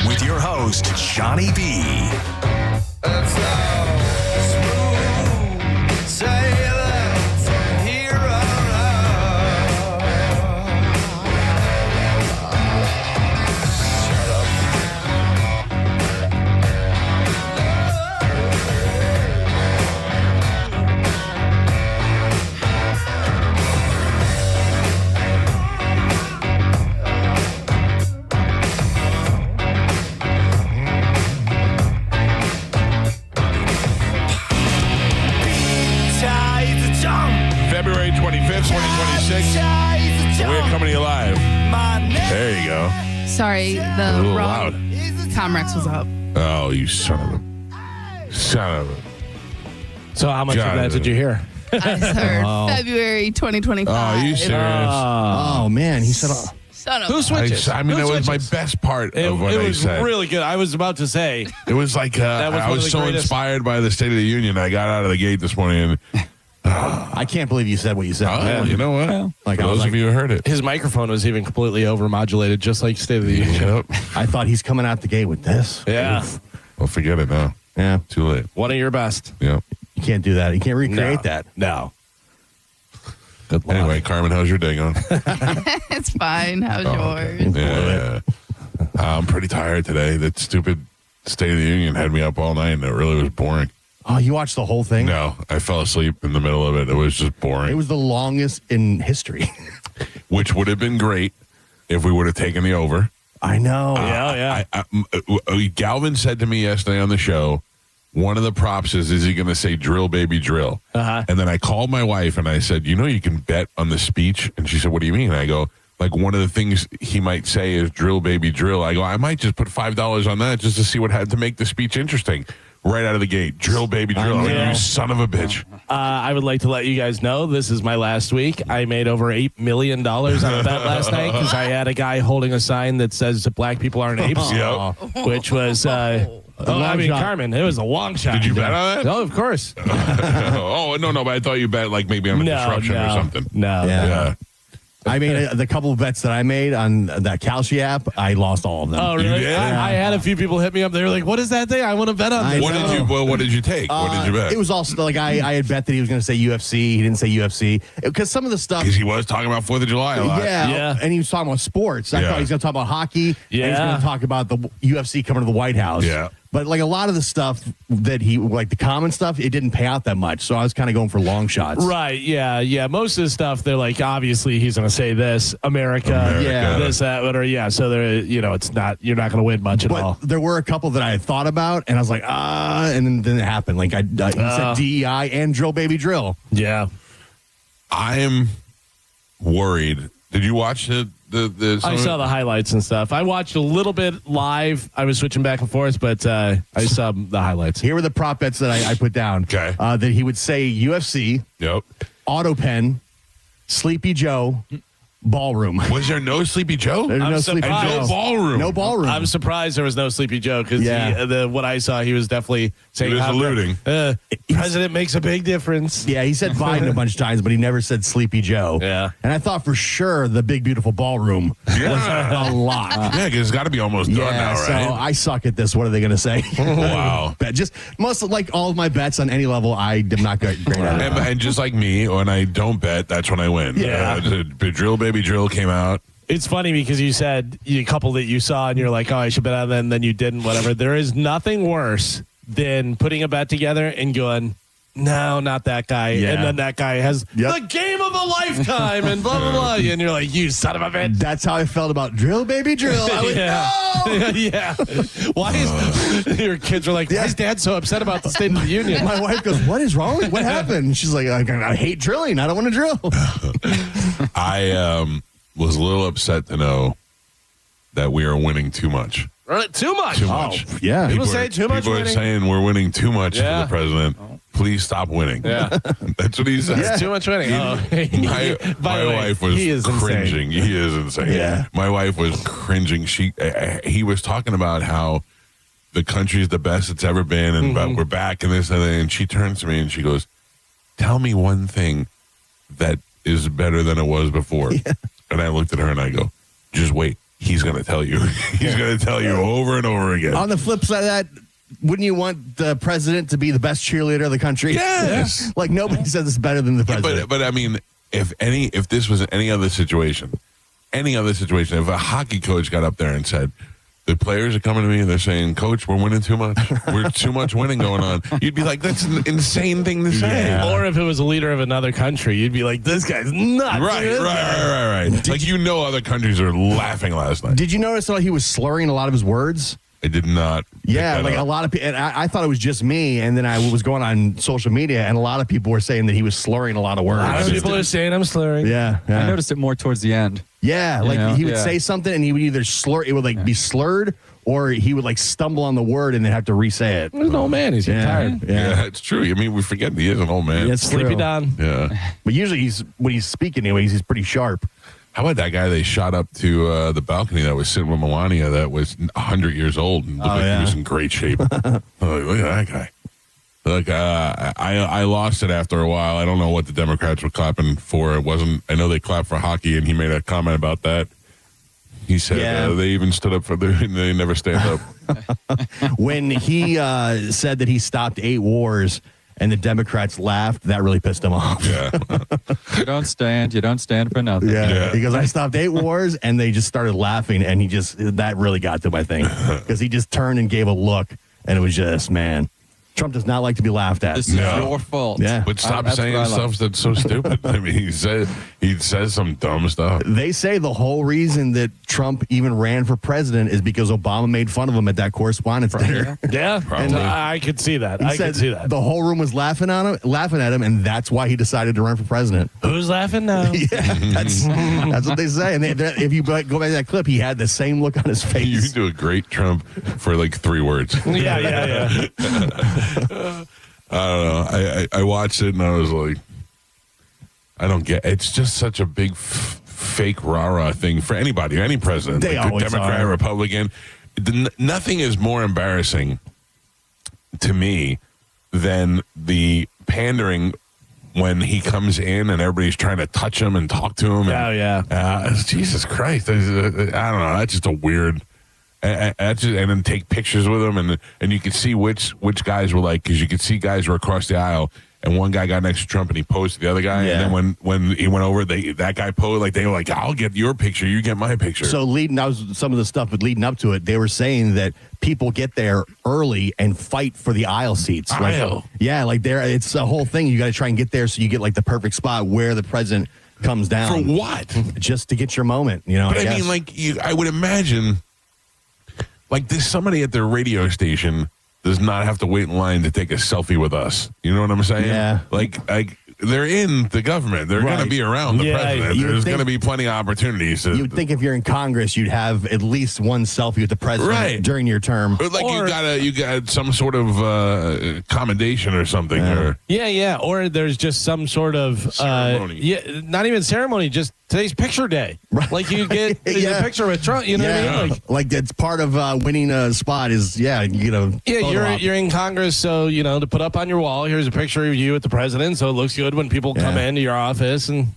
With your host, Johnny B. That's how smooth sailing from here on out. Shut up. February 25th, 2026. We're coming to you live. There you go. Sorry, A the little wrong loud. Comrex was up. Oh, you son of a... Son of a... So how much God. of that did you hear? I heard February 2025. Oh, are you serious? Oh, man. He said, Son of Who a- switches? I mean, Who that was my switches? best part It, of what it I was said. really good. I was about to say. It was like was I one of was the so greatest. inspired by the State of the Union. I got out of the gate this morning and, I can't believe you said what you said. oh, you know what? Like, For I was those of you who heard it. His microphone was even completely overmodulated, just like State of the Union. Yep. I thought he's coming out the gate with this. Yeah. Well, forget it now. Yeah. Too late. One of your best. Yep. You can't do that. You can't recreate No. that. No. Good luck. Anyway, Carmen, how's your day going? It's fine. How's Okay. yours? Yeah. I'm pretty tired today. That stupid State of the Union had me up all night, and it really was boring. Oh, you watched the whole thing? No, I fell asleep in the middle of it. It was just boring, It was the longest in history. which would have been great if we would have taken the over. I know. Yeah. Galvin said to me yesterday on the show, one of the props is he going to say drill, baby, drill? Uh-huh. And then I called my wife and I said, you can bet on the speech. And she said, what do you mean? And I go, like, one of the things he might say is drill, baby, drill. I go, I might just put $5 on that just to see what had to make the speech interesting. Right out of the gate, drill, baby, drill. I'm like, Yeah. you son of a bitch. I would like to let you guys know this is my last week. I made over $8 million on a bet last night because I had a guy holding a sign that says that black people aren't apes, Yep. which was, Carmen, it was a long shot. Did you bet on that? Oh, of course. Oh, no, but I thought you bet like maybe on a disruption or something. No. Yeah. Yeah. I made the couple of bets that I made on that Calci app. I lost all of them. Oh, really? did? I had a few people hit me up. They were like, what is that thing? I want to bet on this. What did you take? What did you bet? It was also like I had bet that he was going to say UFC. He didn't say UFC because some of the stuff. Because he was talking about 4th of July a lot. Yeah, and he was talking about sports. I Yeah. thought he was going to talk about hockey. Yeah. and he's going to talk about the UFC coming to the White House. Yeah. But like a lot of the stuff that he like the common stuff, it didn't pay out that much. So I was kind of going for long shots. Right, yeah. Most of the stuff, they're like, obviously, he's going to say this, America, Yeah. this, that, whatever. Yeah, so they're, it's not, you're not going to win much at all. But there were a couple that I had thought about, and I was like, and then it happened. Like he said DEI and drill, baby, drill. Yeah. I'm worried. Did you watch the I saw the highlights and stuff. I watched a little bit live. I was switching back and forth, but I saw the highlights. Here were the prop bets that I put down. Okay. That he would say UFC, Yep. Auto Pen, Sleepy Joe, Ballroom. Was there no Sleepy Joe? There's I'm no Sleepy surprised. And no Joe. ballroom. No ballroom. I'm surprised there was no Sleepy Joe because Yeah. what I saw, he was definitely saying He was how alluding. President makes a big difference. Yeah, he said Biden a bunch of times, but he never said Sleepy Joe. Yeah. And I thought for sure the big, beautiful ballroom Yeah. was a lot. Yeah, because it's got to be almost done now, so right? I suck at this. What are they going to say? Wow. Bet. Just most of, like all of my bets on any level, I am not great at it. And just like me, when I don't bet, that's when I win. Yeah. The Drill Baby Drill came out. It's funny because you said a couple that you saw and you're like, oh, I should bet on that, and then you didn't, whatever. There is nothing worse than putting a bet together and going, no, not that guy. Yeah. And then that guy has the game of a lifetime and blah, blah, blah. And you're like, you son of a bitch. That's how I felt about drill, baby, drill. I went, no! Yeah. Why is your kids are like, why is dad so upset about the State of the Union? My wife goes, what is wrong? What happened? She's like, I hate drilling. I don't want to drill. I was a little upset to know that we are winning too much. Too much. Too much. Yeah. People say too much People are winning. saying we're winning too much Yeah. for the president. Please stop winning. Yeah. That's what he said. It's too much winning. My By the way, wife was he is cringing. insane. He is insane. Yeah. My wife was cringing. He was talking about how the country is the best it's ever been, and but we're back and this and that. And she turns to me and she goes, "Tell me one thing that is better than it was before." And I looked at her and I go, "Just wait. he's going to tell you. He's going to tell you over and over again. On the flip side of that, wouldn't you want the president to be the best cheerleader of the country? Yes. Like nobody says it's better than the president. But I mean, if this was any other situation, if a hockey coach got up there and said, the players are coming to me and they're saying, Coach, we're winning too much. We're too much winning going on. You'd be like, that's an insane thing to say. Yeah. Or if it was a leader of another country, you'd be like, this guy's nuts. Right. Like, other countries are laughing last night. Did you notice how he was slurring a lot of his words? I did not. Yeah, like a lot of people, and I thought it was just me, and then I was going on social media, and a lot of people were saying that he was slurring a lot of words. A lot of people are saying I'm slurring. Yeah. I noticed it more towards the end. Yeah, like know? he would Yeah. say something, and he would either slur, it would like be slurred, or he would like stumble on the word and then have to re-say it. He's an old man. He's tired. Yeah, it's true. I mean, we forget he is an old man. Yeah, it's Sleepy true. Don. Yeah. But usually when he's speaking anyways, he's pretty sharp. How about that guy they shot up to the balcony that was sitting with Melania that was 100 years old and looked like yeah. he was in great shape? Look at that guy. Like I lost it after a while. I don't know what the Democrats were clapping for. It wasn't. I know they clapped for hockey, and he made a comment about that. He said they even stood up for they never stand up. When he said that he stopped 8 wars and the Democrats laughed, that really pissed him off. Yeah. You don't stand for nothing. Yeah. Because I stopped 8 wars and they just started laughing, and that really got to him, I think. Because he just turned and gave a look, and it was just, man, Trump does not like to be laughed at. This is No. your fault. Yeah. But stop That's saying what I like. stuff that's so stupid. I mean, he says some dumb stuff. They say the whole reason that Trump even ran for president is because Obama made fun of him at that correspondence dinner. Yeah, Probably. I could see that. He I said could see that. the whole room was laughing at him, and that's why he decided to run for president. Who's laughing now? Yeah, that's what they say. And if you go back to that clip, he had the same look on his face. You do a great Trump for like 3 words. Yeah. I don't know. I watched it and I was like, I don't get. It's just such a big fake rah-rah thing for anybody, any president, They like always Democrat, are. Republican. Nothing is more embarrassing to me than the pandering when he comes in and everybody's trying to touch him and talk to him. And, Jesus Christ! I don't know. That's just a weird. And then take pictures with him, and you could see which guys were like, because you could see guys were across the aisle, and one guy got next to Trump and he posed to the other guy, Yeah. and then when he went over, that guy posed, like they were like, I'll get your picture, you get my picture. So that was some of the stuff, but leading up to it, they were saying that people get there early and fight for the aisle seats. Aisle? It's a whole thing. You got to try and get there so you get like the perfect spot where the president comes for down. what? Just to get your moment, you know. But I guess. mean, like I would imagine, like there's somebody at their radio station does not have to wait in line to take a selfie with us. You know what I'm saying? Yeah. Like they're in the government. They're going to Right. be around the Yeah, president. you would There's think- going to be plenty of opportunities. You'd think if you're in Congress, you'd have at least one selfie with the president Right. during your term. But like Or- you got some sort of commendation or something. Or Yeah. Or there's just some sort of Ceremony. not even ceremony. Just today's picture day. Like you get Yeah. a picture with Trump. You know what I mean? Like that's part of winning a spot is You're in Congress, so to put up on your wall. Here's a picture of you with the president, so it looks good when people come Yeah. into your office. And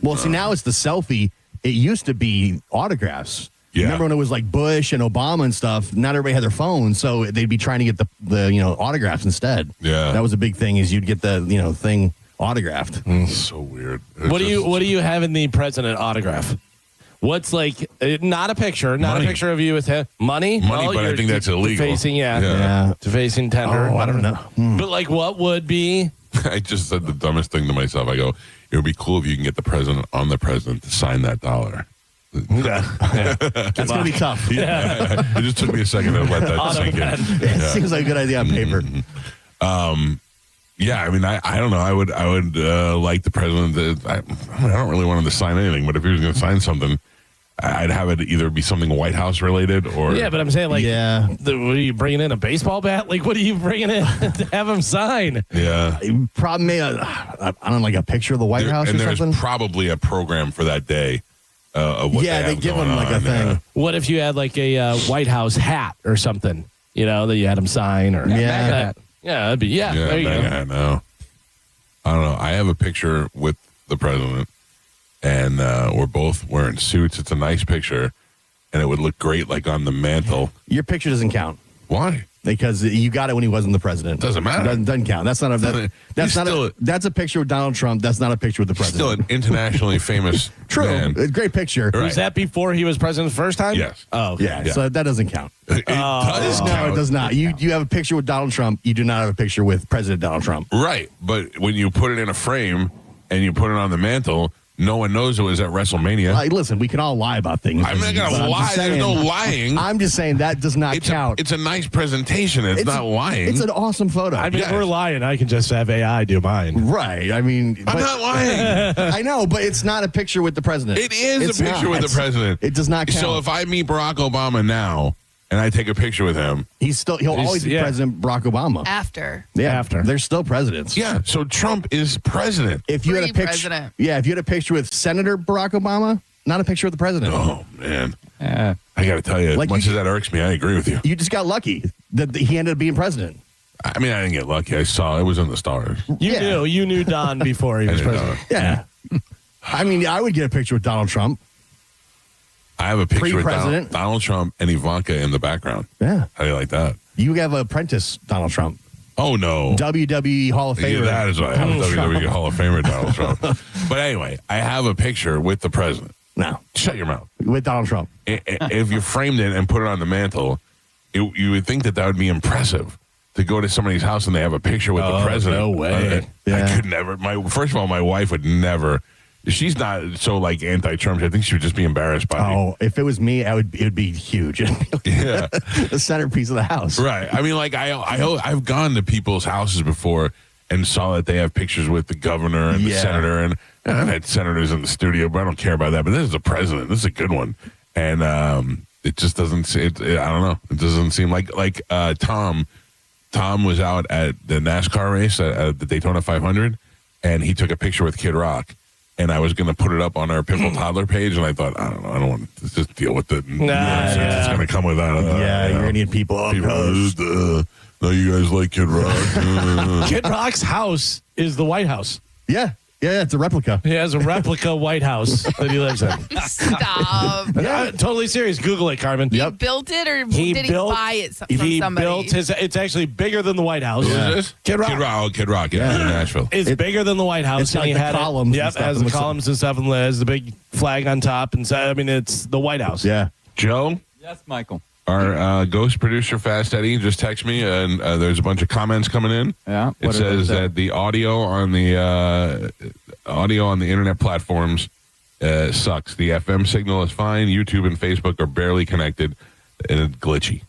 Well, see, now it's the selfie. It used to be autographs. Yeah. Remember when it was like Bush and Obama and stuff? Not everybody had their phones, so they'd be trying to get the autographs instead. Yeah. That was a big thing. Is you'd get the thing autographed. so weird. what do you have in the president autograph? What's like not a picture, not Money. a picture of you with him. Money, Money, Well, but I you're think that's illegal. Defacing, Yeah. defacing tender. Oh, I don't know. But like, what would be? I just said the dumbest thing to myself. I go, it would be cool if you can get the president on the president to sign that dollar. That's gonna be tough. Yeah. It just took me a second to let that sink in. It seems like a good idea on paper. Yeah, I mean, I don't know. I would like the president to. I don't really want him to sign anything, but if he was going to sign something, I'd have it either be something White House related or Yeah, but I'm saying like, Yeah. what are you bringing in, a baseball bat? Like, what are you bringing in to have him sign? yeah. Probably, I don't know, like a picture of the White House and or there's something. probably a program for that day of what Yeah, they have give going him like a on, thing. yeah. What if you had like a White House hat or something? That you had him sign or Yeah. that'd be Yeah, there you go. I know. I don't know. I have a picture with the president, and we're both wearing suits. It's a nice picture. and it would look great, like on the mantle. Your picture doesn't count Why? because you got it when he wasn't the president. Doesn't matter. Doesn't count. That's not a. That's He's not still a. That's a picture with Donald Trump. That's not a picture with the president. Still an internationally famous True. man. A great picture. Right. Was that before he was president the first time? Yes. Oh, okay. Yeah, Yeah. so that doesn't count. It does No, count. it does not. You have a picture with Donald Trump. You do not have a picture with President Donald Trump. Right, but when you put it in a frame and you put it on the mantle, no one knows it was at WrestleMania. Listen, we can all lie about things. I'm not But gonna I'm lie. just There's no saying- lying. I'm just saying that does not count. It's a nice presentation. It's not lying. It's an awesome photo. I mean, Yes. if we're lying, I can just have AI do mine. right. I mean, I'm not lying. I know, but it's not a picture with the president. It is It's a picture with not. the president. It does not count. So if I meet Barack Obama now and I take a picture with him, he'll always be yeah. President Barack Obama. After. Yeah, After. they're still presidents. yeah. So Trump is president. If you had a picture, Pre-president. yeah, if you had a picture with Senator Barack Obama, not a picture with the president. Oh man, Yeah. I got to tell you, as Like much you- as that irks me, I agree with you. You just got lucky that he ended up being president. I mean, I didn't get lucky. I saw it was in the stars. You knew Don before he I was didn't know president. it. Yeah. I mean, I would get a picture with Donald Trump. I have a picture with Pre-president. Donald Trump and Ivanka in the background. Yeah. How do you like that? You have apprentice Donald Trump. Oh no. WWE Hall of Yeah, Famer. that is what I have. Donald Trump. WWE Hall of Famer Donald Trump. But anyway, I have a picture with the president. No, Shut your mouth. with Donald Trump. If you framed it and put it on the mantle, you would think that would be impressive to go to somebody's house and they have a picture with the president. no way. I Yeah. could never. First of all, my wife would never. She's not so like anti-Trump. I think she would just be embarrassed by me. Oh, if it was me, it would be huge. Yeah. The centerpiece of the house. Right. I mean, like I've gone to people's houses before and saw that they have pictures with the governor and the Yeah. senator, and I've had senators in the studio, but I don't care about that. But this is the president. This is a good one, and it just doesn't. I don't know. It doesn't seem like Tom. Tom was out at the NASCAR race at the Daytona 500, and he took a picture with Kid Rock. And I was going to put it up on our Pickle Toddler page, and I thought, I don't know, I don't want to just deal with the nonsense that's going to come with that. Yeah, you you're know. gonna need people on People, post. no, you guys like Kid Rock. Kid Rock's house is the White House. Yeah, it's a replica. He has a replica White House that he lives in. Stop. Totally serious. Google it, Carmen. He built it, or did he buy it from He somebody? built his. It's actually bigger than the White House. Who is this? Kid Rock. Kid Rock, yeah, in Nashville. It's bigger than the White House. It's and like he the had columns and Yep, stuff. has It the looks columns and stuff, and has the big flag on top. And so, I mean, it's the White House. Yeah. Joe, Yes, Michael. our ghost producer, Fast Eddie, just texted me, and there's a bunch of comments coming in. Yeah. It what says about that the audio on the internet platforms sucks. The FM signal is fine. YouTube and Facebook are barely connected, and it's glitchy.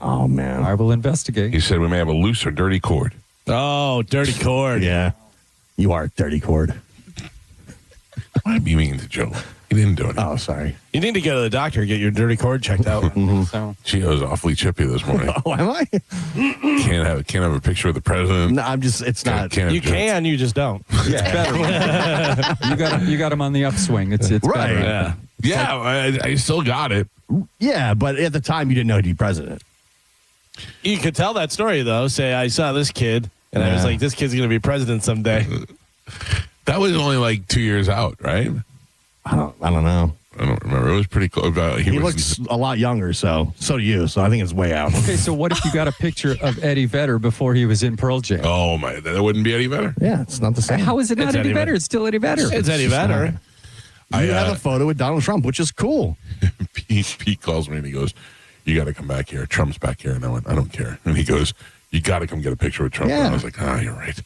Oh man. I will investigate. He said we may have a loose or dirty cord. Oh, dirty cord. Yeah. You are dirty cord. Why be mean to Joe? He didn't do it. Oh, sorry. You need to go to the doctor, get your dirty cord checked out. So Gio's awfully chippy this morning. Oh, am I? Can't have a picture of the president. No, I'm just. It's not. Can't have You jokes. can, you just don't. better. you got him on the upswing. It's Right. better. Yeah. Yeah, I still got it. Yeah, but at the time you didn't know he'd be president. You could tell that story, though. Say, I saw this kid, and I was Yeah. like, this kid's going to be president someday. That was only like 2 years out, right? I don't know. I don't remember. It was pretty cool. He looks a lot younger, so do you. So I think it's way out. Okay, so what if you got a picture of Eddie Vedder before he was in Pearl Jam? Oh my! That wouldn't be any better. Yeah, it's not the same. How is it not It's Eddie Eddie Vedder? Vedder. It's still Eddie Vedder. It's Eddie Vedder. You have a photo with Donald Trump, which is cool. Pete calls me and he goes, "You got to come back here. Trump's back here." And I went, "I don't care." And he goes, "You got to come get a picture with Trump." Yeah. And I was like, "You're right."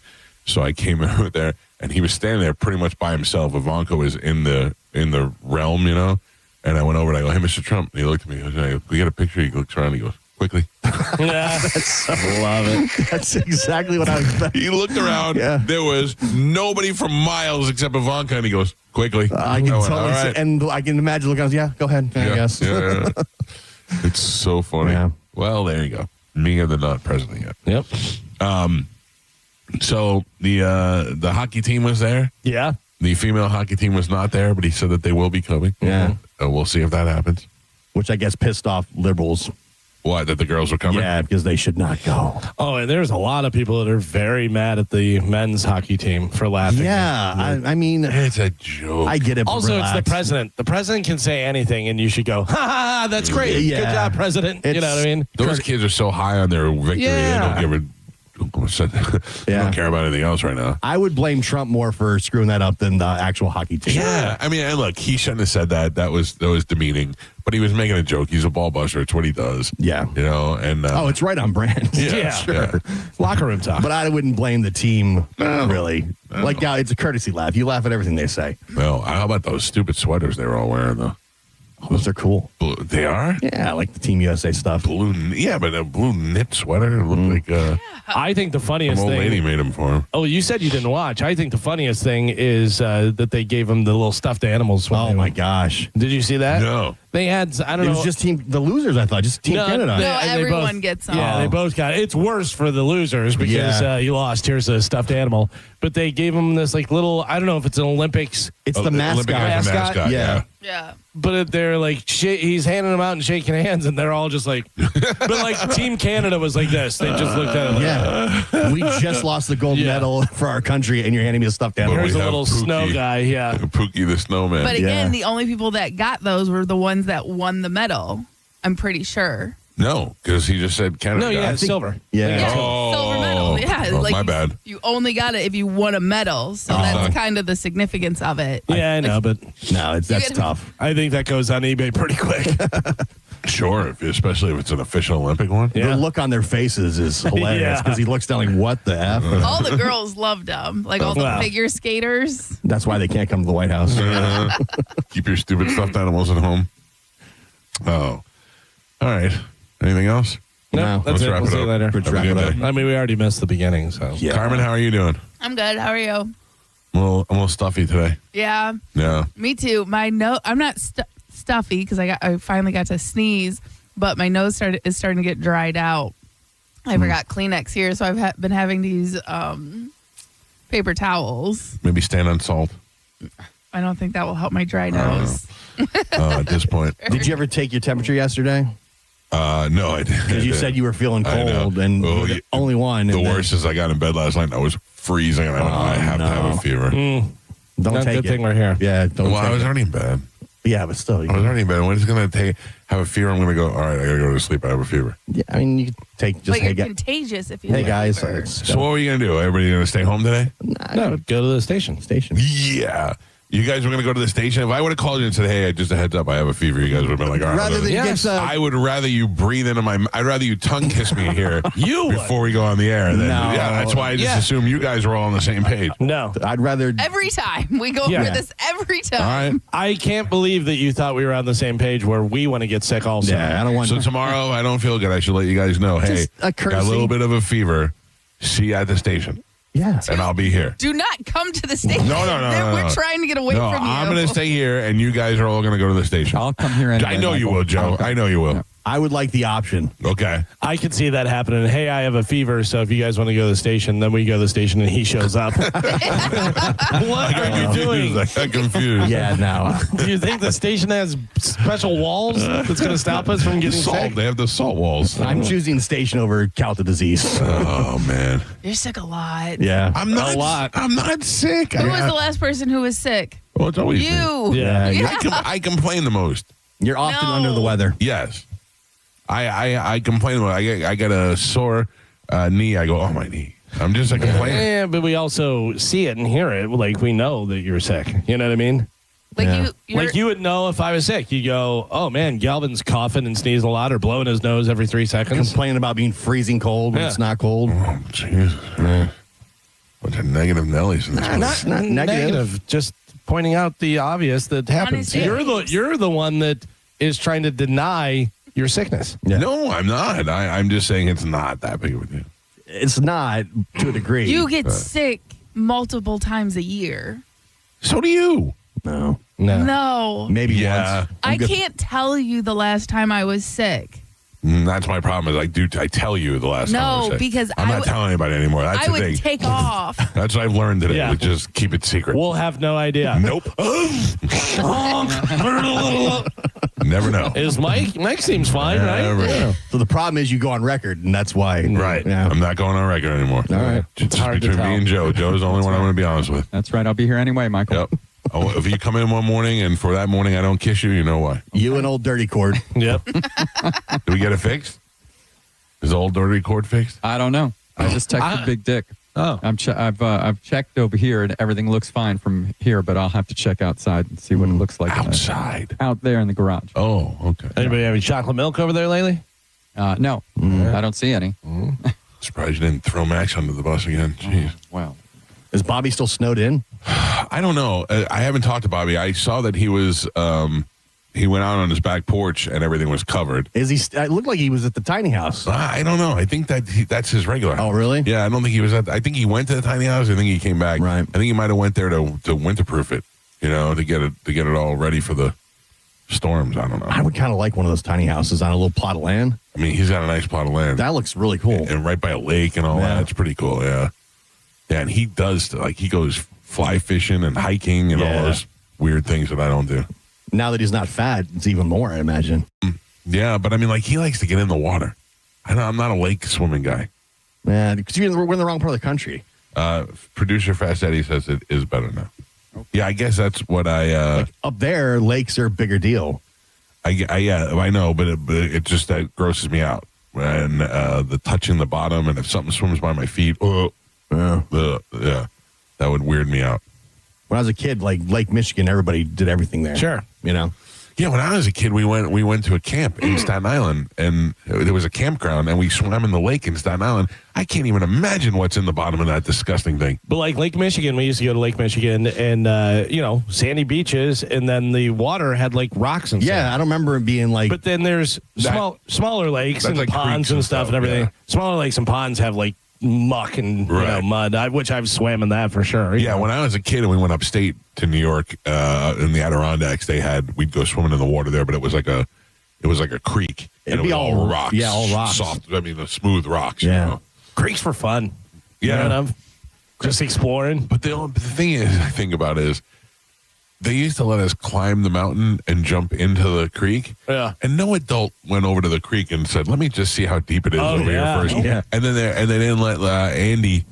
So I came over there, and he was standing there pretty much by himself. Ivanka was in the realm, you know. And I went over and I go, "Hey, Mr. Trump." And he looked at me. He goes, "Can we get a picture?" He looks around. And he goes, "Quickly." Love it. That's exactly what I expected. He looked around. Yeah. There was nobody for miles except Ivanka, and he goes, "Quickly." I can went, totally "All see, right." and I can imagine looking. Yeah, go ahead. I guess. Yeah. It's so funny. Yeah. Well, there you go. Me and the not president yet. Yep. So the hockey team was there. Yeah. The female hockey team was not there, but he said that they will be coming. Yeah. We'll see if that happens. Which I guess pissed off liberals. What, that the girls were coming? Yeah, because they should not go. Oh, and there's a lot of people that are very mad at the men's hockey team for laughing. Yeah, I mean, It's a joke. I get it. But Also, relax. it's the president. The president can say anything, and you should go, ha ha, ha, that's great. Yeah. Good job, president. You know what I mean? Those kids are so high on their victory, Yeah. they don't care about anything else right now. I would blame Trump more for screwing that up than the actual hockey team. Yeah, I mean, and look, he shouldn't have said that. That was demeaning. But he was making a joke. He's a ball buster. It's what he does. Yeah. You know, and Oh, it's right on brand. Yeah, sure. yeah. Locker room talk. But I wouldn't blame the team, really. Like, yeah, it's a courtesy laugh. You laugh at everything they say. well, how about those stupid sweaters they were all wearing though? Those are cool. Blue, they are Yeah, I like the Team USA stuff. blue. Yeah, but a blue knit sweater looked like I think the some funniest old thing. lady made them for him. Oh, you said you didn't watch. I think the funniest thing is that they gave him the little stuffed animals. when Oh, they my went. gosh. Did you see that? No. They had, I don't It know. was just the losers, I thought. Just Team Canada. they- No, and they everyone gets them. Yeah, they both got it. It's worse for the losers because Yeah. you lost. Here's a stuffed animal. But they gave him this like little, I don't know if it's an Olympics, It's the Olympic mascot. guy from Mascot? Yeah. Yeah. but they're like, he's handing them out and shaking hands, and they're all just like, but like Team Canada was like this. They just looked at it like, Yeah. We just lost the gold Yeah. medal for our country, and you're handing me a stuffed animal. here's we a have little Pookie. snow guy. Yeah. Pookie the Snowman. But again, Yeah. the only people that got those were the ones that won the medal. I'm pretty sure. no, because he just said Canada. No, yeah, got it. silver. Yeah. Yeah, Oh. silver medal. Yeah, Oh, like my bad. You only got it if you won a medal, so that's kind of the significance of it. Yeah, I know, but No, that's get- tough. I think that goes on eBay pretty quick. Sure, especially if it's an official Olympic one. Yeah. The look on their faces is hilarious Yeah. because he looks down like, what the F? All the girls loved them, like all the Wow. figure skaters. That's why they can't come to the White House. Keep your stupid stuffed animals at home. Oh. All right. Anything else? No, No. that's Let's it. wrap We'll it see you up. later. Let's Have a wrap good it up. day. I mean, we already missed the beginning, so. Yeah. Carmen, how are you doing? I'm good. How are you? I'm a little stuffy today. Yeah, Yeah. me too. My nose. I'm not stuffy because I finally got to sneeze, but my nose is starting to get dried out. I forgot Kleenex here, so I've been having these paper towels. Maybe stand on salt I don't think that will help my dry nose. at this point. Did you ever take your temperature yesterday? No, I didn't. Because you said you were feeling I know. cold, and Oh, you're the yeah. only one. The and then- worst is I got in bed last night and I was freezing and I went, I have to have a no. fever. Don't Not take good it. thing we're here. Yeah, don't Well, I take was it. already in bed. Yeah, but still. I was already in bed. When it's going to have a fever, I'm going to go, all right, I got to go to sleep. I have a fever. Yeah, I mean, you could take just, But hey, you're contagious if you hey have a guys, fever. it's So what are you going to do? Everybody going to stay home today? No, go to the station. station. Yeah. You guys were going to go to the station. If I would have called you and said, hey, just a heads up, I have a fever, you guys would have been like, all right. Rather than whatever. get I would rather you breathe into my. I'd rather you tongue kiss me here before we go on the air. Than, No. Yeah, that's why I just Yeah. assume you guys were all on the same page. No. I'd rather. Every time we go Yeah. over this, every time. All right. I can't believe that you thought we were on the same page where we want to get sick also. Yeah, I don't want. So tomorrow, if I don't feel good, I should let you guys know. Hey, Just a got a courtesy. little bit of a fever. See you at the station, yeah. and I'll be here. Do not come to the station. No. We're trying to get away No, from you. I'm going to stay here, and you guys are all going to go to the station. I'll come here anyway. I know you Michael. will, Joe. I know you will. I would like the option. Okay. I could see that happening. Hey, I have a fever, so if you guys want to go to the station, then we go to the station and he shows up. What are you doing? I got confused. Yeah, no. Do you think the station has special walls that's going to stop us from getting Salt. sick? They have the salt walls. I'm choosing station over Calta disease. Oh man. You're sick a lot. Yeah. I'm not. A lot. I'm not sick. Who was the last person who was sick? Well, it's always me. You. Yeah. Yeah. I complain the most. You're often No. under the weather. Yes. I complain about. I get a sore knee. I go, oh my knee. I'm just a complainer. Yeah, but we also see it and hear it. Like we know that you're sick. You know what I mean? Like Yeah. you're, Like you would know if I was sick. You go, oh man, Galvin's coughing and sneezing a lot or blowing his nose every 3 seconds. Complaining about being freezing cold when Yeah. it's not cold. Oh Jesus. Bunch of negative Nellies in this place. Not negative. Just pointing out the obvious that happens. Honest You're the one that is trying to deny your sickness. Yeah. No, I'm not. I'm just saying it's not that big of a deal. It's not to a degree. you get sick multiple times a year. So do you. No. No. Maybe Yeah. once. I can't tell you the last time I was sick. That's my problem. Is I tell you the last time. I was No, sick. because I'm I not would- telling anybody anymore. That's I the would thing. take off. That's what I've learned today. Yeah. Just keep it secret. We'll have no idea. Nope. Never know. Is Mike? Mike seems fine, Never right? know. So the problem is you go on record, and that's why. Right. Yeah. I'm not going on record anymore. All right. Just hard to between me tell. and Joe. Joe's the only one I'm going to be honest with. That's right. I'll be here anyway, Michael. Yep. Oh, if you come in one morning and for that morning I don't kiss you, you know why. You and old dirty cord. Yep. Did we get it fixed? Is the old dirty cord fixed? I don't know. I just texted Big Dick. Oh. I've checked over here and everything looks fine from here, but I'll have to check outside and see what it looks like Outside. out there in the garage. Oh, okay. Anybody having chocolate milk over there lately? No, I don't see any. Surprised you didn't throw Max under the bus again. Jeez. Well, Is Bobby still snowed in? I don't know. I haven't talked to Bobby. I saw that he was he went out on his back porch and everything was covered. Is he? It looked like he was at the tiny house. I don't know. I think that's his regular house. Oh, really? Yeah, I don't think he was at. I think he went to the tiny house. I think he came back. Right. I think he might have went there to winterproof it. You know, to get it all ready for the storms. I don't know. I would kind of like one of those tiny houses on a little plot of land. I mean, he's got a nice plot of land. That looks really cool. And right by a lake and all Yeah. that. It's pretty cool. Yeah. Yeah, and he does he goes fly fishing and hiking and all Yeah. those weird things that I don't do. Now that he's not fat, it's even more, I imagine. Yeah, but I mean, he likes to get in the water. I'm not a lake swimming guy. Yeah, because we're in the wrong part of the country. Producer Fast Eddie says it is better now. Yeah, I guess that's what I. Up there, lakes are a bigger deal. I know, but it just that grosses me out. And the touching the bottom, and if something swims by my feet, yeah, that would weird me out. When I was a kid, like Lake Michigan, everybody did everything there. Sure. You know? Yeah, when I was a kid, we went to a camp in Staten Island, and there was a campground, and we swam in the lake in Staten Island. I can't even imagine what's in the bottom of that disgusting thing. But like Lake Michigan, we used to go to Lake Michigan and, sandy beaches, and then the water had like rocks and stuff. Yeah, I don't remember it being like. But then there's smaller lakes that's and like ponds creeks and and stuff stuff, and everything. yeah. Smaller lakes and ponds have like muck and Right. mud, which I've swam in that for sure. Yeah, when I was a kid and we went upstate to New York in the Adirondacks, we'd go swimming in the water there, but it was like a creek. And It'd it be was all- rocks. yeah, all rocks. Soft, the smooth rocks. Yeah. You know? creeks for fun. Yeah. You know what I'm just exploring. But the thing is, I think about is, they used to let us climb the mountain and jump into the creek. Yeah. And no adult went over to the creek and said, "Let me just see how deep it is over yeah. here first." Yeah. And then they didn't let Andy,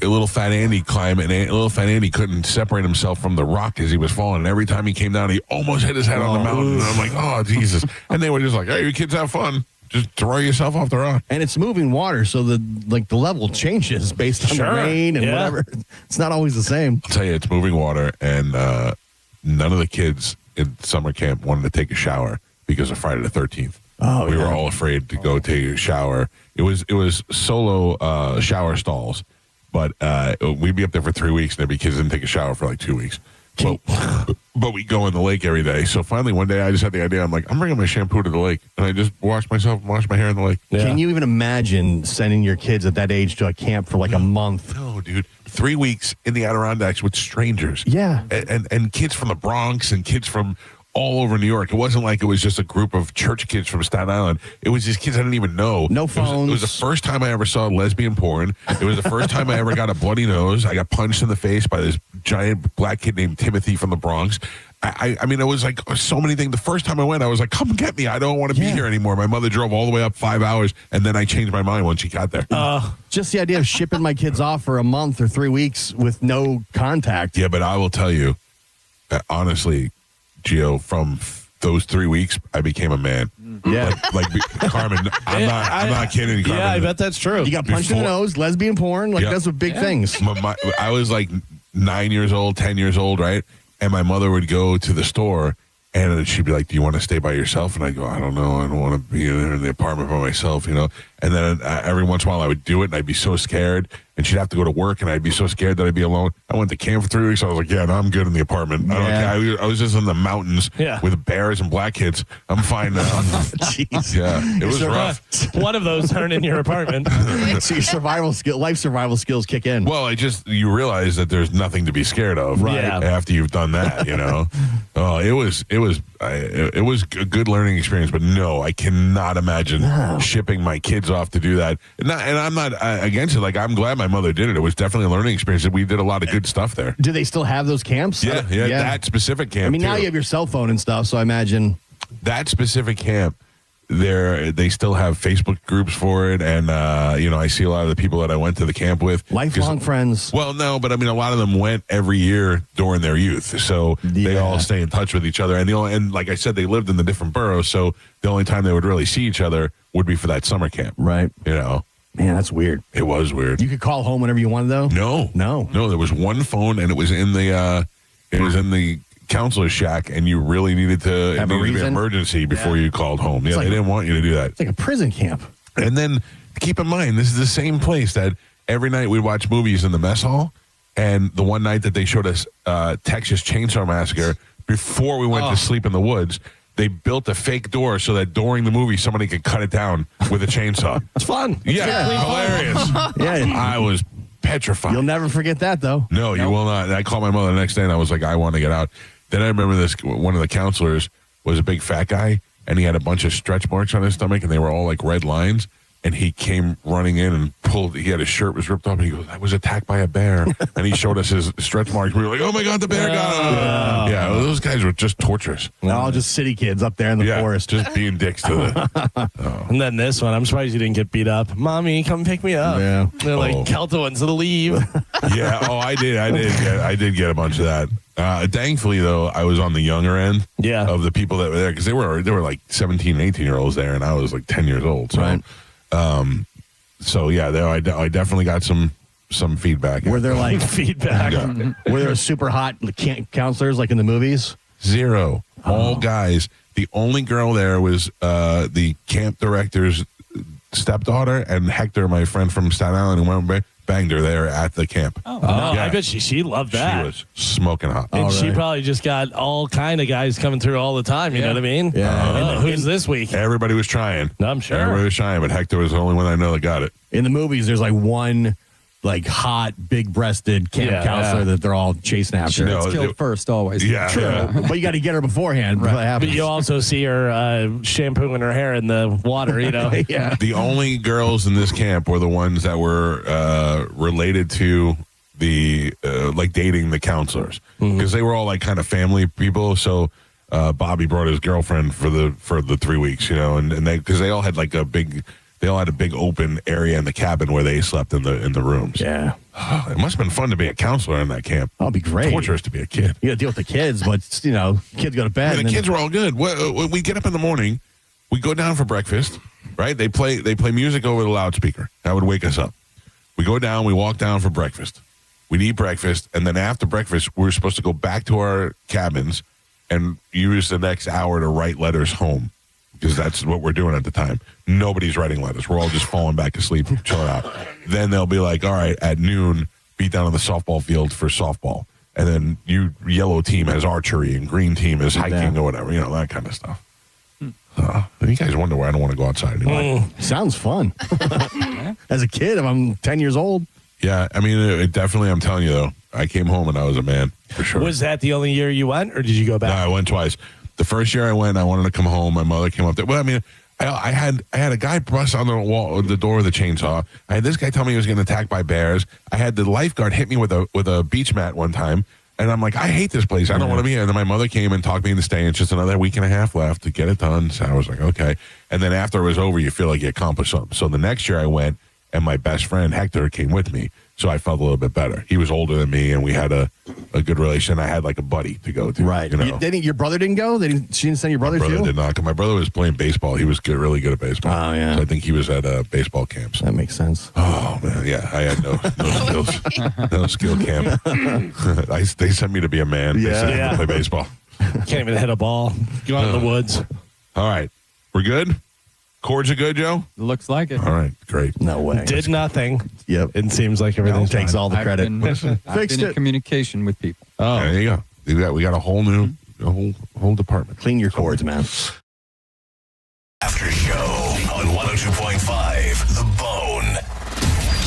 little fat Andy, climb, and little fat Andy couldn't separate himself from the rock as he was falling. And every time he came down, he almost hit his head on the mountain. And I'm like, "Oh, Jesus!" And they were just like, "Hey, you kids have fun. Just throw yourself off the rock." and it's moving water, so the level changes based on Sure. the rain and Yeah. whatever. It's not always the same. I'll tell you, it's moving water, and none of the kids in summer camp wanted to take a shower because of Friday the 13th. Oh, we yeah. were all afraid to go take a shower. It was solo shower stalls, but we'd be up there for 3 weeks, and there'd be kids that didn't take a shower for like 2 weeks. But we go in the lake every day. So finally, one day, I just had the idea. I'm like, I'm bringing my shampoo to the lake, and I just wash my hair in the lake. Yeah. Can you even imagine sending your kids at that age to a camp for like a month? No, dude. 3 weeks in the Adirondacks with strangers. Yeah. And kids from the Bronx and kids from all over New York. It wasn't like it was just a group of church kids from Staten Island. It was just kids I didn't even know. No It was phones. the first time I ever saw lesbian porn. It was the first time I ever got a bloody nose. I got punched in the face by this giant black kid named Timothy from the Bronx. I mean, it was like so many things. The first time I went, I was like, "Come get me! I don't want to be Yeah. here anymore." My mother drove all the way up 5 hours, and then I changed my mind when she got there. Just the idea of shipping my kids off for a month or 3 weeks with no contact. Yeah, but I will tell you, honestly, Gio, from those 3 weeks, I became a man. Yeah. Like Carmen, I'm not kidding, Carmen. Yeah, I bet that's true. You got punched in the Before- nose, lesbian porn, like Yeah. that's what big things. I was like 9 years old, 10 years old, right? And my mother would go to the store, and she'd be like, "Do you want to stay by yourself?" And I go, "I don't know. I don't want to be in the apartment by myself, you know." And then every once in a while, I would do it, and I'd be so scared. And she'd have to go to work, and I'd be so scared that I'd be alone. I went to camp for 3 weeks. I was like, "Yeah, no, I'm good in the apartment. I don't Yeah. care. I was just in the mountains Yeah. with bears and black kids. I'm fine now." Jeez. Yeah, it was So, rough. One of those turned in your apartment. So your life survival skills kick in. Well, you realize that there's nothing to be scared of, Right. Yeah. After you've done that, you know. Oh, it was a good learning experience, but no, I cannot imagine shipping my kids off to do that. And I'm not against it. Like, I'm glad my mother did it. It was definitely a learning experience. We did a lot of good stuff there. Do they still have those camps? Yeah, that specific camp. I mean, now too. you have your cell phone and stuff, so I imagine. that specific camp, they still have Facebook groups for it, and I see a lot of the people that I went to the camp with, Lifelong friends. Well, no, but I mean, a lot of them went every year during their youth, so they all stay in touch with each other. And like I said, they lived in the different boroughs, so the only time they would really see each other would be for that summer camp, Right. Man, that's weird. It was weird. You could call home whenever you wanted, though. No. There was one phone, and it was in the counselor's shack, and you really needed to Have a be an reason? emergency before you called home. Yeah, like- they didn't want you to do that. It's like a prison camp. And then keep in mind, this is the same place that every night we watch movies in the mess hall. And the one night that they showed us Texas Chainsaw Massacre, before we went to sleep in the woods, they built a fake door so that during the movie somebody could cut it down with a chainsaw. It's fun. Yeah, hilarious. Yeah. I was petrified. You'll never forget that, though. No, you will not. I called my mother the next day, and I was like, I want to get out. Then I remember one of the counselors was a big fat guy, and he had a bunch of stretch marks on his stomach, and they were all like red lines. And he came running in and he had his shirt was ripped off, and he goes, I was attacked by a bear. And he showed us his stretch marks. We were like, oh my God, the bear got him. Yeah, those guys were just torturous. They're all just city kids up there in the forest. Just being dicks to the. And then this one, I'm surprised you didn't get beat up. Mommy, come pick me up. Yeah. They're like, Calta wants to leave. Yeah. Oh, I did get a bunch of that. Thankfully, though, I was on the younger end of the people that were there, because there were like 17, 18-year-olds there, and I was like 10 years old. So, Right. I definitely got some feedback. Were there like Feedback. were there super hot counselors like in the movies? Zero. All guys. The only girl there was the camp director's stepdaughter, and Hector, my friend from Staten Island, who went banged her there at the camp. Oh, Yeah. I bet she loved that. She was smoking hot. And she right. probably just got all kind of guys coming through all the time. You know what I mean? Yeah. Who's this week? Everybody was trying. I'm sure. Everybody was trying, but Hector was the only one I know that got it. In the movies, there's like one like hot, big-breasted camp counselor that they're all chasing after. Sure, No, it's killed first always. Yeah. True, Yeah. but you got to get her beforehand. Before that But happens. you also see her shampooing her hair in the water, you know? Yeah. The only girls in this camp were the ones that were related to the like dating the counselors, because they were all like kind of family people. So Bobby brought his girlfriend for the 3 weeks, and because they all had like a big open area in the cabin where they slept in the rooms. Yeah. It must have been fun to be a counselor in that camp. That'll be great. Torturous to be a kid. You got to deal with the kids, but kids go to bed. I mean, and the then- kids were all good. When we get up in the morning, we go down for breakfast, right? They play music over the loudspeaker. That would wake us up. We go down, we walk down for breakfast. We'd eat breakfast, and then after breakfast, we were supposed to go back to our cabins and use the next hour to write letters home, because that's what we're doing at the time. Nobody's writing letters. We're all just falling back asleep, chilling out. Then they'll be like, all right, at noon, be down on the softball field for softball. And then yellow team has archery, and green team is hiking or whatever, that kind of stuff. You guys wonder why I don't want to go outside anymore. Sounds fun. As a kid, if I'm 10 years old. Yeah, I mean, it definitely, I'm telling you, though, I came home and I was a man, for sure. Was that the only year you went, or did you go No, back? I went twice. The first year I went, I wanted to come home. My mother came up there. Well, I mean, I had a guy bust on the door with a chainsaw. I had this guy tell me he was getting attacked by bears. I had the lifeguard hit me with a beach mat one time. And I'm like, I hate this place. I don't want to be here. And then my mother came and talked me into staying. It's just another week and a half left to get it done. So I was like, okay. And then after it was over, you feel like you accomplished something. So the next year I went, and my best friend, Hector, came with me. So I felt a little bit better. He was older than me, and we had a good relation. I had like a buddy to go to. Right. Your brother didn't go? She didn't send your brother My brother too? did not. 'Cause my brother was playing baseball. He was really good at baseball. Oh, yeah. So I think he was at baseball camps. That makes sense. Oh, man. Yeah. I had no skills. No skill camp. They sent me to be a man. They sent me Yeah. to play baseball. Can't even hit a ball. Go out in the woods. All right. We're good? Chords are good, Joe? Looks like it. All right. Great. No way. Did nothing. Yep. It seems like everything Takes all the I've credit. been, I've Fixed been in it. communication with people. Oh, there you go. We got a whole new whole department. Clean your cords, man. After show on 102.5 The Bone.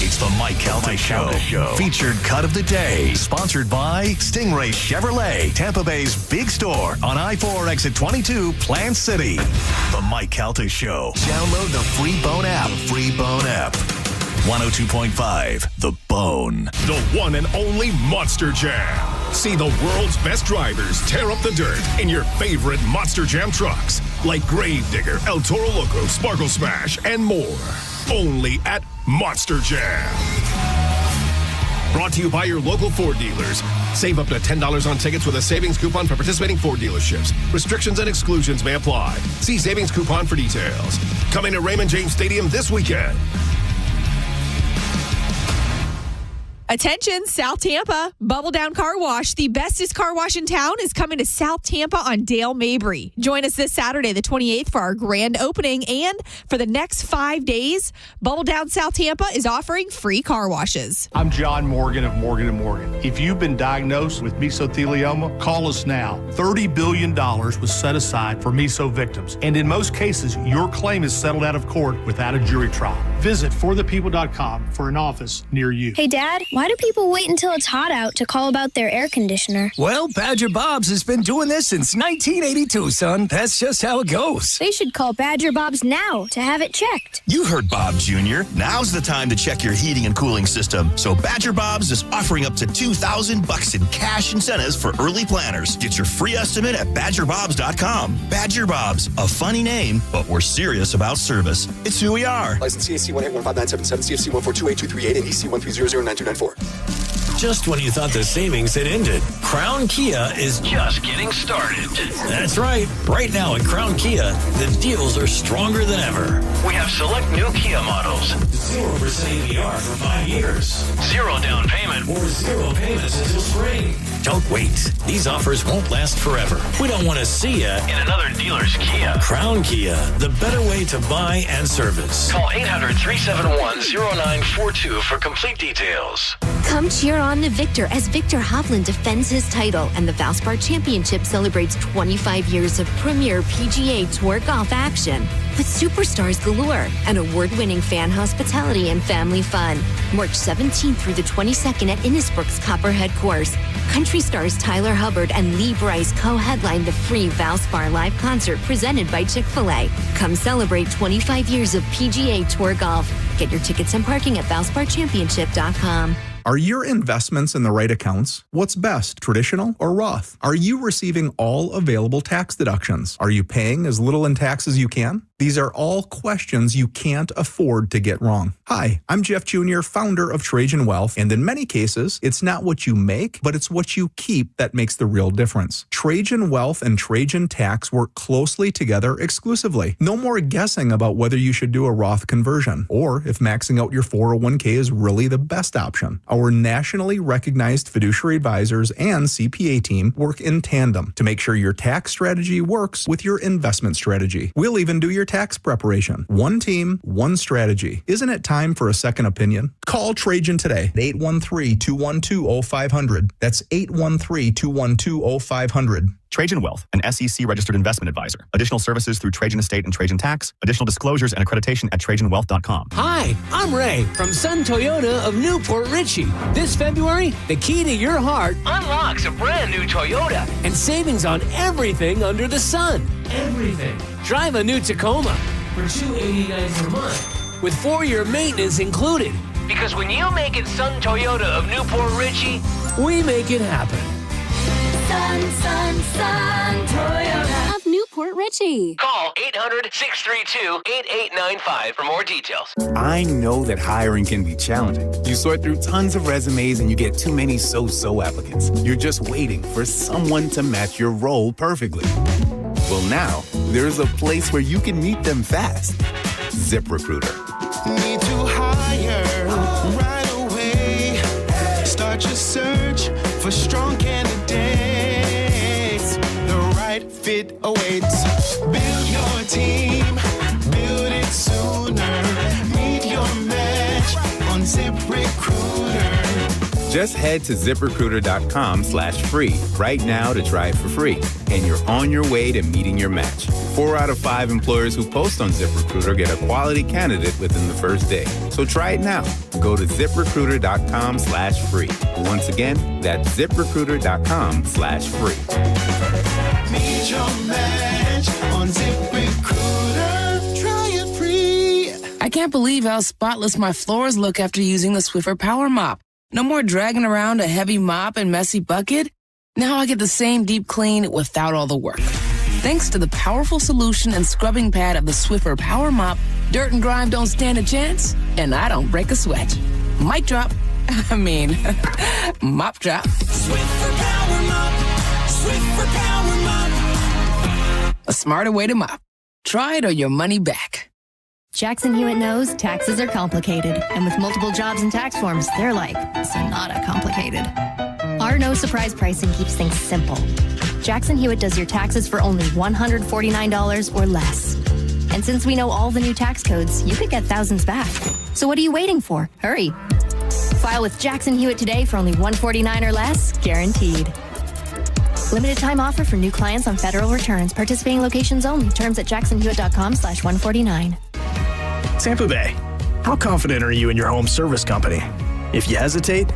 It's the Mike Calta Show. Featured cut of the day. Sponsored by Stingray Chevrolet, Tampa Bay's big store on I-4 exit 22, Plant City. The Mike Calta Show. Download the free Bone app. 102.5 The Bone. The one and only Monster Jam. See the world's best drivers tear up the dirt in your favorite Monster Jam trucks, like Gravedigger, El Toro Loco, Sparkle Smash, and more. Only at Monster Jam. Brought to you by your local Ford dealers. Save up to $10 on tickets with a savings coupon for participating Ford dealerships. Restrictions and exclusions may apply. See savings coupon for details. Coming to Raymond James Stadium this weekend. Attention, South Tampa. Bubble Down Car Wash, the bestest car wash in town, is coming to South Tampa on Dale Mabry. Join us this Saturday, the 28th, for our grand opening. And for the next 5 days, Bubble Down South Tampa is offering free car washes. I'm John Morgan of Morgan & Morgan. If you've been diagnosed with mesothelioma, call us now. $30 billion was set aside for meso victims. And in most cases, your claim is settled out of court without a jury trial. Visit forthepeople.com for an office near you. Hey, Dad, why do people wait until it's hot out to call about their air conditioner? Well, Badger Bob's has been doing this since 1982, son. That's just how it goes. They should call Badger Bob's now to have it checked. You heard Bob Jr. Now's the time to check your heating and cooling system. So Badger Bob's is offering up to $2,000 in cash incentives for early planners. Get your free estimate at badgerbobs.com. Badger Bob's, a funny name, but we're serious about service. It's who we are. License CAC 1815977, CFC 1428238, and EC 1309294. Just when you thought the savings had ended, Crown Kia is just getting started. That's right. Right now at Crown Kia, the deals are stronger than ever. We have select new Kia models. 0% APR for 5 years. 0 down payment or 0 payments until spring. Don't wait. These offers won't last forever. We don't want to see you in another dealer's Kia. Crown Kia, the better way to buy and service. Call 800-371-0942 for complete details. Come cheer on the victor as Victor Hovland defends his title, and the Valspar Championship celebrates 25 years of premier PGA Tour golf action with superstars galore and award-winning fan hospitality and family fun. March 17th through the 22nd at Innisbrook's Copperhead Course. Country stars Tyler Hubbard and Lee Brice co-headline the free Valspar live concert presented by Chick-fil-A. Come celebrate 25 years of PGA Tour golf. Get your tickets and parking at ValsparChampionship.com. Are your investments in the right accounts? What's best, traditional or Roth? Are you receiving all available tax deductions? Are you paying as little in tax as you can? These are all questions you can't afford to get wrong. Hi, I'm Jeff Jr., founder of Trajan Wealth, and in many cases, it's not what you make, but it's what you keep that makes the real difference. Trajan Wealth and Trajan Tax work closely together exclusively. No more guessing about whether you should do a Roth conversion, or if maxing out your 401k is really the best option. Our nationally recognized fiduciary advisors and CPA team work in tandem to make sure your tax strategy works with your investment strategy. We'll even do your tax preparation. One team, one strategy. Isn't it time for a second opinion? Call Trajan today at 813-212-0500. That's 813-212-0500. Trajan Wealth, an SEC registered investment advisor. Additional services through Trajan Estate and Trajan Tax. Additional disclosures and accreditation at TrajanWealth.com. Hi, I'm Ray from Sun Toyota of Newport Richey. This February, the key to your heart unlocks a brand new Toyota and savings on everything under the sun. Everything. Drive a new Tacoma for $289 per month with 4-year maintenance included. Because when you make it Sun Toyota of Newport Richey, we make it happen. Sun Toyota of Newport Richey. Call 800-632-8895 for more details. I know that hiring can be challenging. You sort through tons of resumes and you get too many so-so applicants. You're just waiting for someone to match your role perfectly. Well, now, there's a place where you can meet them fast. ZipRecruiter. Need to hire right away. Start your search for strong candidates. The right fit awaits. Build your team. Build it sooner. Meet your match on ZipRecruiter. Just head to ZipRecruiter.com/free right now to try it for free. And you're on your way to meeting your match. 4 out of 5 employers who post on ZipRecruiter get a quality candidate within the first day. So try it now. Go to ZipRecruiter.com/free. Once again, that's ZipRecruiter.com/free. Meet your match on ZipRecruiter. Try it free. I can't believe how spotless my floors look after using the Swiffer Power Mop. No more dragging around a heavy mop and messy bucket. Now I get the same deep clean without all the work. Thanks to the powerful solution and scrubbing pad of the Swiffer Power Mop, dirt and grime don't stand a chance, and I don't break a sweat. Mic drop. Mop drop. Swiffer Power Mop. Swiffer Power Mop. A smarter way to mop. Try it or your money back. Jackson Hewitt knows taxes are complicated, and with multiple jobs and tax forms, they're like Sonata complicated. Our no surprise pricing keeps things simple. Jackson Hewitt does your taxes for only $149 or less. And since we know all the new tax codes, you could get thousands back. So what are you waiting for? Hurry. File with Jackson Hewitt today for only $149 or less, guaranteed. Limited time offer for new clients on federal returns. Participating locations only. Terms at jacksonhewitt.com/149. Tampa Bay, how confident are you in your home service company? If you hesitate,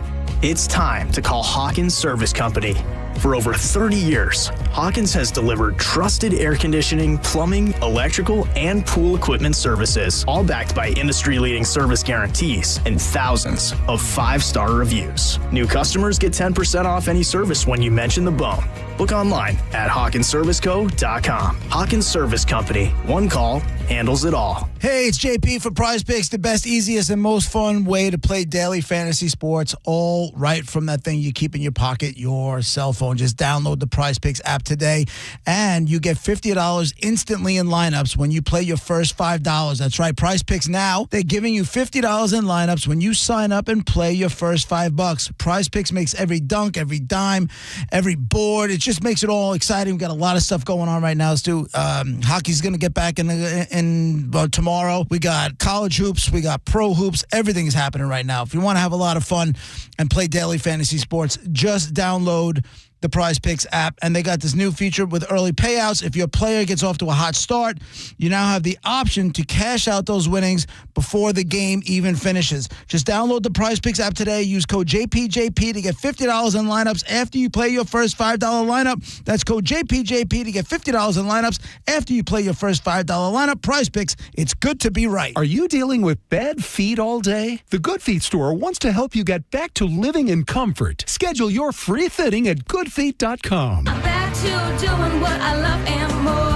it's time to call Hawkins Service Company. For over 30 years, Hawkins has delivered trusted air conditioning, plumbing, electrical, and pool equipment services, all backed by industry-leading service guarantees and thousands of 5-star reviews. New customers get 10% off any service when you mention the bone. Book online at hawkinsserviceco.com. Hawkins Service Company. One call handles it all. Hey, it's JP for Prize Picks, the best, easiest, and most fun way to play daily fantasy sports, all right from that thing you keep in your pocket, your cell phone. Just download the Prize Picks app today, and you get $50 instantly in lineups when you play your first $5. That's right, Prize Picks now. They're giving you $50 in lineups when you sign up and play your first $5. Prize Picks makes every dunk, every dime, every board. It just makes it all exciting. We've got a lot of stuff going on right now, Stu. Hockey's going to get back in tomorrow. We got college hoops. We got pro hoops. Everything is happening right now. If you want to have a lot of fun and play daily fantasy sports, just download the Prize Picks app, and they got this new feature with early payouts. If your player gets off to a hot start, you now have the option to cash out those winnings before the game even finishes. Just download the Prize Picks app today. Use code JPJP to get $50 in lineups after you play your first $5 lineup. That's code JPJP to get $50 in lineups after you play your first $5 lineup. Prize Picks, it's good to be right. Are you dealing with bad feet all day? The Good Feet store wants to help you get back to living in comfort. Schedule your free fitting at goodfeet.com. I'm back to doing what I love and more,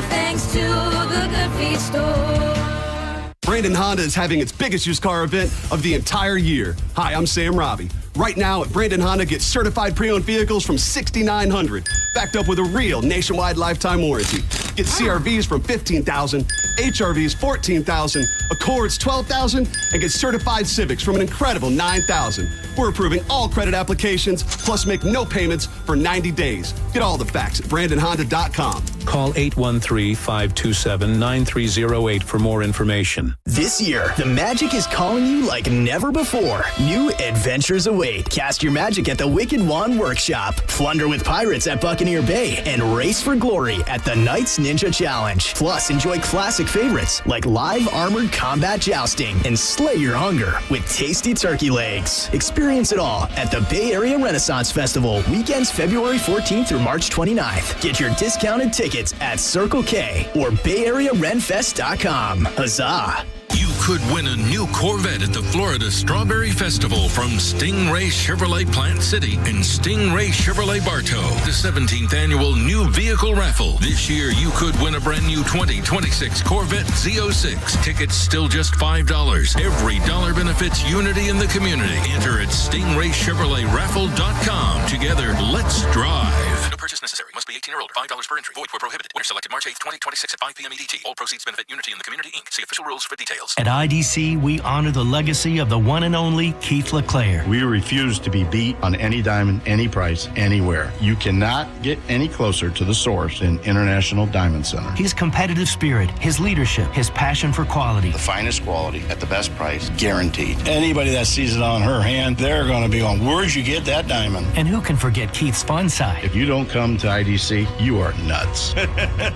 thanks to the Good Feet store. Brandon Honda is having its biggest used car event of the entire year. Hi, I'm Sam Robbie. Right now at Brandon Honda, get certified pre-owned vehicles from $6,900, backed up with a real nationwide lifetime warranty. Get CRVs from $15,000, HRVs $14,000, Accords $12,000, and get certified Civics from an incredible $9,000. We're approving all credit applications, plus make no payments for 90 days. Get all the facts at BrandonHonda.com. Call 813-527-9308 for more information. This year, the magic is calling you like never before. New adventures await. Cast your magic at the Wicked Wand Workshop. Plunder with pirates at Buccaneer Bay. And race for glory at the Knights Ninja Challenge. Plus, enjoy classic favorites like live armored combat jousting and slay your hunger with tasty turkey legs. Experience it all at the Bay Area Renaissance Festival, weekends February 14th through March 29th. Get your discounted tickets at Circle K or BayAreaRenFest.com. Huzzah! You could win a new Corvette at the Florida Strawberry Festival from Stingray Chevrolet Plant City and Stingray Chevrolet Bartow, the 17th annual new vehicle raffle. This year, you could win a brand new 2026 Corvette Z06. Tickets still just $5. Every dollar benefits unity in the community. Enter at StingrayChevroletRaffle.com. Together, let's drive. No purchase necessary. Must be 18 or older. $5 per entry. Void where prohibited. Winner selected March 8th, 2026 at 5 p.m. EDT. All proceeds benefit Unity in the Community, Inc. See official rules for details. At IDC, we honor the legacy of the one and only Keith LeClaire. We refuse to be beat on any diamond, any price, anywhere. You cannot get any closer to the source in International Diamond Center. His competitive spirit, his leadership, his passion for quality. The finest quality at the best price, guaranteed. Anybody that sees it on her hand, they're going to be on, where'd you get that diamond? And who can forget Keith's fun side? If you don't don't come to IDC, you are nuts.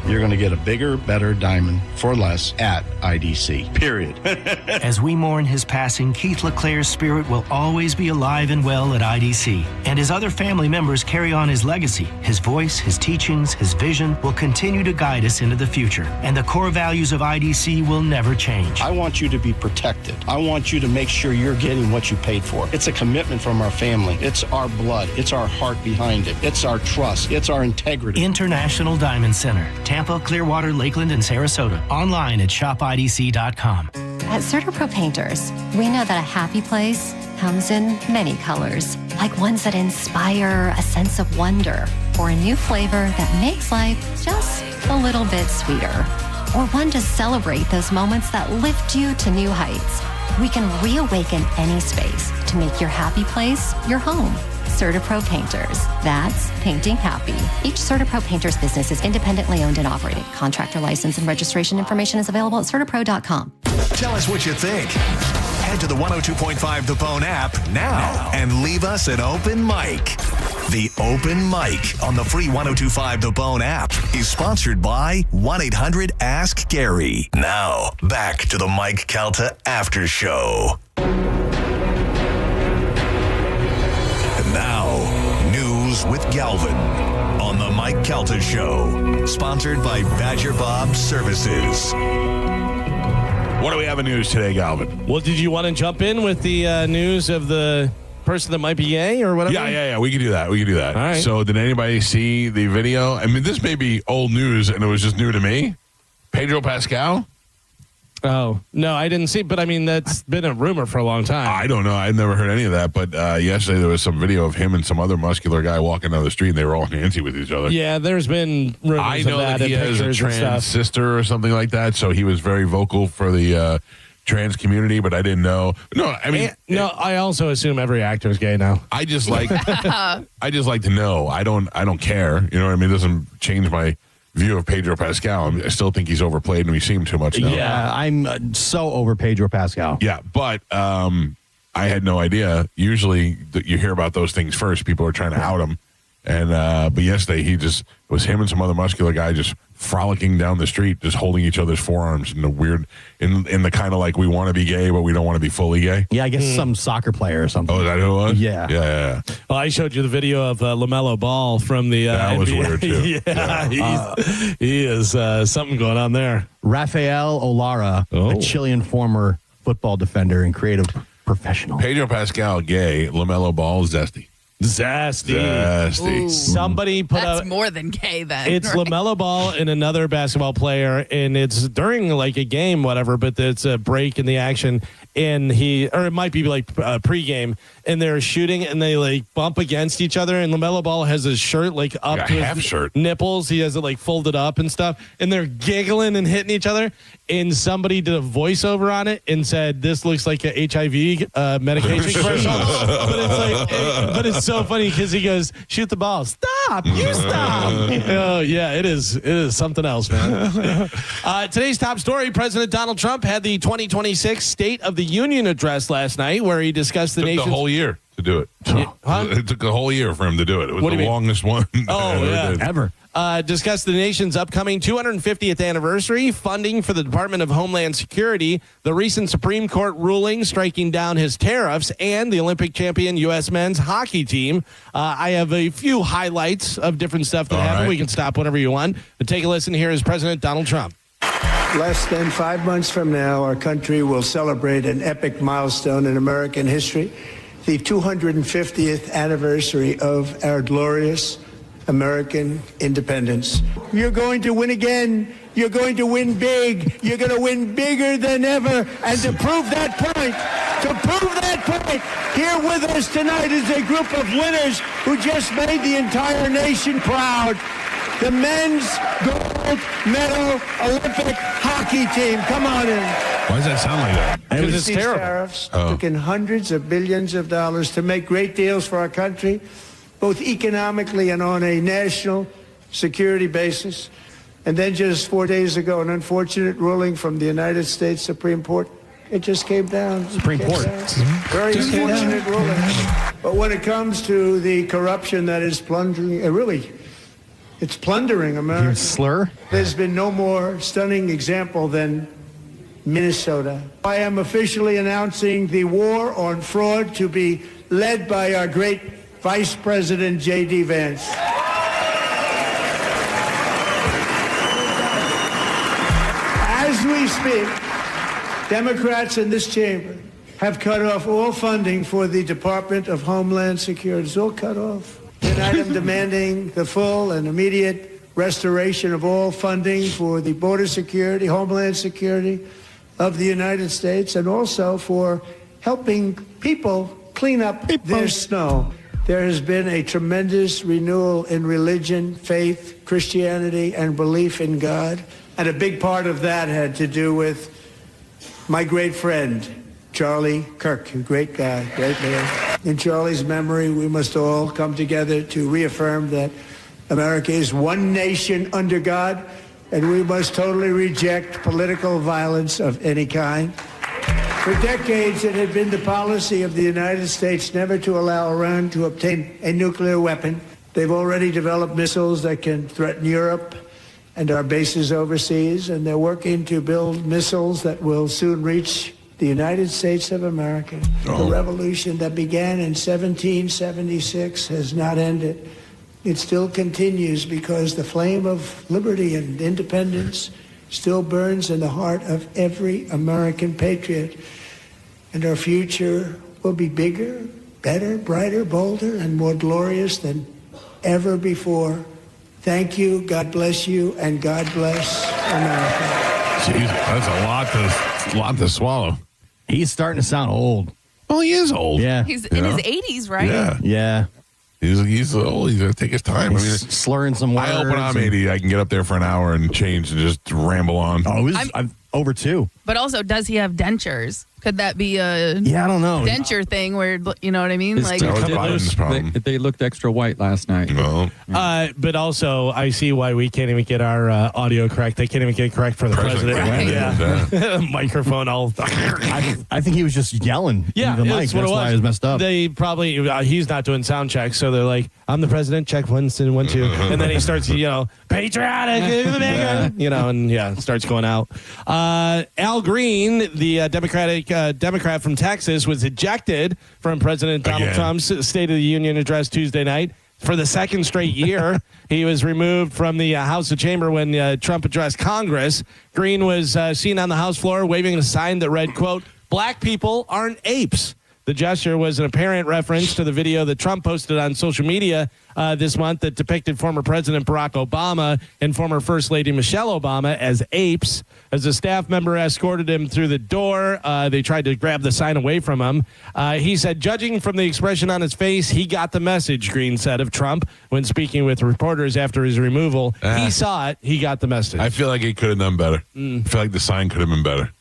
You're going to get a bigger, better diamond for less at IDC, period. As we mourn his passing, Keith LeClaire's spirit will always be alive and well at IDC. And his other family members carry on his legacy. His voice, his teachings, his vision will continue to guide us into the future. And the core values of IDC will never change. I want you to be protected. I want you to make sure you're getting what you paid for. It's a commitment from our family. It's our blood. It's our heart behind it. It's our trust. It's our integrity. International Diamond Center, Tampa, Clearwater, Lakeland, and Sarasota. Online at shopidc.com. At CertaPro Painters, we know that a happy place comes in many colors, like ones that inspire a sense of wonder, or a new flavor that makes life just a little bit sweeter, or one to celebrate those moments that lift you to new heights. We can reawaken any space to make your happy place your home. CertaPro Painters. That's painting happy. Each CertaPro Painters business is independently owned and operated. Contractor license and registration information is available at CertaPro.com. Tell us what you think. Head to the 102.5 The Bone app now and leave us an open mic. The Open Mic on the free 102.5 The Bone app is sponsored by 1-800-ASK-GARY. Now, back to the Mike Calta After Show. And now, news with Galvin on the Mike Calta Show, sponsored by Badger Bob Services. What do we have in news today, Galvin? Well, did you want to jump in with the news of the person that might be gay or whatever? Yeah. We can do that. All right. So did anybody see the video? I mean, this may be old news, and it was just new to me. Pedro Pascal? Oh, no, I didn't see, but I mean, that's been a rumor for a long time. I don't know. I've never heard any of that, but yesterday there was some video of him and some other muscular guy walking down the street, and they were all handsy with each other. Yeah, there's been rumors I know of that he has a trans sister or something like that, so he was very vocal for the trans community, but I didn't know. No, I mean... I also assume every actor is gay now. I just like to know. I don't care. You know what I mean? It doesn't change my view of Pedro Pascal. I still think he's overplayed and we see him too much now. Yeah, I'm so over Pedro Pascal. Yeah, but I had no idea. Usually you hear about those things first. People are trying to out him. And but yesterday it was him and some other muscular guy just frolicking down the street, just holding each other's forearms in the weird, in the kind of like we want to be gay, but we don't want to be fully gay. Yeah, I guess some soccer player or something. Oh, is that who it was? Yeah. Well, I showed you the video of LaMelo Ball from the that NBA. was weird, too. He is something going on there. Rafael Olara, a Chilean former football defender and creative professional. Pedro Pascal, gay. LaMelo Ball, zesty. Ooh. Somebody put That's more than gay then. It's right? LaMelo Ball and another basketball player, and it's during like a game, whatever, but it's a break in the action, and it might be like pregame, and they're shooting, and they like bump against each other, and LaMelo Ball has his shirt like up to his nipples. He has it like folded up and stuff, and they're giggling and hitting each other, and somebody did a voiceover on it and said, "This looks like a HIV medication commercial," but it's so funny because he goes, "Shoot the ball, stop, you stop." Oh yeah, it is something else, man. Today's top story: President Donald Trump had the 2026 State of the Union address last night, where he discussed the nation's... the whole year to do it. It took a whole year for him to do it. It was the longest one ever. Discussed the nation's upcoming 250th anniversary, funding for the Department of Homeland Security, the recent Supreme Court ruling striking down his tariffs, and the Olympic champion U.S. men's hockey team. I have a few highlights of different stuff that happened. Right. We can stop whenever you want. But take a listen. Here is President Donald Trump. Less than 5 months from now, our country will celebrate an epic milestone in American history, the 250th anniversary of our glorious American independence. You're going to win again. You're going to win big. You're going to win bigger than ever. And to prove that point, here with us tonight is a group of winners who just made the entire nation proud. The men's gold medal Olympic hockey team. Come on in. Why does that sound like that? Because it's terrible. Tariffs took in hundreds of billions of dollars to make great deals for our country, both economically and on a national security basis. And then just 4 days ago, an unfortunate ruling from the United States Supreme Court. It just came down. Supreme Court. Very unfortunate ruling. But when it comes to the corruption that is plunging, really It's plundering America. You slur? There's been no more stunning example than Minnesota. I am officially announcing the war on fraud to be led by our great Vice President J.D. Vance. As we speak, Democrats in this chamber have cut off all funding for the Department of Homeland Security. It's all cut off. Tonight I'm demanding the full and immediate restoration of all funding for the border security, Homeland Security of the United States, and also for helping people clean up their snow. There has been a tremendous renewal in religion, faith, Christianity, and belief in God. And a big part of that had to do with my great friend, Charlie Kirk, a great guy, great man. In Charlie's memory, we must all come together to reaffirm that America is one nation under God, and we must totally reject political violence of any kind. For decades, it had been the policy of the United States never to allow Iran to obtain a nuclear weapon. They've already developed missiles that can threaten Europe and our bases overseas, and they're working to build missiles that will soon reach the United States of America. The revolution that began in 1776 has not ended. It still continues because the flame of liberty and independence still burns in the heart of every American patriot. And our future will be bigger, better, brighter, bolder, and more glorious than ever before. Thank you, God bless you, and God bless America. Jeez, that's a lot to swallow. He's starting to sound old. Well, he is old. Yeah. He's in his 80s, right? Yeah. Yeah. He's old. He's going to take his time. He's I mean, slurring some words. I hope when I'm 80, I can get up there for an hour and change and just ramble on. Oh, I'm over 2. But also, does he have dentures? Could that be a I don't know. denture thing where, you know what I mean? His Like, teeth they looked extra white last night. No. But also, I see why we can't even get our audio correct. They can't even get it correct for the president. Right. Yeah. Microphone all. I think he was just yelling. Yeah, into the mic. that's what That's it why was. it was messed up. They probably he's not doing sound checks, so they're like, "I'm the president. Check 1, 2, 1, 2," and then he starts, patriotic, and starts going out. Al Green, the Democrat from Texas, was ejected from President Donald Trump's State of the Union address Tuesday night. For the second straight year, he was removed from the House of Chamber when Trump addressed Congress. Green was seen on the House floor waving a sign that read, quote, "Black people aren't apes." The gesture was an apparent reference to the video that Trump posted on social media this month that depicted former President Barack Obama and former First Lady Michelle Obama as apes. As a staff member escorted him through the door, they tried to grab the sign away from him. He said, judging from the expression on his face, he got the message, Green said of Trump when speaking with reporters after his removal. He saw it. He got the message. I feel like he could have done better. I feel like the sign could have been better.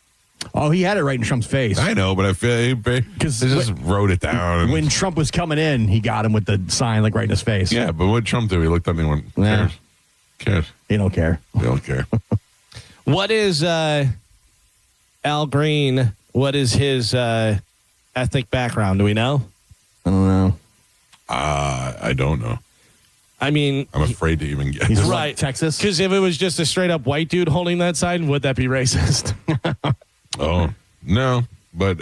Oh, he had it right in Trump's face. I know, but I feel they just wrote it down. When Trump was coming in, he got him with the sign right in his face. Yeah, but what Trump do? He looked at me and went, cares? Cares. He don't care. They don't care. What is Al Green? What is his ethnic background? Do we know? I don't know. I don't know. I mean, I'm afraid to even guess. He's right, Texas. Because if it was just a straight up white dude holding that sign, would that be racist? Oh no, but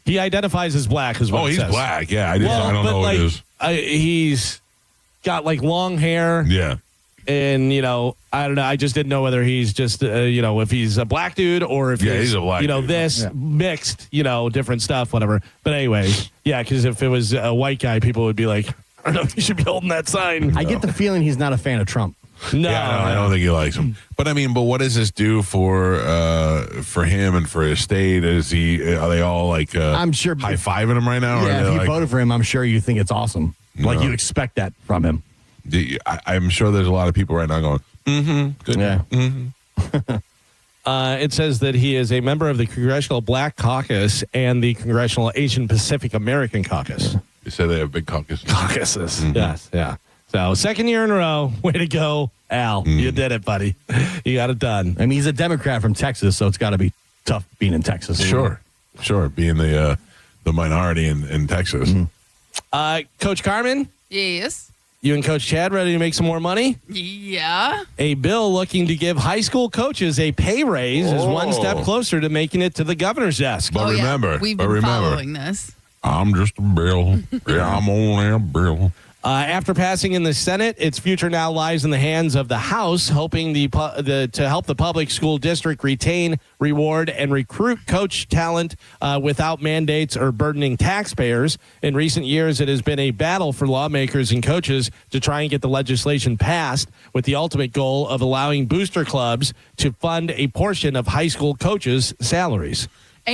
he identifies as black, as well. Oh, he's black. Yeah, I don't know what it is. He's got like long hair. Yeah. And, I don't know. I just didn't know whether he's just, if he's a black dude or if he's a black dude. Mixed, different stuff, whatever. But anyway, yeah, because if it was a white guy, people would be like, I don't know if you should be holding that sign. I get the feeling he's not a fan of Trump. No, I don't think he likes him. But but what does this do for him and for his state? Are they all like? I'm sure high fiving him right now. Yeah, or if you voted for him, I'm sure you think it's awesome. No. Like you expect that from him. I'm sure there's a lot of people right now going, good. Yeah. It says that he is a member of the Congressional Black Caucus and the Congressional Asian Pacific American Caucus. They say they have big caucuses. Yes, yeah. So, second year in a row. Way to go, Al. You did it, buddy. You got it done. I mean, he's a Democrat from Texas, so it's got to be tough being in Texas. Sure. Being the minority in Texas. Coach Carmen? Yes. You and Coach Chad ready to make some more money? Yeah. A bill looking to give high school coaches a pay raise is one step closer to making it to the governor's desk. But remember, We've been following this. I'm just a bill. Yeah, I'm only a bill. After passing in the Senate, its future now lies in the hands of the House, hoping to help the public school district retain, reward, and recruit coach talent without mandates or burdening taxpayers. In recent years, it has been a battle for lawmakers and coaches to try and get the legislation passed, with the ultimate goal of allowing booster clubs to fund a portion of high school coaches' salaries.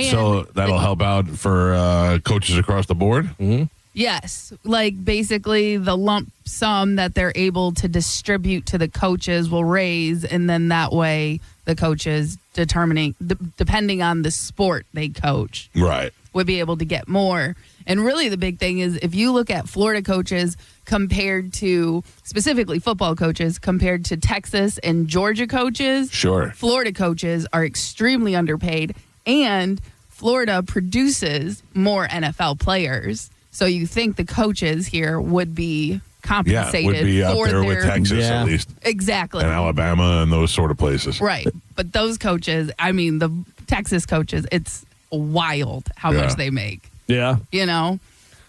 So that'll help out for coaches across the board? Mm-hmm. Yes, like basically the lump sum that they're able to distribute to the coaches will raise, and then that way the coaches depending on the sport they coach, right, would be able to get more. And really the big thing is if you look at Florida coaches compared to specifically football coaches compared to Texas and Georgia coaches, sure, Florida coaches are extremely underpaid, and Florida produces more NFL players. So you think the coaches here would be compensated would be up for there their with Texas at least. Exactly. And Alabama and those sort of places. Right. But those coaches, I mean, the Texas coaches, it's wild how much they make. Yeah. You know?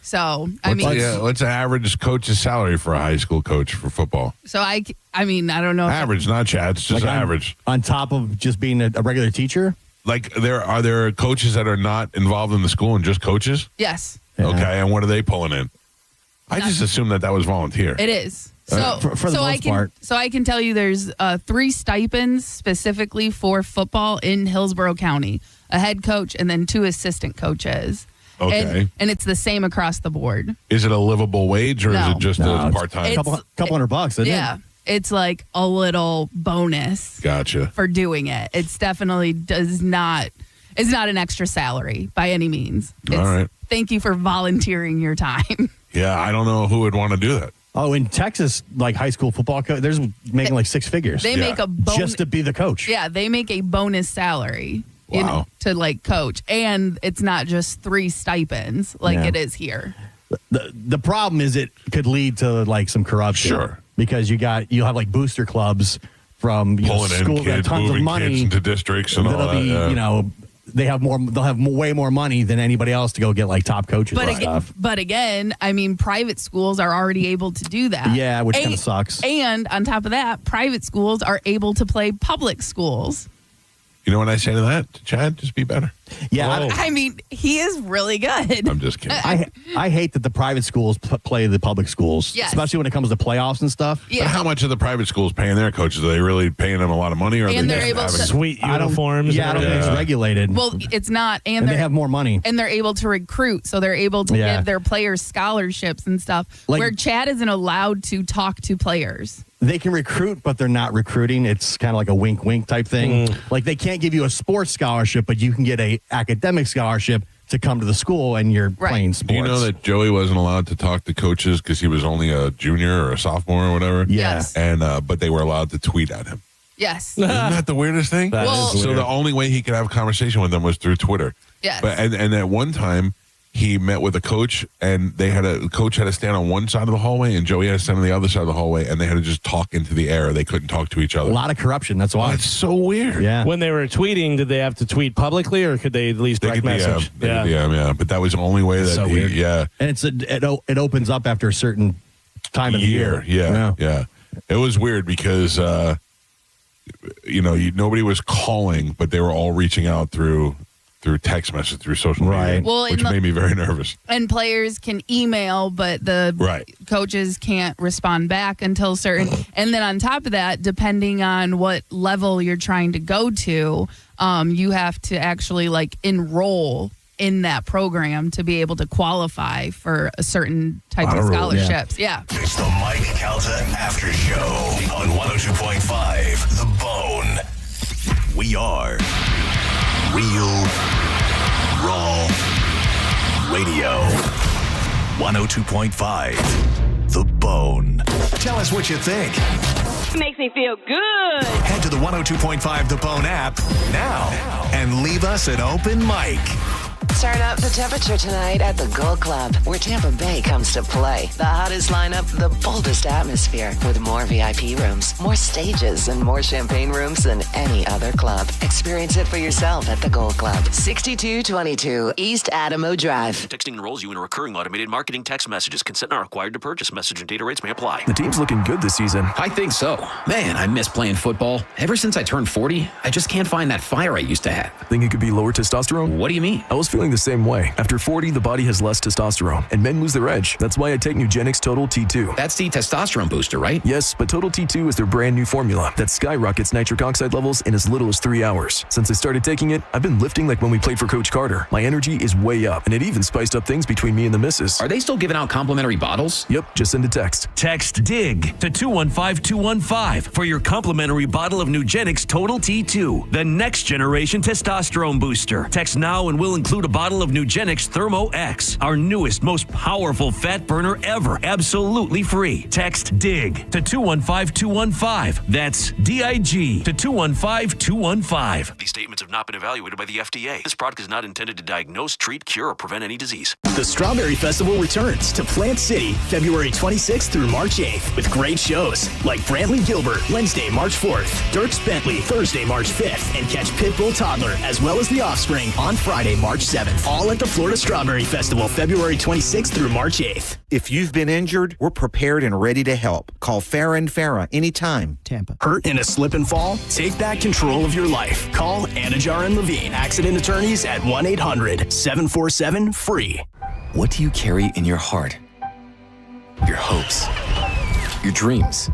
So, what's an average coach's salary for a high school coach for football? So, I mean, I don't know. Average, not Chad. It's just like average. On top of just being a regular teacher? Like, are there coaches that are not involved in the school and just coaches? Yes. Yeah. Okay, and what are they pulling in? I just assumed that was volunteer. It is. So, for the most part. So I can tell you there's 3 stipends specifically for football in Hillsborough County. A head coach and then 2 assistant coaches. Okay. And it's the same across the board. Is it a livable wage or No. is it just a part-time? Couple $100, isn't it? Yeah. It's like a little bonus. Gotcha. For doing it. It's definitely it's not an extra salary by any means. All right. Thank you for volunteering your time. Yeah, I don't know who would want to do that. Oh, in Texas, like high school football coach, there's making like 6 figures. They make a bonus just to be the coach. Yeah, they make a bonus salary to like coach, and it's not just 3 stipends like it is here. The problem is it could lead to like some corruption. Sure. Because you'll have like booster clubs from pulling schools in that have kids, tons of moving money kids into districts and all that'll that. be they'll have way more money than anybody else to go get like top coaches and stuff. But again, I mean, private schools are already able to do that. Yeah, which kind of sucks. And on top of that, private schools are able to play public schools. You know what I say to that, Chad? Just be better. Yeah, I mean, he is really good. I'm just kidding. I hate that the private schools play the public schools, Yes. especially when it comes to playoffs and stuff. But how much are the private schools paying their coaches? Are they really paying them a lot of money, or are And they they're just able to- having Sweet uniforms. I don't think it's regulated. Well, it's not, and they have more money. and they're able to recruit, so they're able to Yeah. give their players scholarships and stuff. Like- where Chad isn't allowed to talk to players. They can recruit, but they're not recruiting. It's kind of like a wink type thing. Like they can't give you a sports scholarship, but you can get a academic scholarship to come to the school and you're playing sports. Do you know that Joey wasn't allowed to talk to coaches because he was only a junior or a sophomore or whatever? Yes. And but they were allowed to tweet at him. Yes. Isn't that the weirdest thing? That is So weird. the only way he could have a conversation with them was through Twitter. Yes. But and at one time he met with a coach, and the coach had to stand on one side of the hallway, and Joey had to stand on the other side of the hallway, and they had to just talk into the air. They couldn't talk to each other. A lot of corruption. That's why. It's so weird. Yeah. When they were tweeting, did they have to tweet publicly, or could they at least They direct could DM. message? They could DM, yeah. But that was the only way that so weird. yeah. And it opens up after a certain time of the year. Yeah. It was weird because nobody was calling, but they were all reaching out through text message, through social media, Well, which made me very nervous. And players can email, but the coaches can't respond back until certain. And then on top of that, depending on what level you're trying to go to, you have to actually enroll in that program to be able to qualify for a certain type of scholarships. Yeah. It's the Mike Calta Aftershow on 102.5 The Bone. We are Real Raw Radio. 102.5 The Bone. Tell us what you think. Makes me feel good. Head to the 102.5 The Bone app now and leave us an open mic. Let's turn up the temperature tonight at the Gold Club, where Tampa Bay comes to play. The hottest lineup, the boldest atmosphere, with more VIP rooms, more stages, and more champagne rooms than any other club. Experience it for yourself at the Gold Club, 6222 East Adamo Drive. Texting enrolls you in a recurring automated marketing text messages. Consent not required to purchase. Message and data rates may apply. The team's looking good this season. I think so. Man, I miss playing football. Ever since I turned 40, I just can't find that fire I used to have. Think it could be lower testosterone? What do you mean? I was feeling the same way. After 40, the body has less testosterone, and men lose their edge. That's why I take Nugenix Total T2. That's the testosterone booster, right? Yes, but Total T2 is their brand new formula that skyrockets nitric oxide levels in as little as 3 hours. Since I started taking it, I've been lifting like when we played for Coach Carter. My energy is way up, and it even spiced up things between me and the missus. Are they still giving out complimentary bottles? Yep, just send a text. Text DIG to 215-215 for your complimentary bottle of Nugenix Total T2, the next generation testosterone booster. Text now and we'll include a bottle of Nugenix Thermo X, our newest, most powerful fat burner ever, absolutely free. Text DIG to 215-215. That's DIG to 215-215. These statements have not been evaluated by the FDA. This product is not intended to diagnose, treat, cure, or prevent any disease. The Strawberry Festival returns to Plant City February 26th through March 8th with great shows like Brantley Gilbert Wednesday, March 4th, Dierks Bentley Thursday, March 5th, and catch Pitbull Toddler as well as The Offspring on Friday, March 7th. All at the Florida Strawberry Festival February 26th through March 8th. If you've been injured, we're prepared and ready to help. Call Farah and Farah anytime. Tampa. Hurt in a slip and fall? Take back control of your life. Call Anajar and Levine Accident Attorneys at 1-800-747-FREE. What do you carry in your heart? Your hopes, your dreams,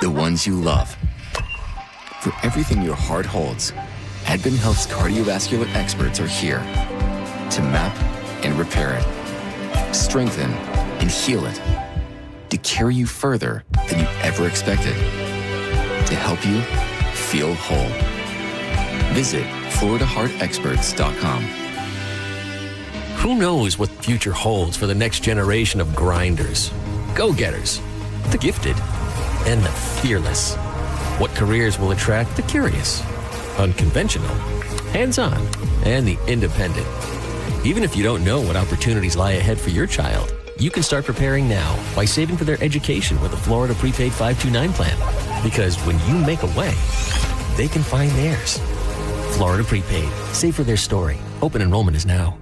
the ones you love. For everything your heart holds, Advent Health's cardiovascular experts are here to map and repair it, strengthen and heal it, to carry you further than you ever expected, to help you feel whole. Visit FloridaHeartExperts.com. Who knows what the future holds for the next generation of grinders, go-getters, the gifted, and the fearless? What careers will attract the curious, unconventional, hands-on, and the independent? Even if you don't know what opportunities lie ahead for your child, you can start preparing now by saving for their education with a Florida Prepaid 529 plan. Because when you make a way, they can find theirs. Florida Prepaid. Save for their story. Open enrollment is now.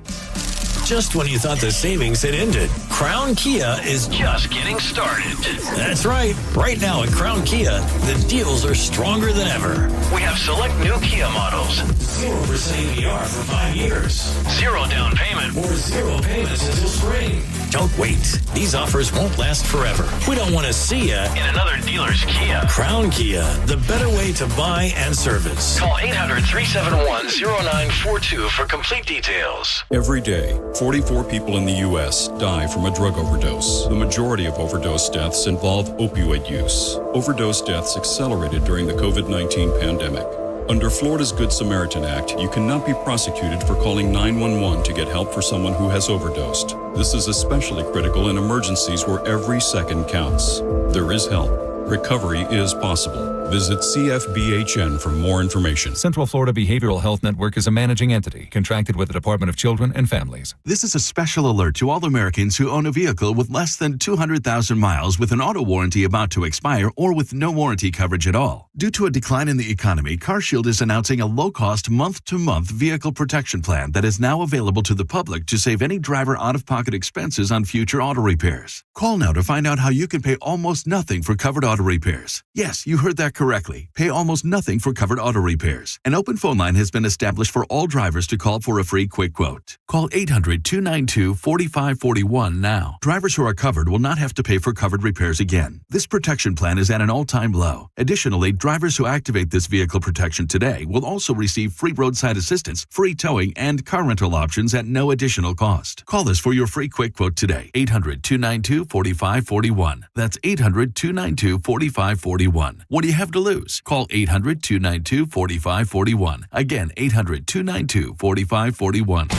Just when you thought the savings had ended, Crown Kia is just getting started. That's right. Right now at Crown Kia, the deals are stronger than ever. We have select new Kia models. 0% APR for 5 years. 0 down payment or 0 payments until spring. Don't wait. These offers won't last forever. We don't want to see you in another dealer's Kia. Crown Kia, the better way to buy and service. Call 800-371-0942 for complete details. Every day, 44 people in the U.S. die from a drug overdose. The majority of overdose deaths involve opioid use. Overdose deaths accelerated during the COVID-19 pandemic. Under Florida's Good Samaritan Act, you cannot be prosecuted for calling 911 to get help for someone who has overdosed. This is especially critical in emergencies where every second counts. There is help. Recovery is possible. Visit CFBHN for more information. Central Florida Behavioral Health Network is a managing entity contracted with the Department of Children and Families. This is a special alert to all Americans who own a vehicle with less than 200,000 miles with an auto warranty about to expire or with no warranty coverage at all. Due to a decline in the economy, CarShield is announcing a low-cost month-to-month vehicle protection plan that is now available to the public to save any driver out-of-pocket expenses on future auto repairs. Call now to find out how you can pay almost nothing for covered auto repairs. Yes, you heard that correctly. Pay almost nothing for covered auto repairs. An open phone line has been established for all drivers to call for a free quick quote. Call 800-292-4541 now. Drivers who are covered will not have to pay for covered repairs again. This protection plan is at an all-time low. Additionally, drivers who activate this vehicle protection today will also receive free roadside assistance, free towing, and car rental options at no additional cost. Call us for your free quick quote today. 800-292-4541. That's 800-292-4541. What do you have to lose? Call 800-292-4541. Again, 800-292-4541.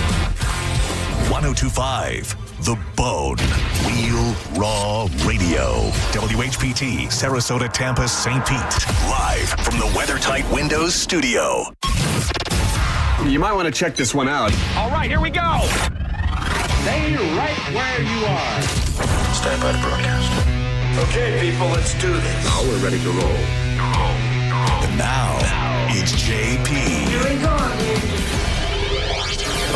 1025 The Bone. Real Raw Radio. WHPT, Sarasota, Tampa, St. Pete. Live from the WeatherTight Windows studio. You might want to check this one out. All right, here we go. Stay right where you are. Stand by to broadcast. Okay, people, let's do this. Now we're ready to roll. And now, it's JP. Here we go.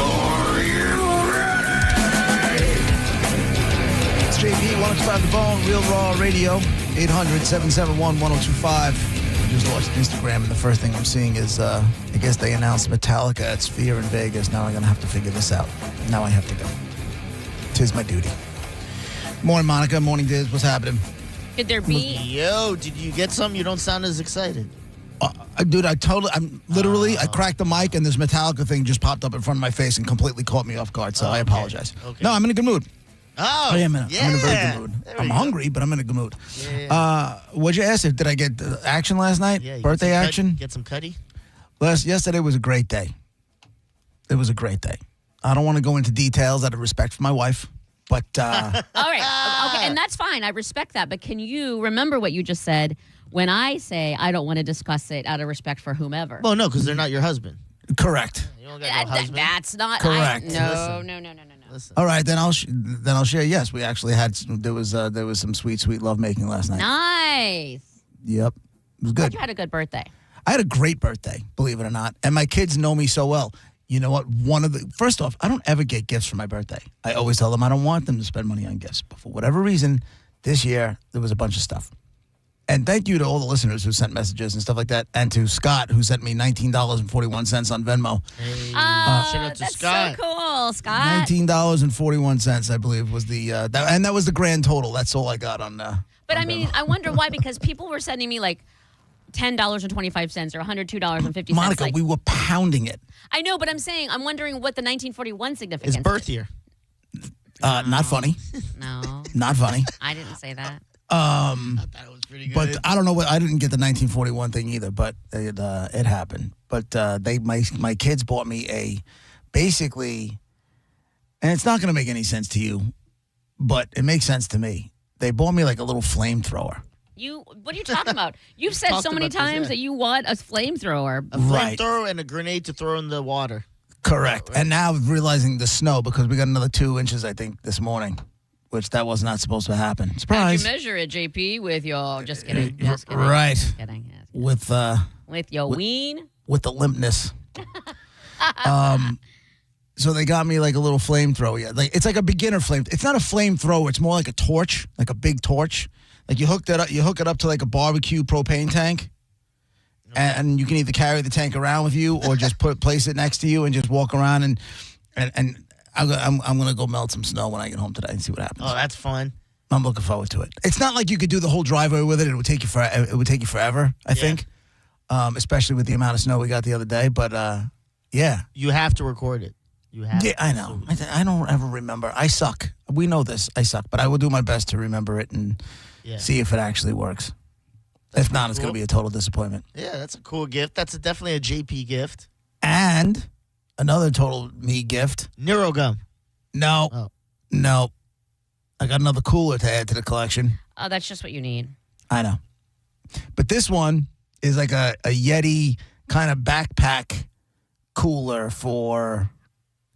Are you ready? It's JP, 105 The Bone, Real Raw Radio, 800-771-1025. I just watched Instagram, and the first thing I'm seeing is, I guess they announced Metallica at Sphere in Vegas. Now I'm going to have to figure this out. Now I have to go. 'Tis my duty. Morning, Monica. Morning, Diz. What's happening? Could there be? Yo, did you get some? You don't sound as excited. Dude, I cracked the mic, and this Metallica thing just popped up in front of my face and completely caught me off guard, so I apologize. Okay. No, I'm in a good mood. Oh, I'm in a very good mood. I'm hungry, but I'm in a good mood. Yeah. What'd you ask if? Did I get action last night? Yeah, Birthday action? Get some cutty? Yesterday was a great day. It was a great day. I don't want to go into details out of respect for my wife, but... All right. Okay, and that's fine. I respect that. But can you remember what you just said when I say I don't want to discuss it out of respect for whomever? Well, no, because they're not your husband. Correct. You don't got no husband. That's not... Correct. No. Listen. All right, then I'll share. Yes, we actually had... There was some sweet lovemaking last night. Nice. Yep. It was good. You had a good birthday. I had a great birthday, believe it or not. And my kids know me so well. You know what? First off, I don't ever get gifts for my birthday. I always tell them I don't want them to spend money on gifts. But for whatever reason, this year, there was a bunch of stuff. And thank you to all the listeners who sent messages and stuff like that. And to Scott, who sent me $19.41 on Venmo. Hey, shout out to that's Scott. so cool, Scott. $19.41, I believe, was the... and that was the grand total. That's all I got on... But I mean, I wonder why, because people were sending me like $10.25 or $102.50. Monica, we were pounding it. I know, but I'm wondering what the 1941 significance His birth year. Not funny. No. Not funny. I didn't say that. I thought it was pretty good. But I don't know what... I didn't get the 1941 thing either, but it happened. But my kids bought me basically, and it's not going to make any sense to you, but it makes sense to me. They bought me like a little flamethrower. What are you talking about? You've said so many times that you want a flamethrower. A flamethrower and a grenade to throw in the water. Correct. And now realizing the snow, because we got another 2 inches, I think, this morning, which that was not supposed to happen. Surprise. How'd you measure it, JP, with your... Just kidding. Just kidding. Right. Just kidding. With your ween? With the limpness. So they got me like a little flamethrower. Yeah, it's like a beginner flame. It's not a flamethrower. It's more like a torch, like a big torch. Like you hook it up to like a barbecue propane tank, and you can either carry the tank around with you or just place it next to you and just walk around and I'm gonna go melt some snow when I get home today and see what happens. Oh, that's fun. I'm looking forward to it. It's not like you could do the whole driveway with it. It would take you forever. I think, especially with the amount of snow we got the other day. But yeah, you have to record it. Yeah, I know. I don't ever remember. I suck. We know this. I suck, but I will do my best to remember it and see if it actually works. If not, it's going to be a total disappointment. Yeah, that's a cool gift. That's definitely a JP gift. And another total me gift. Neuro gum. No. I got another cooler to add to the collection. Oh, that's just what you need. I know. But this one is like a Yeti kind of backpack cooler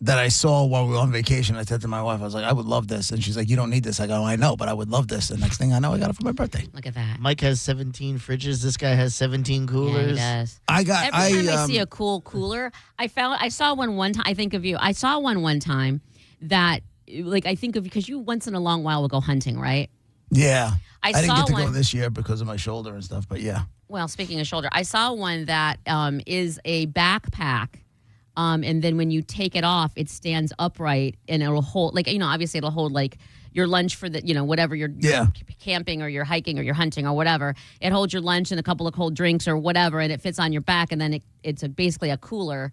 that I saw while we were on vacation. I said to my wife, I was like, I would love this. And she's like, you don't need this. I go, I know, but I would love this. And next thing I know, I got it for my birthday. Look at that. Mike has 17 fridges. This guy has 17 coolers. Yeah, he does. Every time I see a cool cooler, I saw one time. I think of you. I saw one time that, like, I think of, because you once in a long while will go hunting, right? Yeah. I didn't get to one go this year because of my shoulder and stuff, but yeah. Well, speaking of shoulder, I saw one that is a backpack. And then when you take it off, it stands upright and it'll hold, like, obviously it'll hold like your lunch for the, whatever you're camping or you're hiking or you're hunting or whatever. It holds your lunch and a couple of cold drinks or whatever, and it fits on your back. And then it's basically a cooler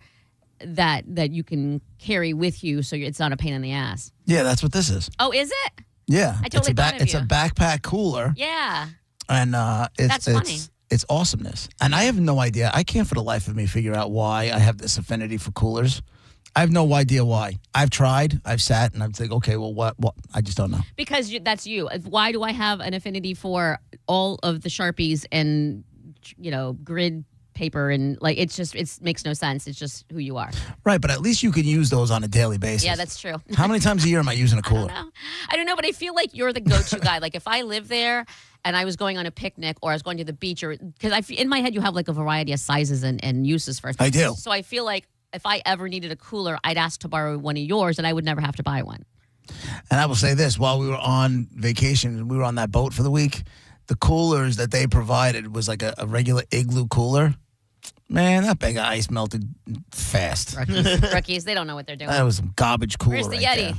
that you can carry with you, so it's not a pain in the ass. Yeah, that's what this is. Oh, is it? Yeah. I totally thought of It's you. a backpack cooler. Yeah. And that's funny. It's awesomeness. And I have no idea. I can't for the life of me figure out why I have this affinity for coolers. I have no idea why. I've tried. I've sat and I'm like, okay, well, what? I just don't know. Because that's you. Why do I have an affinity for all of the Sharpies and, grid paper and like it makes no sense. It's just who you are. Right, but at least you can use those on a daily basis. Yeah, that's true. How many times a year am I using a cooler? I don't know, but I feel like you're the go-to guy. Like if I live there and I was going on a picnic or I was going to the beach, or because in my head you have like a variety of sizes and uses for it. I do. So I feel like if I ever needed a cooler, I'd ask to borrow one of yours, and I would never have to buy one. And I will say this: while we were on vacation, we were on that boat for the week. The coolers that they provided was like a regular igloo cooler. Man, that bag of ice melted fast. Rookies, they don't know what they're doing. That was some garbage cooler. Where's the right Yeti?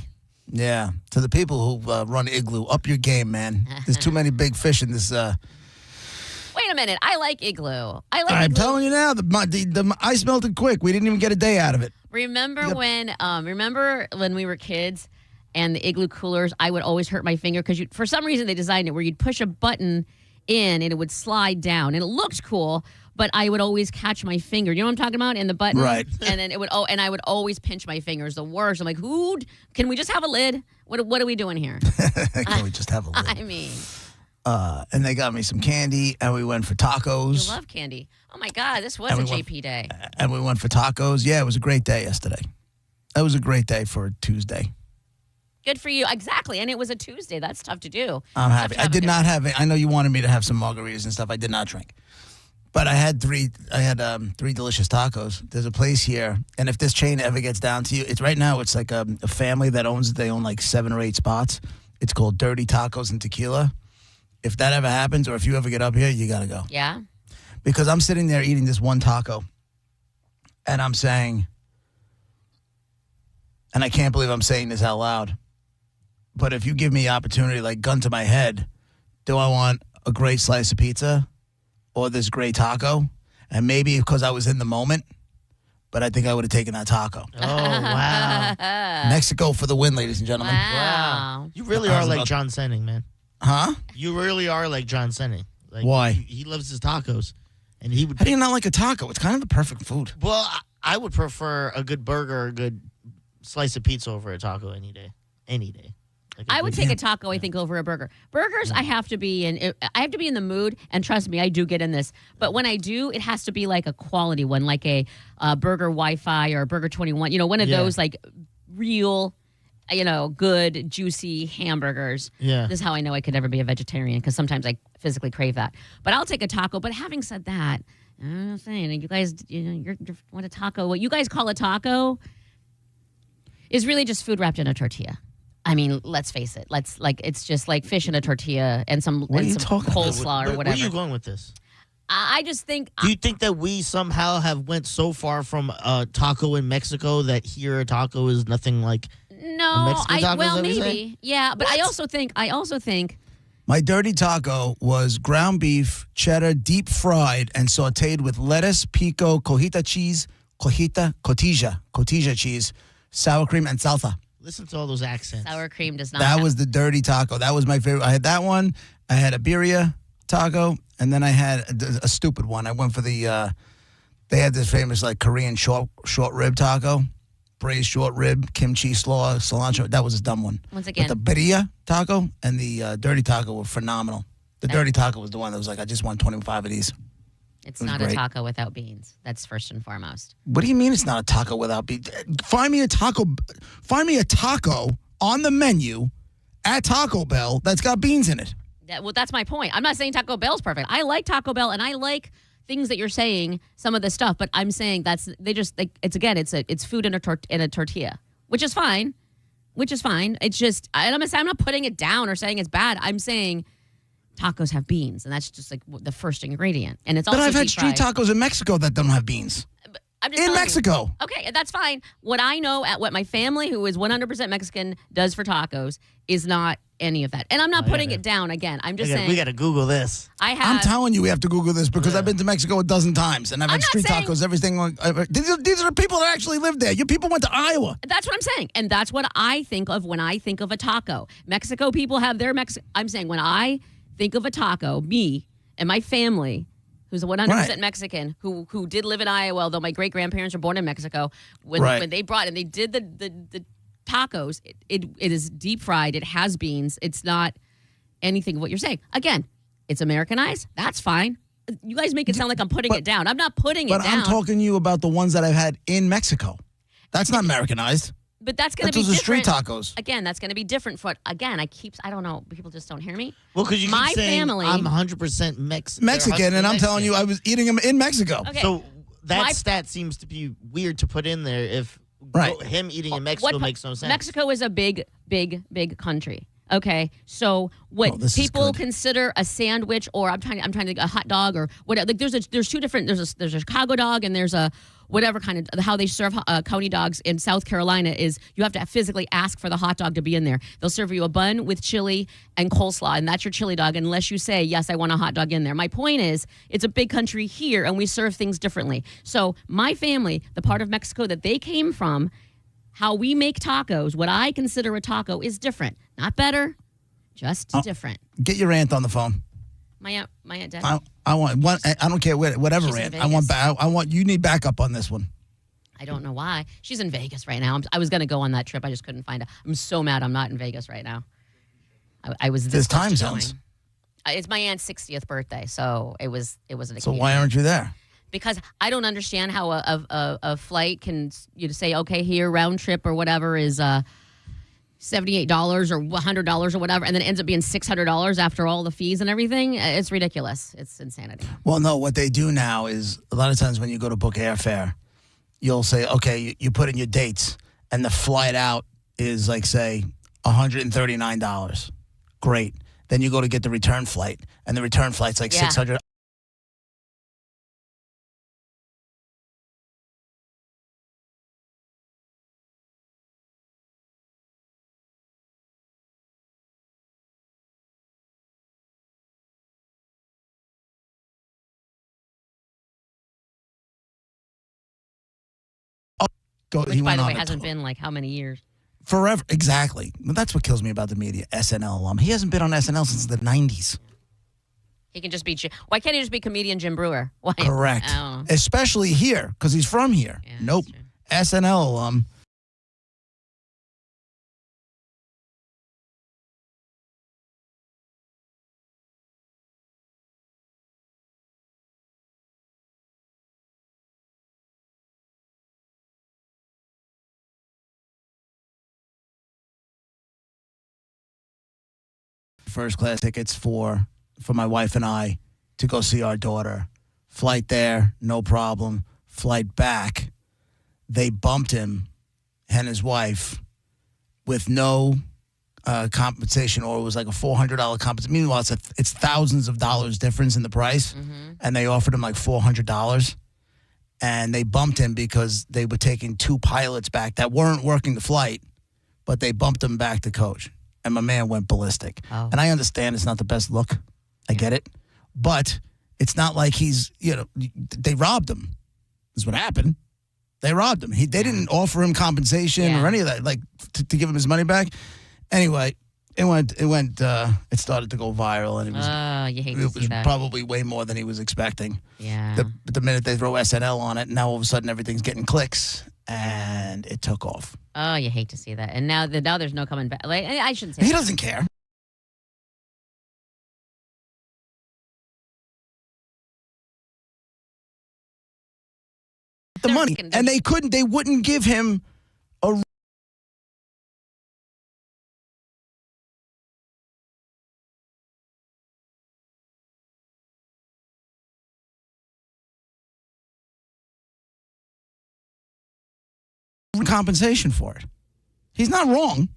There. Yeah. To the people who run igloo, up your game, man. There's too many big fish in this. Wait a minute. I like igloo. I'm telling you now, the ice melted quick. We didn't even get a day out of it. Remember when we were kids and the igloo coolers, I would always hurt my finger because for some reason they designed it where you'd push a button in and it would slide down. And it looked cool, but I would always catch my finger. You know what I'm talking about? In the button. Right. And then and I would always pinch my fingers. The worst. I'm like, can we just have a lid? What are we doing here? Can we just have a lid? I mean. And they got me some candy, and we went for tacos. You love candy. Oh, my God. This was a JP day. And we went for tacos. Yeah, it was a great day yesterday. That was a great day for a Tuesday. Good for you. Exactly. And it was a Tuesday. That's tough to do. I'm happy. I did not have it. I know you wanted me to have some margaritas and stuff. I did not drink. But I had three delicious tacos. There's a place here, and if this chain ever gets down to you, it's right now it's like a family that owns it. They own like 7 or 8 spots. It's called Dirty Tacos and Tequila. If that ever happens, or if you ever get up here, you got to go. Yeah? Because I'm sitting there eating this one taco, and I'm saying, and I can't believe I'm saying this out loud, but if you give me the opportunity, like gun to my head, do I want a great slice of pizza or this great taco? And maybe because I was in the moment, but I think I would have taken that taco. Oh, wow. Mexico for the win, ladies and gentlemen. Wow. You really are like John Senning, man. Huh? You really are like John Senning. Like, why? He loves his tacos. And he would. How do you not like a taco? It's kind of the perfect food. Well, I would prefer a good burger or a good slice of pizza over a taco any day. Any day. Like I would take a taco, I think, over a burger. Burgers, I have to be in the mood, and trust me, I do get in this. But when I do, it has to be like a quality one, like a Burger Wi-Fi or a Burger 21. You know, one of those like real, good, juicy hamburgers. Yeah. This is how I know I could never be a vegetarian, because sometimes I physically crave that. But I'll take a taco. But having said that, I'm saying, you guys, you want a taco? What you guys call a taco is really just food wrapped in a tortilla. I mean, let's face it. It's just like fish in a tortilla and some coleslaw or whatever. Where are you going with this? I just think. Do you think that we somehow have went so far from a taco in Mexico that here a taco is nothing like? No, maybe, yeah. But I also think. My dirty taco was ground beef, cheddar, deep fried, and sautéed with lettuce, pico, cotija cheese, sour cream, and salsa. Listen to all those accents. Sour cream does not. That was the dirty taco. That was my favorite. I had that one. I had a birria taco, and then I had a stupid one. I went for the. They had this famous like Korean short rib taco, braised short rib, kimchi, slaw, cilantro. That was a dumb one. Once again, but the birria taco and the dirty taco were phenomenal. The dirty taco was the one that was like, I just want 25 of these. It's not great. A taco without beans. That's first and foremost. What do you mean it's not a taco without beans? Find me a taco on the menu at Taco Bell that's got beans in it. That's my point. I'm not saying Taco Bell's perfect. I like Taco Bell, and I like things that you're saying, some of the stuff, but I'm saying it's food in a tortilla, which is fine. It's just, I'm not putting it down or saying it's bad. I'm saying tacos have beans, and that's just like the first ingredient. And it's also. But I've had street tacos in Mexico that don't have beans. I'm just in Mexico. Okay, that's fine. What I know at what my family, who is 100% Mexican, does for tacos is not any of that. And I'm not putting it down again. I'm just saying. We got to Google this. I'm telling you we have to Google this because I've been to Mexico a dozen times, and I've had street tacos, everything. These are people that actually live there. Your people went to Iowa. That's what I'm saying. And that's what I think of when I think of a taco. Mexico people have their I'm saying when I think of a taco, me and my family, who's 100% Mexican, who did live in Iowa, although my great-grandparents were born in Mexico, when they brought and they did the tacos, it is deep fried, it has beans, it's not anything of what you're saying. Again, it's Americanized, that's fine. you guys make it sound like I'm putting it down. I'm not putting it down. But I'm talking to you about the ones that I've had in Mexico. That's not Americanized. But that's going to be different. Those are street tacos. Again, that's going to be different. I don't know. People just don't hear me. Well, because you keep saying I'm 100% Mexican, and I'm telling you, I was eating them in Mexico. Okay. So that stat seems to be weird to put in there if him eating in Mexico makes no sense. Mexico is a big, big, big country. Okay, so what people consider a sandwich, or I'm trying to get a hot dog, or whatever. Like there's two different. There's a Chicago dog, and there's a whatever kind of how they serve county dogs in South Carolina is you have to physically ask for the hot dog to be in there. They'll serve you a bun with chili and coleslaw, and that's your chili dog, unless you say yes, I want a hot dog in there. My point is, it's a big country here, and we serve things differently. So my family, the part of Mexico that they came from, how we make tacos, what I consider a taco, is different. Not better, just different. Get your aunt on the phone. My aunt Debbie. I want one. I don't care whatever She's in aunt. Vegas. I want. You need backup on this one. I don't know why. She's in Vegas right now. I was going to go on that trip. I just couldn't find it. I'm so mad I'm not in Vegas right now. I was. There's time zones. It's my aunt's 60th birthday, so it was an occasion. So why aren't you there? Because I don't understand how a flight can say, okay, here, round trip or whatever is $78 or $100 or whatever, and then it ends up being $600 after all the fees and everything. It's ridiculous. It's insanity. Well, no, what they do now is a lot of times when you go to book airfare, you'll say, okay, you put in your dates, and the flight out is like, say, $139. Great. Then you go to get the return flight, and the return flight's like $600. Which, by the way, hasn't been like how many years? Forever. Exactly. Well, that's what kills me about the media. SNL alum. He hasn't been on SNL since the 90s. He can just be. Why can't he just be comedian Jim Brewer? Why? Correct. Oh. Especially here, because he's from here. Yeah, nope. SNL alum. First class tickets for my wife and I to go see our daughter. Flight there, no problem. Flight back, they bumped him and his wife with no compensation, or it was like a $400 compensation. Meanwhile, it's thousands of dollars difference in the price, and they offered him like $400, and they bumped him because they were taking two pilots back that weren't working the flight, but they bumped him back to coach. And my man went ballistic. Oh. And I understand it's not the best look. I get it. But it's not like they robbed him. Is what happened. They robbed him. They didn't offer him compensation or any of that, like to give him his money back. Anyway, it started to go viral, and it was probably way more than he was expecting. Yeah. The minute they throw SNL on it, now all of a sudden everything's getting clicks, and it took off. Oh, you hate to see that. And now there's no coming back. Like, I shouldn't say he that. Doesn't care. The money, and they wouldn't give him a compensation for it. He's not wrong.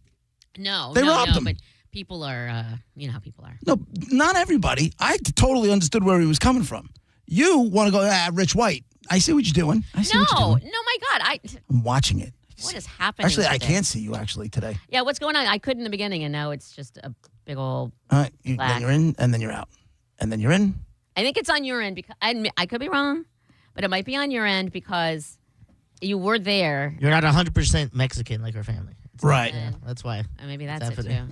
No, they robbed him. But people are, you know how people are. No, not everybody. I totally understood where he was coming from. You want to go, Rich White. I see what you're doing. No, my God. I'm watching it. What is happening? Actually, today? I can't see you actually today. Yeah, what's going on? I could in the beginning, and now it's just a big old. All right, then you're in, and then you're out, and then you're in. I think it's on your end because I could be wrong, but it might be on your end because you were there. You're not 100% Mexican like our family. Right. Yeah, that's why. Maybe that's it too.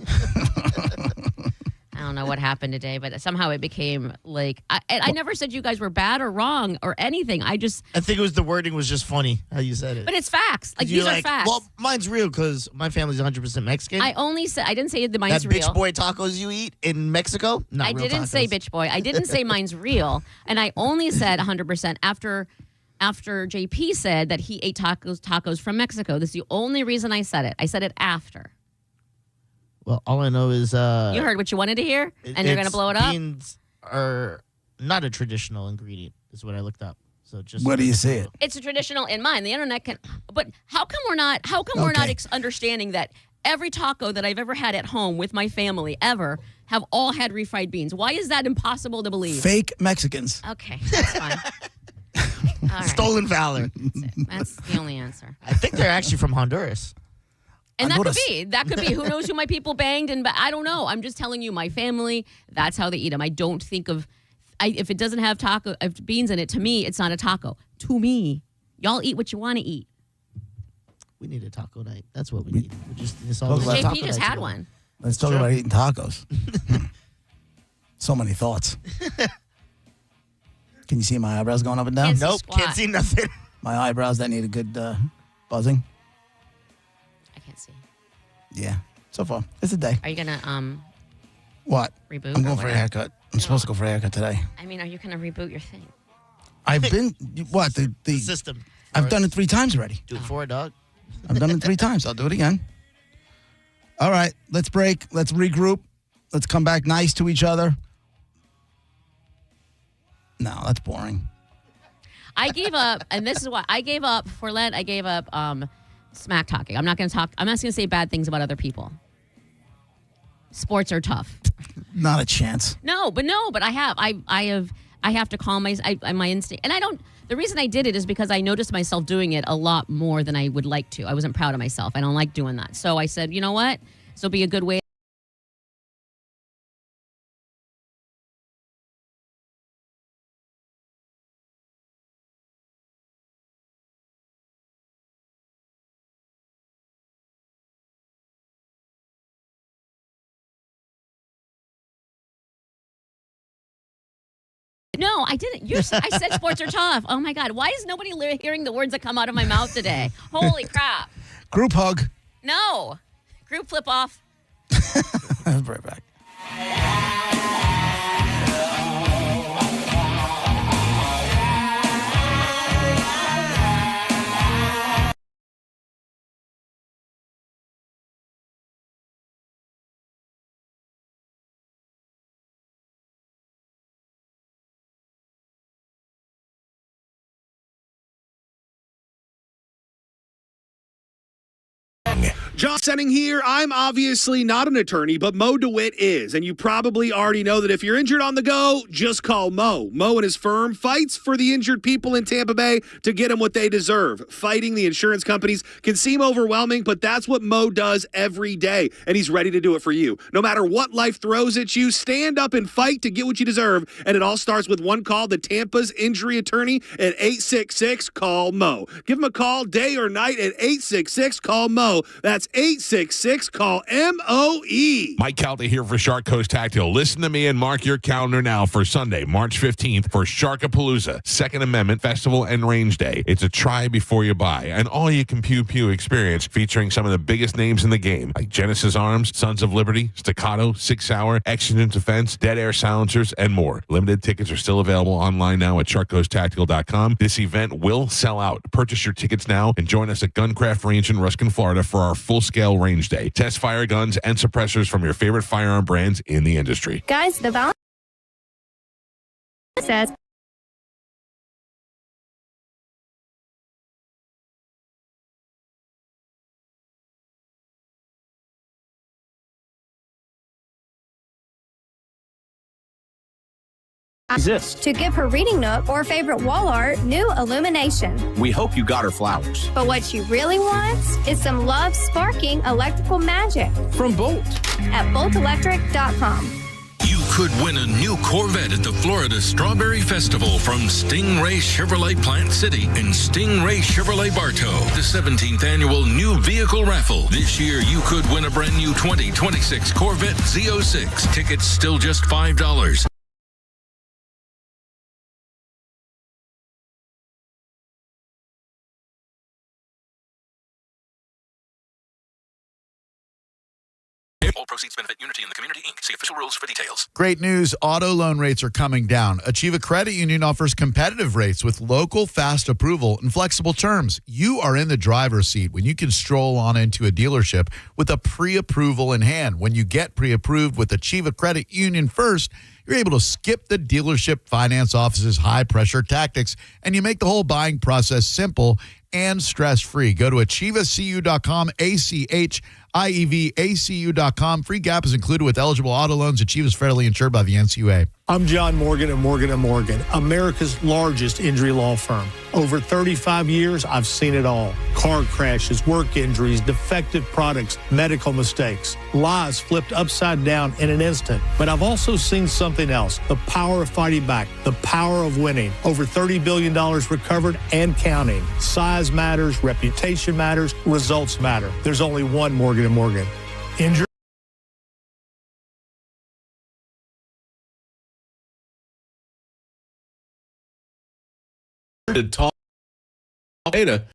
I don't know what happened today, but somehow it became like I never said you guys were bad or wrong or anything. I think it was the wording was just funny how you said it. But it's facts. Like these are facts. Well, mine's real because my family's 100% Mexican. I didn't say the mine's real. Bitch boy tacos you eat in Mexico? Not I real didn't tacos. say bitch boy. I didn't say mine's real, and I only said 100% after JP said that he ate tacos from Mexico. This is the only reason I said it. I said it after. Well, all I know is... you heard what you wanted to hear, and you're going to blow it up? Beans are not a traditional ingredient, is what I looked up. So just Where do you see it? It's a traditional in mine. The internet can... But how come we're not understanding that every taco that I've ever had at home with my family ever have all had refried beans? Why is that impossible to believe? Fake Mexicans. Okay, that's fine. All right. Stolen valor. That's the only answer. I think they're actually from Honduras. And that could be. Who knows who my people banged? And I don't know. I'm just telling you, my family, that's how they eat them. I don't think if it doesn't have beans in it, to me, it's not a taco. To me, y'all eat what you want to eat. We need a taco night. That's what we need. JP just had one. Let's talk about eating tacos. So many thoughts. Can you see my eyebrows going up and down? Nope, can't see nothing. My eyebrows that need a good buzzing. I can't see. Yeah, so far. It's a day. Are you going to what? Reboot? I'm going for a haircut. I'm supposed to go for a haircut today. I mean, are you going to reboot your thing? I've been, what? The system. I've done it 3 times already. Do it for a dog. I've done it 3 times. I'll do it again. All right, let's break. Let's regroup. Let's come back nice to each other. No, that's boring. I gave up, and this is why I gave up for Lent. I gave up smack talking. I'm not going to say bad things about other people. Sports are tough. Not a chance. No, but I have to calm my instinct, and I don't. The reason I did it is because I noticed myself doing it a lot more than I would like to. I wasn't proud of myself. I don't like doing that. So I said, you know what? This will be a good way. No, I didn't. I said sports are tough. Oh, my God. Why is nobody hearing the words that come out of my mouth today? Holy crap. Group hug. No. Group flip off. I'll be right back. John Senning here. I'm obviously not an attorney, but Mo DeWitt is. And you probably already know that if you're injured on the go, just call Mo. Mo and his firm fights for the injured people in Tampa Bay to get them what they deserve. Fighting the insurance companies can seem overwhelming, but that's what Mo does every day. And he's ready to do it for you. No matter what life throws at you, stand up and fight to get what you deserve. And it all starts with one call to Tampa's injury attorney at 866-CALL-MO. Give him a call day or night at 866-CALL-MO. That's 866-CALL-MOE. Mike Calta here for Shark Coast Tactical. Listen to me and mark your calendar now for Sunday, March 15th for Sharkapalooza, Second Amendment Festival and Range Day. It's a try before you buy, an all-you-can pew-pew experience featuring some of the biggest names in the game, like Genesis Arms, Sons of Liberty, Staccato, 6 Hour, Exigent Defense, Dead Air Silencers, and more. Limited tickets are still available online now at sharkcoasttactical.com. This event will sell out. Purchase your tickets now and join us at Guncraft Range in Ruskin, Florida for our full-scale range day. Test fire guns and suppressors from your favorite firearm brands in the industry. Guys, the balance says to give her reading nook or favorite wall art new illumination. We hope you got her flowers. But what she really wants is some love-sparking electrical magic. From Bolt. At boltelectric.com. You could win a new Corvette at the Florida Strawberry Festival from Stingray Chevrolet Plant City and Stingray Chevrolet Bartow, the 17th annual new vehicle raffle. This year, you could win a brand new 2026 Corvette Z06. Tickets still just $5. All proceeds benefit Unity and the Community, Inc. See official rules for details. Great news. Auto loan rates are coming down. Achieva Credit Union offers competitive rates with local, fast approval and flexible terms. You are in the driver's seat when you can stroll on into a dealership with a pre-approval in hand. When you get pre-approved with Achieva Credit Union first, you're able to skip the dealership finance office's high-pressure tactics, and you make the whole buying process simple and stress-free. Go to achievacu.com, ACHIEVACU.com. Free gap is included with eligible auto loans. Achieva is federally insured by the NCUA. I'm John Morgan at Morgan & Morgan, America's largest injury law firm. Over 35 years, I've seen it all. Car crashes, work injuries, defective products, medical mistakes, lives flipped upside down in an instant. But I've also seen something else, the power of fighting back, the power of winning. Over $30 billion recovered and counting. Size matters, reputation matters, results matter. There's only one Morgan & Morgan. Injury. Tall data.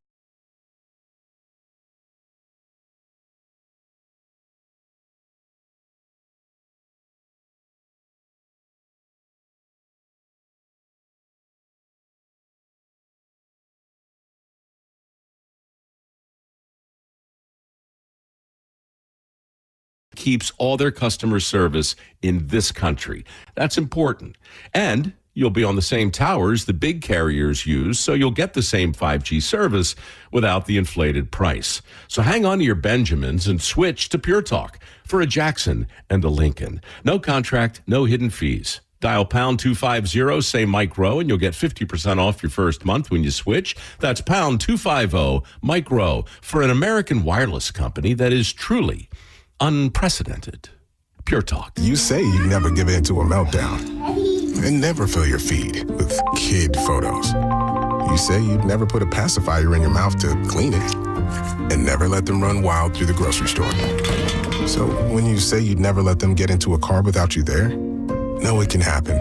Keeps all their customer service in this country. That's important. And you'll be on the same towers the big carriers use, so you'll get the same 5G service without the inflated price. So hang on to your Benjamins and switch to Pure Talk for a Jackson and a Lincoln. No contract, no hidden fees. Dial pound 250, say Mike Rowe, and you'll get 50% off your first month when you switch. That's pound 250, Mike Rowe, for an American wireless company that is truly unprecedented. Pure Talk. You say you never give in to a meltdown and never fill your feed with kid photos. You say you'd never put a pacifier in your mouth to clean it and never let them run wild through the grocery store. So when you say you'd never let them get into a car without you there, know it can happen.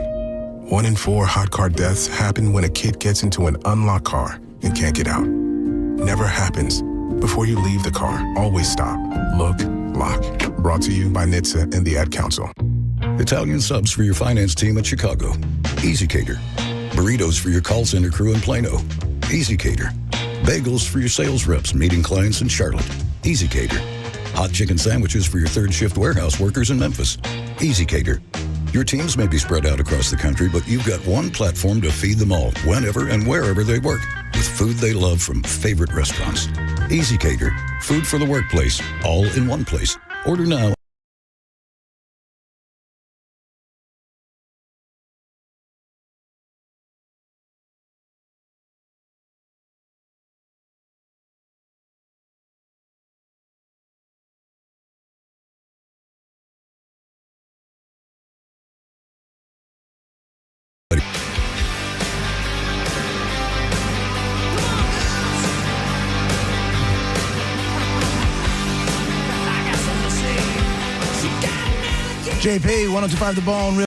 1 in 4 hot car deaths happen when a kid gets into an unlocked car and can't get out. Never happens. Before you leave the car, always stop, look, lock. Brought to you by NHTSA and the Ad Council. Italian subs for your finance team at Chicago. Easy Cater. Burritos for your call center crew in Plano. Easy Cater. Bagels for your sales reps meeting clients in Charlotte. Easy Cater. Hot chicken sandwiches for your third shift warehouse workers in Memphis. Easy Cater. Your teams may be spread out across the country, but you've got one platform to feed them all, whenever and wherever they work, with food they love from favorite restaurants. Easy Cater. Food for the workplace, all in one place. Order now. JP, 1025 The Bone, real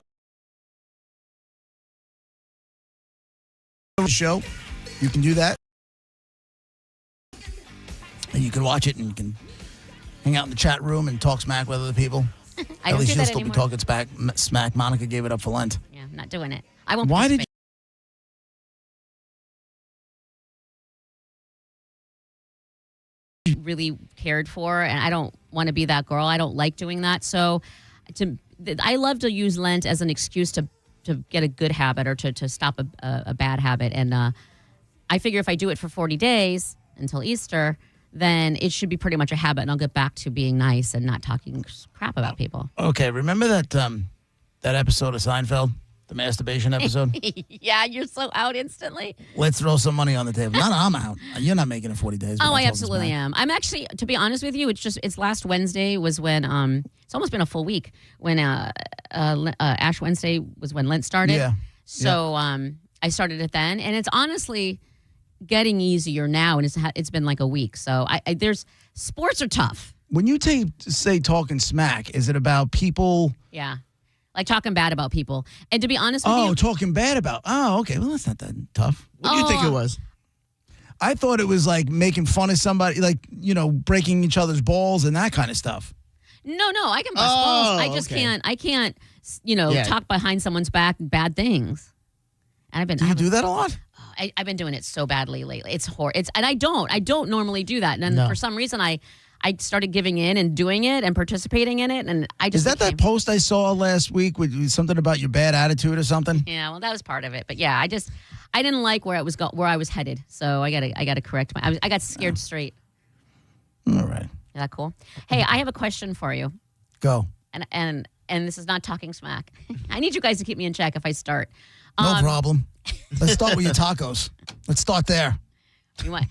show. You can do that. And you can watch it and you can hang out in the chat room and talk smack with other people. I At don't least do you'll that still anymore. be talking smack. Monica gave it up for Lent. Yeah, I'm not doing it. I won't. Why did you really cared for, and I don't want to be that girl. I don't like doing that. So I love to use Lent as an excuse to get a good habit or to stop a bad habit. And I figure if I do it for 40 days until Easter, then it should be pretty much a habit, and I'll get back to being nice and not talking crap about people. Okay, remember that episode of Seinfeld The masturbation episode? Yeah, you're so out instantly. Let's throw some money on the table. No, I'm out. You're not making it 40 days. Oh, I absolutely am. I'm actually, to be honest with you, it's last Wednesday was when, it's almost been a full week when Ash Wednesday was when Lent started. Yeah. So I started it then, and it's honestly getting easier now, and it's been like a week. So sports are tough. When you say talking smack, is it about people? Yeah. Like talking bad about people. And to be honest with you. Oh, talking bad about. Oh, okay. Well, that's not that tough. What do you think it was? I thought it was like making fun of somebody, like, breaking each other's balls and that kind of stuff. No, I can bust balls. I just can't, talk behind someone's back bad things. And Do you do that a lot? I've been doing it so badly lately. It's horrible. And I don't normally do that. And then for some reason I started giving in and doing it and participating in it, and I just is that post I saw last week with something about your bad attitude or something? Yeah, well, that was part of it, but yeah, I didn't like where I was headed, so I gotta correct I got scared straight. All right, is that cool? Hey, I have a question for you. Go. And this is not talking smack. I need you guys to keep me in check if I start. No problem. Let's start with your tacos. Let's start there. You want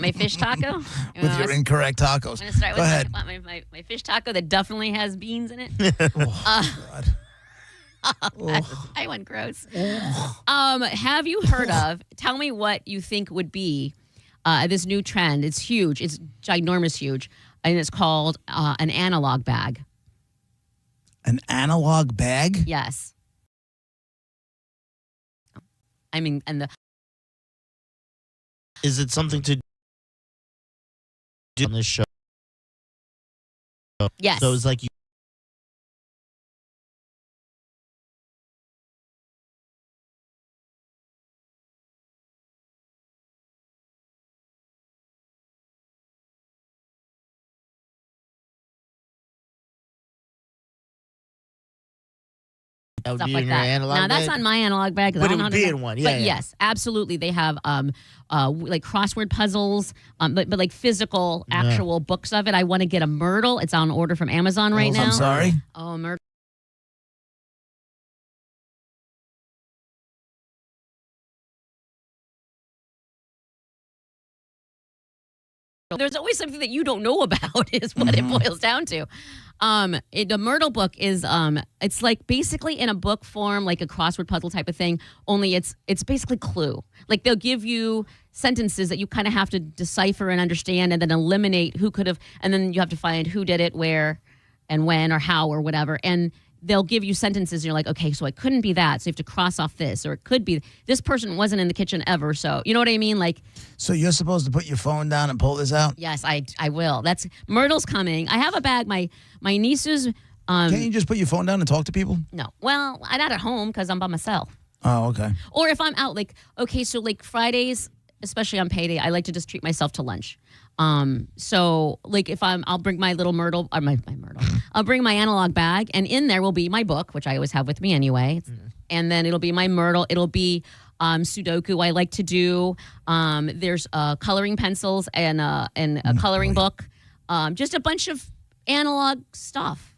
my fish taco? With your incorrect tacos. I'm gonna start Go with ahead. my fish taco that definitely has beans in it. I went gross. Have you heard of? Tell me what you think would be this new trend. It's huge. It's ginormous huge, and it's called an analog bag. An analog bag? Yes. I mean, Is it something to do on this show? Yes. So it's like you. Stuff like that. Now that's not my analog bag. But it would be in one. Yeah. But yes, absolutely. They have like crossword puzzles, but like physical, actual books of it. I want to get a Myrtle. It's on order from Amazon right now. I'm sorry. Oh, Myrtle. There's always something that you don't know about is what it boils down to. The Myrtle book is it's like basically in a book form, like a crossword puzzle type of thing, only it's basically Clue. Like they'll give you sentences that you kind of have to decipher and understand and then eliminate who could have, and then you have to find who did it, where and when or how or whatever. And they'll give you sentences and you're like, okay, so it couldn't be that. So you have to cross off this, or it could be this person wasn't in the kitchen ever. So you know what I mean? Like, so you're supposed to put your phone down and pull this out? Yes, I will. That's Myrtle's coming. I have a bag. My nieces. Can't you just put your phone down and talk to people? No. Well, I'm not at home because I'm by myself. Oh, okay. Or if I'm out, like, okay, so like Fridays, especially on payday, I like to just treat myself to lunch. So like if I'll bring my little Myrtle, or my Myrtle. I'll bring my analog bag, and in there will be my book, which I always have with me anyway. And then it'll be my Myrtle. It'll be Sudoku I like to do. There's coloring pencils and a coloring book. Just a bunch of analog stuff.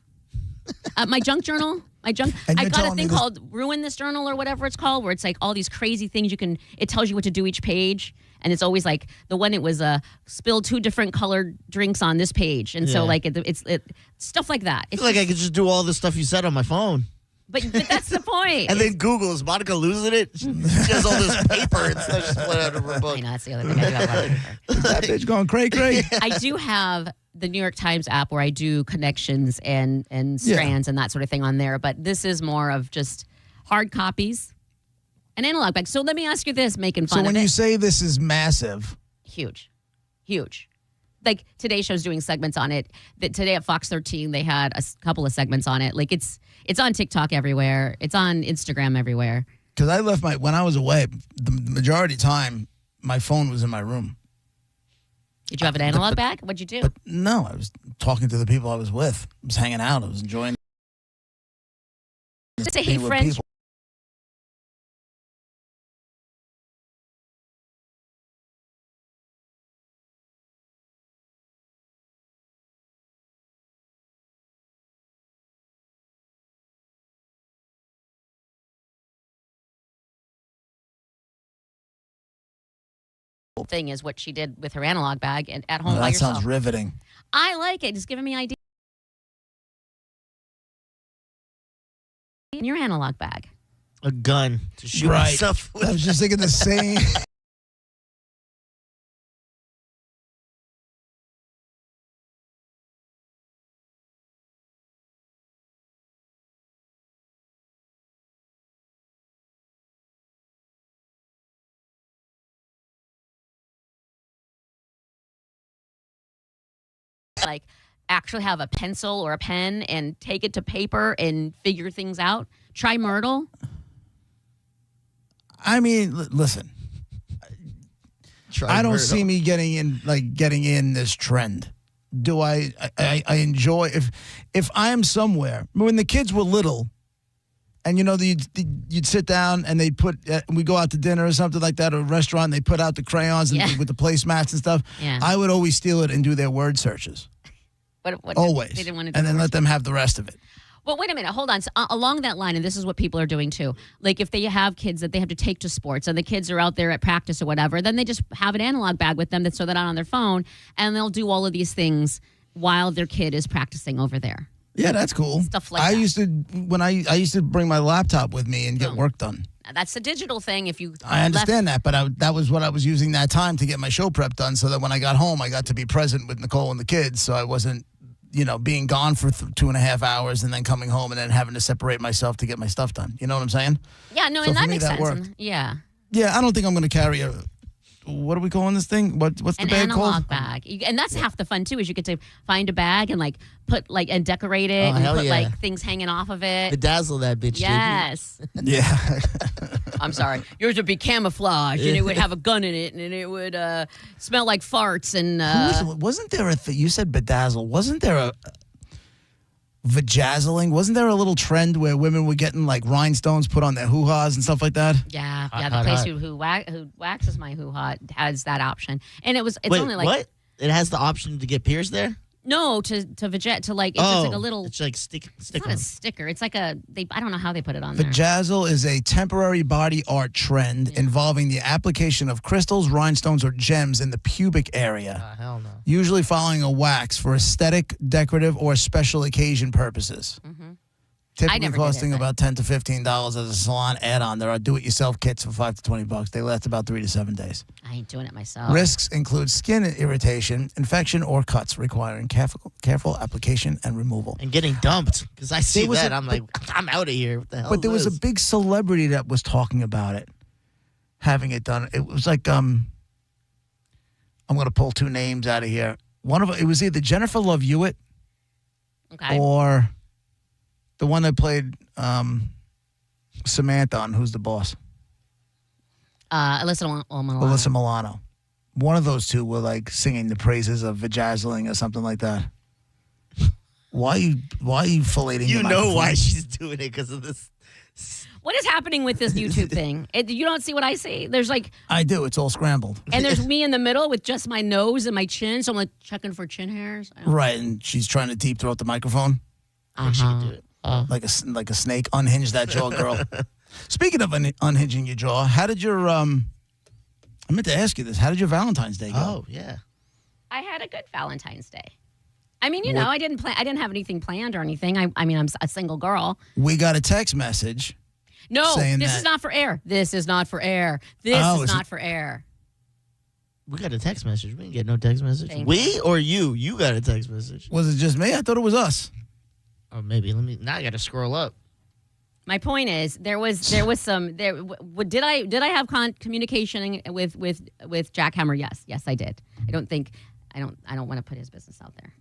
My junk journal. I got a thing called Ruin This Journal or whatever it's called, where it's like all these crazy things it tells you what to do each page. And it's always like the one it was spilled 2 different colored drinks on this page. And so like it's stuff like that. I feel like I could just do all the stuff you said on my phone. But that's the point. And then Google, is Monica losing it? She has all this paper and stuff just split out of her book. I know, that's the other thing. I do have a lot of paper. That bitch going cray. I do have the New York Times app where I do connections and strands and that sort of thing on there. But this is more of just hard copies and analog bags. So let me ask you this, making fun of it. So when you say this is massive. Huge. Like Today Show's doing segments on it. Today at Fox 13, they had a couple of segments on it. Like it's on TikTok everywhere. It's on Instagram everywhere. Because I left when I was away, the majority of the time, my phone was in my room. Did you have an analog bag? What'd you do? But no, I was talking to the people I was with. I was hanging out. I was enjoying. Just say, hey, friends. thing is what she did with her analog bag and at home by That yourself. sounds riveting. I like it. Just giving me ideas. In your analog bag. A gun to shoot Right. myself with. I was just thinking the same. Like actually have a pencil or a pen and take it to paper and figure things out. Try Myrtle. I mean, listen. I don't see me getting in this trend. Do I enjoy if I am somewhere when the kids were little, and you'd sit down and they'd put we go out to dinner or something like that or a restaurant and they put out the crayons and, with the placemats and stuff. Yeah. I would always steal it and do their word searches. What Always. They didn't want to do and then words. let them have the rest of it. Well, wait a minute. Hold on. So, along that line, and this is what people are doing too. Like if they have kids that they have to take to sports and the kids are out there at practice or whatever, then they just have an analog bag with them so they're not on their phone and they'll do all of these things while their kid is practicing over there. Yeah, that's cool. Stuff like that. I used to bring my laptop with me and get work done. Now, that's the digital thing. If you I understand that, but that was what I was using that time to get my show prep done so that when I got home, I got to be present with Nicole and the kids. So I wasn't, being gone for 2.5 hours and then coming home and then having to separate myself to get my stuff done. You know what I'm saying? Yeah, no, So and for that me, makes that sense. worked. And- yeah. Yeah, I don't think I'm going to carry what are we calling this thing? What's the An bag analog called? bag. And that's half the fun too, is you get to find a bag and put and decorate it Oh, and hell put yeah. things hanging off of it. Bedazzle that bitch. Yes. Yeah. I'm sorry. Yours would be camouflage and it would have a gun in it and it would smell like farts and Wasn't there you said bedazzle. Wasn't there a vajazzling? Wasn't there a little trend where women were getting like rhinestones put on their hoo-has and stuff like that? yeah, Hot, the hot, place hot. who waxes my hoo-ha has that option. And it's Wait, only like what? It has the option to get pierced there? no to vajette to like it's just like a little It's like stick it's not on. a sticker. It's like I don't know how they put it on there. Vajazzle is a temporary body art trend involving the application of crystals, rhinestones, or gems in the pubic area, Hell no. usually following a wax for aesthetic, decorative, or special occasion purposes. Typically never did costing it, but- about $10 to $15 as a salon add-on. There are do-it-yourself kits for $5 to $20. They last about 3 to 7 days. I ain't doing it myself. Risks include skin irritation, infection, or cuts requiring careful application and removal. And getting dumped. Because I see There was that. a- I'm like, I'm out of here. What the hell But there is was a this? big celebrity that was talking about it, having it done. It was like I'm going to pull two names out of here. One of it was either Jennifer Love Hewitt Okay. or the one that played Samantha on Who's the Boss, Alyssa Milano. Alyssa Milano. One of those two were like singing the praises of vajazzling or something like that. Why are you filleting? You your know microphone? why she's doing it because of this. What is happening with this YouTube thing? You don't see what I see. There's like, I do. It's all scrambled. and there's me in the middle with just my nose and my chin. So I'm like checking for chin hairs. Right, and she's trying to deep throat the microphone. She can do it. Like a snake. Unhinge that jaw, girl. Speaking of unhinging your jaw, how did your I meant to ask you this. How did your Valentine's Day go? Oh, yeah. I had a good Valentine's Day. I mean, I didn't have anything planned or anything. I mean, I'm a single girl. We got a text message. No, saying this that- is not for air. This is not for air. This Oh, is is not it- for air. We got a text message. We didn't get no text message. Thank We or you? You got a text message. Was it just me? I thought it was us. Oh, maybe. Now I got to scroll up. My point is, there was some there. Did I have communication with Jack Hammer? Yes, I did. I don't want to put his business out there.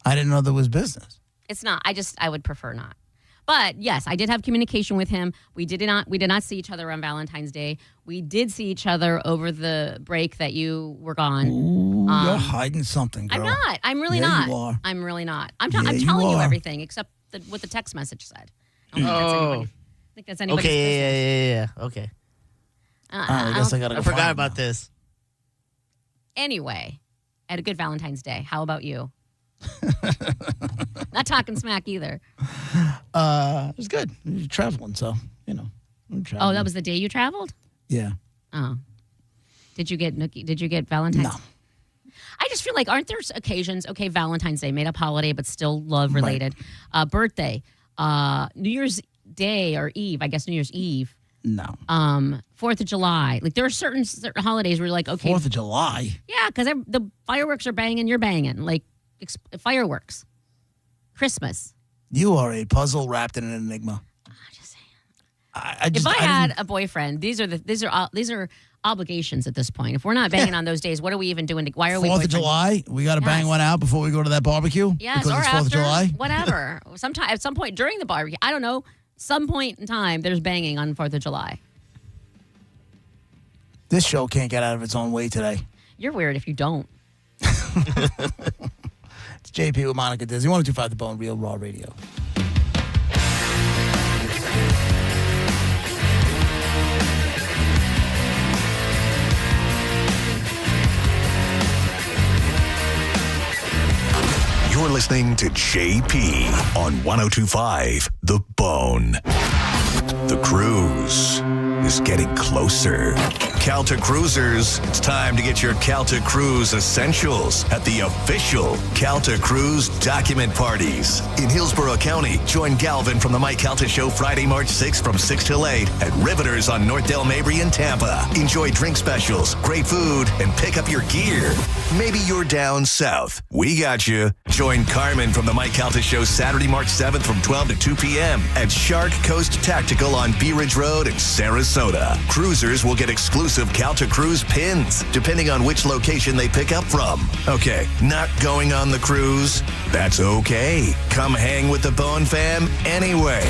I didn't know there was business. It's not. I would prefer not. But yes, I did have communication with him. We did not see each other on Valentine's Day. We did see each other over the break that you were gone. Ooh, you're hiding something, girl. I'm not. I'm really Yeah, not. you are. I'm really not. I'm Yeah, telling you you are. everything except what the text message said. I don't think that's anybody's business. Yeah. Okay. I guess I got to go I forgot find about him this. Anyway, I had a good Valentine's Day. How about you? Not talking smack either. It was good. You're traveling, so, I'm traveling. Oh, that was the day you traveled? Yeah. Oh. Did you get Valentine's? No. I just feel like, aren't there occasions, okay, Valentine's Day, made up holiday, but still love related. Right. Birthday, New Year's Day or Eve, I guess New Year's Eve. No. 4th of July. Like, there are certain holidays where you're like, okay. 4th of July? Yeah, because the fireworks are banging, you're banging. Like, fireworks. Christmas. You are a puzzle wrapped in an enigma. Just saying. If I had a boyfriend, these are obligations at this point. If we're not banging on those days, what are we even doing? Why are we 4th of July? We got to bang one out before we go to that barbecue? Yes, because or it's 4th after, of July? Whatever. At some point during the barbecue. I don't know. Some point in time, there's banging on 4th of July. This show can't get out of its own way today. You're weird if you don't. It's JP with Monica Disney. 102.5 The Bone, Real Raw Radio. You're listening to JP on 102.5 The Bone. The cruise is getting closer. Calta Cruisers, it's time to get your Calta Cruise essentials at the official Calta Cruise document parties. In Hillsborough County, join Galvin from the Mike Calta Show Friday, March 6th from 6 till 8 at Riveters on North Del Mabry in Tampa. Enjoy drink specials, great food, and pick up your gear. Maybe you're down south. We got you. Join Carmen from the Mike Calta Show Saturday, March 7th from 12 to 2 p.m. at Shark Coast Tactical on Bee Ridge Road in Sarasota. Cruisers will get exclusive Calta Cruise pins, depending on which location they pick up from. Okay, not going on the cruise? That's okay. Come hang with the Bone fam anyway.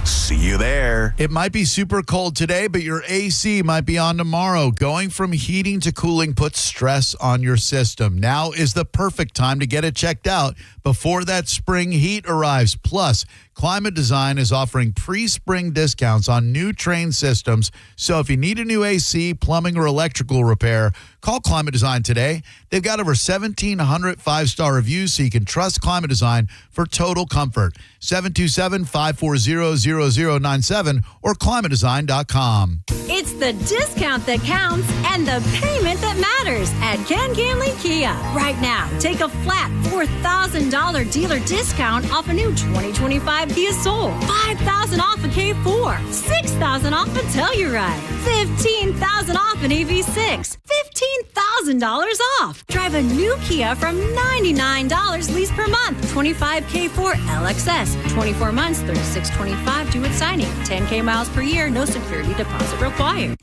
See you there. It might be super cold today, but your AC might be on tomorrow. Going from heating to cooling puts stress on your system. Now is the perfect time to get it checked out before that spring heat arrives. Plus, Climate Design is offering pre-spring discounts on new Trane systems. So if you need a new AC, plumbing, or electrical repair, call Climate Design today. They've got over 1,700 five-star reviews, so you can trust Climate Design for total comfort. 727-540-0097 or climatedesign.com. It's the discount that counts and the payment that matters at Ken Ganley Kia. Right now, take a flat $4,000 dealer discount off a new 2025 Kia Soul, $5,000 off a K4, $6,000 off a Telluride, $15,000 off an EV6, $15,000 off. Drive a new Kia from $99 lease per month, 25 K4 LXS, 24 months, $36.25 due at signing, 10K miles per year, no security deposit required.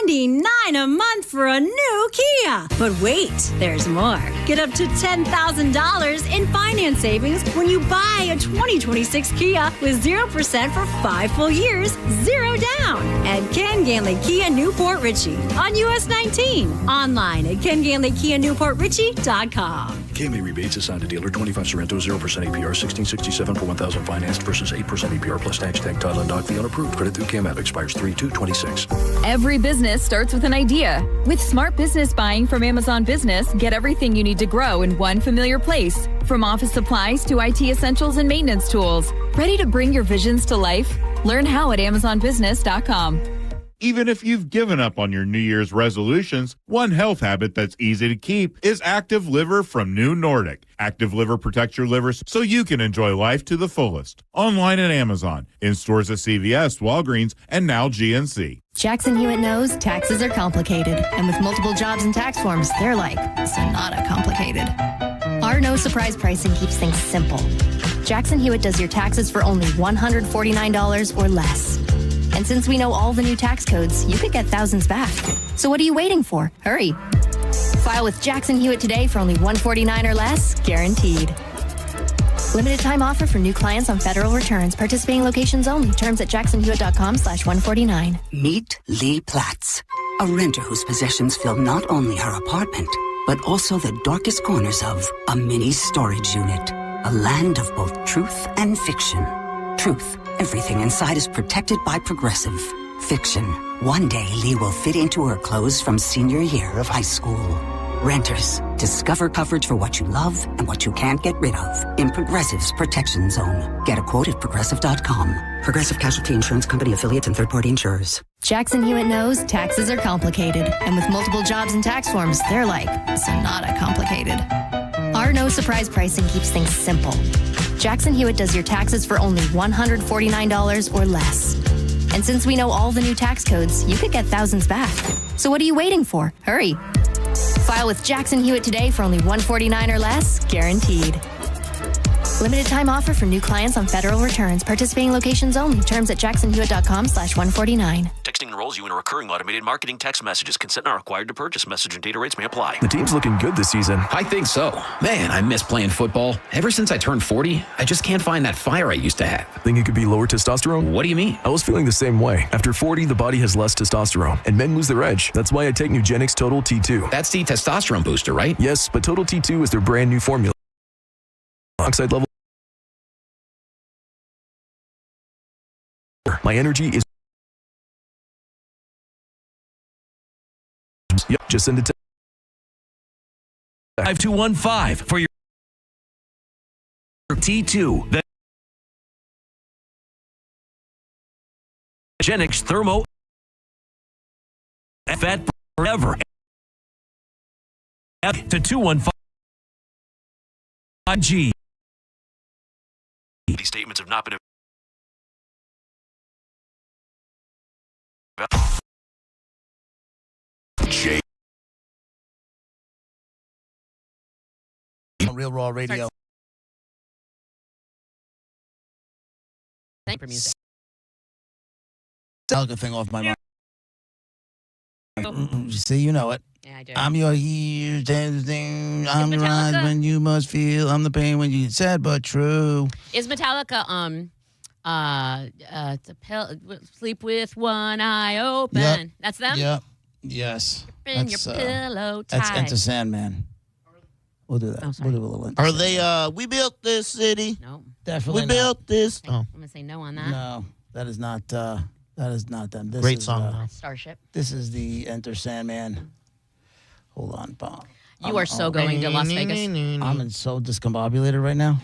$99 a month for a new Kia. But wait, there's more. Get up to $10,000 in finance savings when you buy a 2026 Kia with 0% for 5 full years, 0 down. At Ken Ganley Kia Newport Richie on US 19. Online at KenGanleyKia NewportRichie.com. KMA rebates assigned to dealer 25 Sorrento 0% APR 1667 for 1,000 financed versus 8% APR plus tax tag title and doc fee unapproved. Credit through CAM app expires 3/2/26. Every business starts with an idea. With smart business buying from Amazon Business, get everything you need to grow in one familiar place. From office supplies to IT essentials and maintenance tools. Ready to bring your visions to life? Learn how at AmazonBusiness.com. Even if you've given up on your New Year's resolutions, one health habit that's easy to keep is Active Liver from New Nordic. Active Liver protects your liver so you can enjoy life to the fullest. Online at Amazon, in stores at CVS, Walgreens, and now GNC. Jackson Hewitt knows taxes are complicated, and with multiple jobs and tax forms, they're like Sonata complicated. Our no surprise pricing keeps things simple. Jackson Hewitt does your taxes for only $149 or less. And since we know all the new tax codes, you could get thousands back. So what are you waiting for? Hurry. File with Jackson Hewitt today for only $149 or less, guaranteed. Limited time offer for new clients on federal returns. Participating locations only. Terms at jacksonhewitt.com/149. Meet Lee Platts, a renter whose possessions fill not only her apartment, but also the darkest corners of a mini storage unit. A land of both truth and fiction. Truth. Everything inside is protected by Progressive. Fiction. One day, Lee will fit into her clothes from senior year of high school. Renters, discover coverage for what you love and what you can't get rid of in Progressive's Protection Zone. Get a quote at progressive.com. Progressive Casualty Insurance Company affiliates and third-party insurers. Jackson Hewitt knows taxes are complicated, and with multiple jobs and tax forms, they're like Sonata complicated. Our no surprise pricing keeps things simple. Jackson Hewitt does your taxes for only $149 or less. And since we know all the new tax codes, you could get thousands back. So what are you waiting for? Hurry. File with Jackson Hewitt today for only $149 or less, guaranteed. Limited time offer for new clients on federal returns. Participating locations only. Terms at jacksonhewitt.com/149. Texting enrolls you in a recurring automated marketing text messages. Consent not required to purchase. Message and data rates may apply. The team's looking good this season. I think so. Man, I miss playing football. Ever since I turned 40, I just can't find that fire I used to have. Think it could be lower testosterone? What do you mean? I was feeling the same way. After 40, the body has less testosterone, and men lose their edge. That's why I take Nugenix Total T2. That's the testosterone booster, right? Yes, but Total T2 is their brand new formula. Oxide level. My energy is... Yep, just send it to... 5215 for your T2. The Genix Thermo Fat Forever to 215G. These statements have not been Jay. Real Raw Radio. Thank for music. Metallica thing off my mind. See, you know it. Yeah, I do. I'm your heel, dancing. I'm the rise when you must feel. I'm the pain when you said but true. Is Metallica sleep with one eye open? Yep. That's them? Yep. Yes. Bring your pillow tight. That's Enter Sandman. We'll do that. We'll do a little Enter Are Sandman. they, we built this city? No. Definitely We not. built this. Oh. I'm going to say no on that. No, that is not them. This Great is, song, though. Starship. This is the Enter Sandman. Hold on, Bob. You are so going to Las Vegas. I'm so discombobulated right now.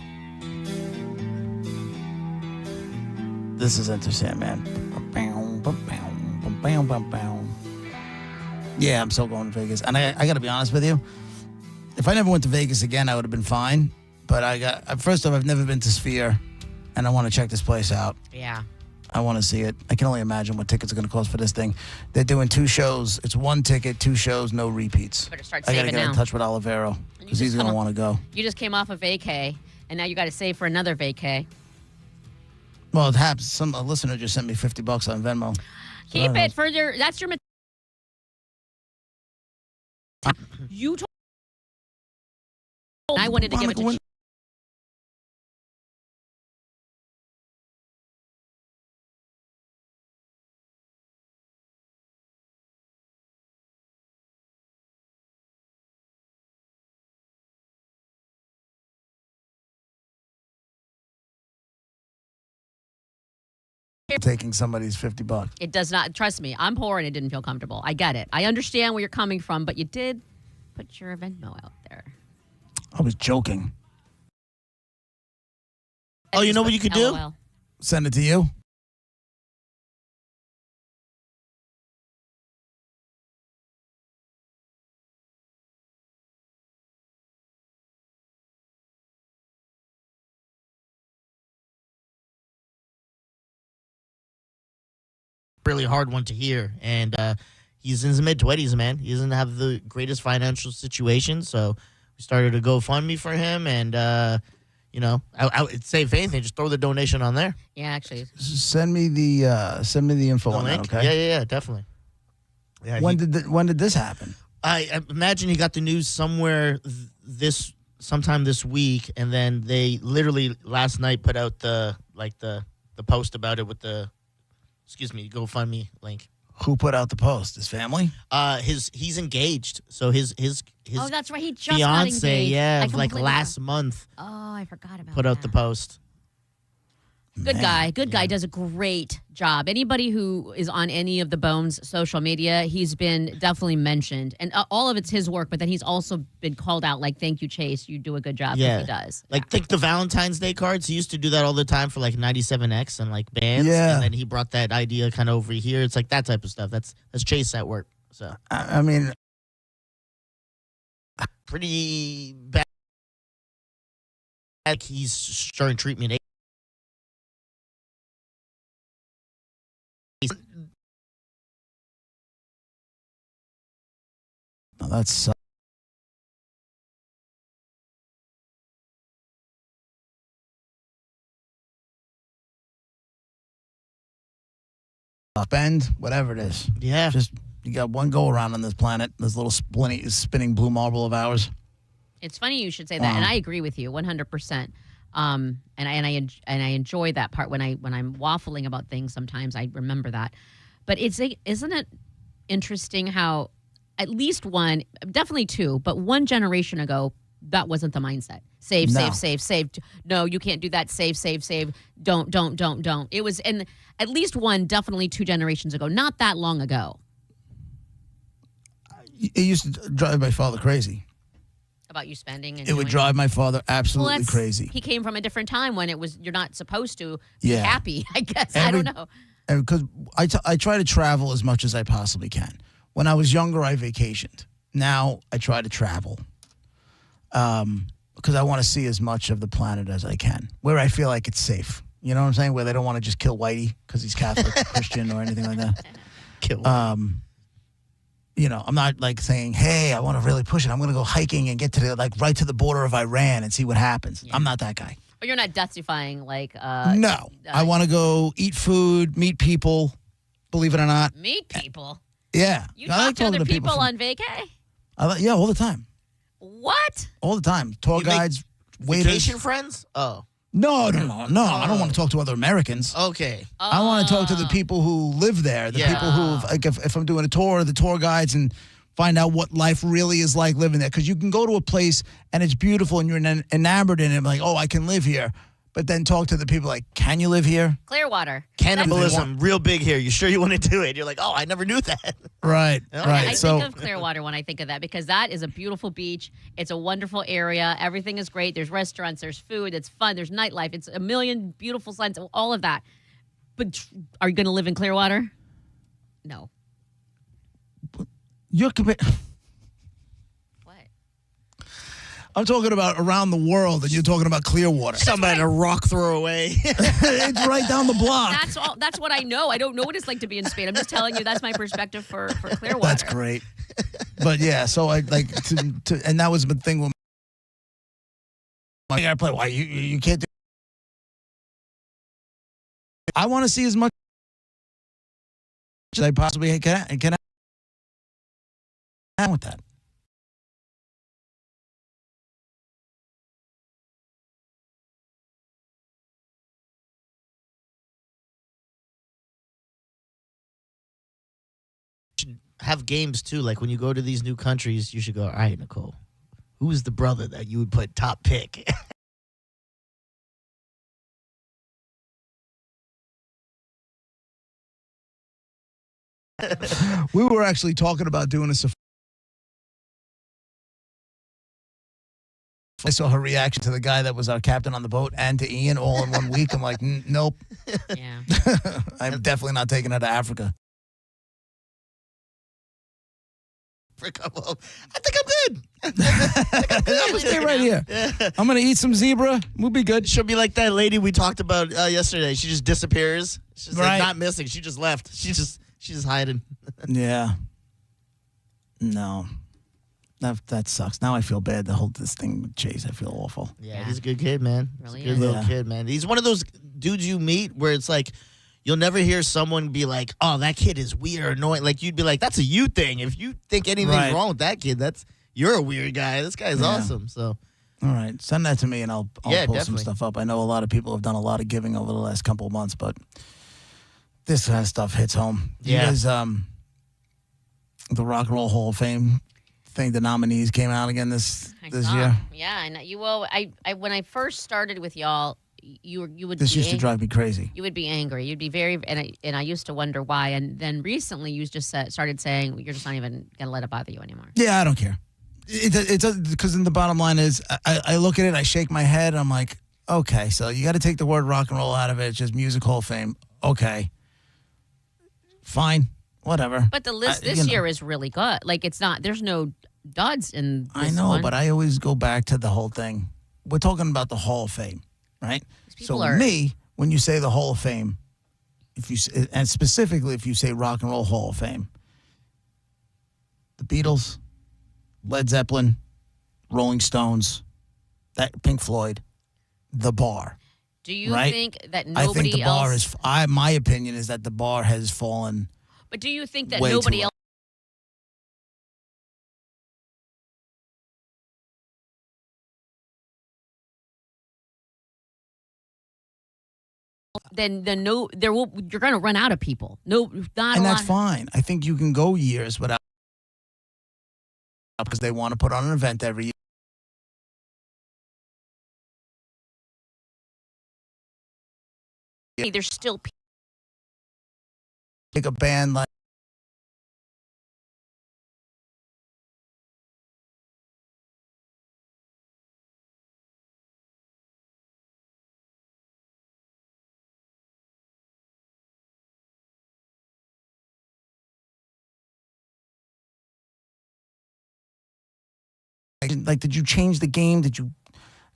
This is Enter Sandman. Yeah, I'm so going to Vegas. And I got to be honest with you. If I never went to Vegas again, I would have been fine. But first off, I've never been to Sphere, and I want to check this place out. Yeah. I want to see it. I can only imagine what tickets are going to cost for this thing. They're doing 2 shows. It's 1 ticket, 2 shows, no repeats. Better start I got to saving get now. in touch with Olivero because he's going to want to go. You just came off a vacay, and now you got to save for another vacay. Well, it happens. A listener just sent me $50 on Venmo. Keep it for your. That's your. You told. I wanted to give it to. Taking somebody's $50. It does not. Trust me, I'm poor and it didn't feel comfortable. I get it. I understand where you're coming from, but you did put your Venmo out there. I was joking. Oh, you know what you could do? LOL. Send it to you. Really hard one to hear. And he's in his mid-20s, man. He doesn't have the greatest financial situation, so we started a GoFundMe for him. And, I would say, if anything, just throw the donation on there. Yeah, actually. Send me the info on that, Link? okay? Yeah, definitely. Yeah, When did this happen? I imagine he got the news somewhere sometime this week, and then they literally last night put out the post about it with the GoFundMe link. Who put out the post? His family? He's engaged, so his Oh, that's right. He just got fiance, engaged. yeah, I like completely last month. Oh, I forgot about Put out the post. Good guy does a great job. Anybody who is on any of the Bones social media, he's been definitely mentioned. And all of it's his work, but then he's also been called out like, thank you, Chase. You do a good job. Yeah. He does. Like, think the Valentine's Day cards. He used to do that all the time for like 97X and like bands. Yeah. And then he brought that idea kind of over here. It's like that type of stuff. That's Chase at work. So I mean, pretty bad. He's starting treatment. no, that's bend, whatever it is. Yeah. Just you got one go around on this planet, this little spinning blue marble of ours. It's funny you should say that, and I agree with you 100%. And I enjoy that part when I'm waffling about things. Sometimes I remember that, but isn't it interesting how at least one, definitely two, but one generation ago that wasn't the mindset. Save. No, you can't do that. Save. Don't. It was, and at least one, definitely 2 generations ago, not that long ago. It used to drive my father crazy. About you spending and it would drive my father absolutely crazy. He came from a different time when it was you're not supposed to be happy, I guess. I don't know. Because I try to travel as much as I possibly can. When I was younger, I vacationed. Now I try to travel because I want to see as much of the planet as I can, where I feel like it's safe. You know what I'm saying? Where they don't want to just kill Whitey because he's Catholic, Christian, or anything like that. Kill. You know, I'm not like saying, hey, I want to really push it. I'm going to go hiking and get to the right to the border of Iran and see what happens. Yeah. I'm not that guy. But you're not deathifying like. No, I want to go eat food, meet people. Believe it or not. Meet people. Yeah. You talk to other people on vacay? Yeah, all the time. What? All the time. Tour guides, waiters. Vacation friends? Oh. No. I don't want to talk to other Americans. Okay. I want to talk to the people who live there, the people who, like, if I'm doing a tour, the tour guides, and find out what life really is like living there. Because you can go to a place and it's beautiful and you're enamored in it, like, oh, I can live here. But then talk to the people like, can you live here? Clearwater. Cannibalism, real big here. You sure you want to do it? You're like, oh, I never knew that. Right, right. I think of Clearwater when I think of that because that is a beautiful beach. It's a wonderful area. Everything is great. There's restaurants. There's food. It's fun. There's nightlife. It's a million beautiful signs. All of that. But are you going to live in Clearwater? No. You're I'm talking about around the world, and you're talking about Clearwater. Somebody a rock throw away. It's right down the block. That's what I know. I don't know what it's like to be in Spain. I'm just telling you that's my perspective for Clearwater. That's great. But yeah, so I like and that was the thing with my airplane. Why you can't do? I want to see as much as I possibly can with that. Have games too. Like when you go to these new countries, you should go, all right, Nicole, who's the brother that you would put top pick? We were actually talking about doing a safari. I saw her reaction to the guy that was our captain on the boat and to Ian all in 1 week. I'm like, nope. Yeah. I'm definitely not taking her to Africa. I think I'm good. I'm gonna stay right here. I'm gonna eat some zebra. We'll be good. She'll be like that lady we talked about yesterday. She just disappears. She's like not missing. She just left. She's just hiding. Yeah. No. That sucks. Now I feel bad. This thing with Chase, I feel awful. Yeah, he's a good kid, man. Really he's a good little kid, man. He's one of those dudes you meet where it's like, you'll never hear someone be like, oh, that kid is weird or annoying. Like, you'd be like, that's a you thing. If you think anything's wrong with that kid, you're a weird guy. This guy's awesome. So, all right. Send that to me, and I'll pull definitely some stuff up. I know a lot of people have done a lot of giving over the last couple of months, but this kind of stuff hits home. Yeah. You guys, the Rock and Roll Hall of Fame thing, the nominees came out again this year. Yeah, and you will. I when I first started with y'all, you would. This be used to drive me crazy. You would be angry. You'd be very, and I used to wonder why. And then recently, you just started saying you're just not even gonna let it bother you anymore. Yeah, I don't care. It does, because then the bottom line is, I look at it, I shake my head, I'm like, okay, so you got to take the word rock and roll out of it. It's just Music Hall of Fame. Okay, fine, whatever. But the list this year is really good. Like, it's not. There's no duds in this I know, one. but I always go back to the whole thing. We're talking about the Hall of Fame, right? So when you say the Hall of Fame, and specifically if you say Rock and Roll Hall of Fame, the Beatles, Led Zeppelin, Rolling Stones, that Pink Floyd, the bar. Do you right? think that I nobody think the else? bar is. My opinion is that the bar has fallen. But do you think that way nobody too else? Then no, you're going to run out of people. No, not And a that's lot. fine. I think you can go years without, because they want to put on an event every year. There's still people. Take a band like. Like, did you change the game? Did you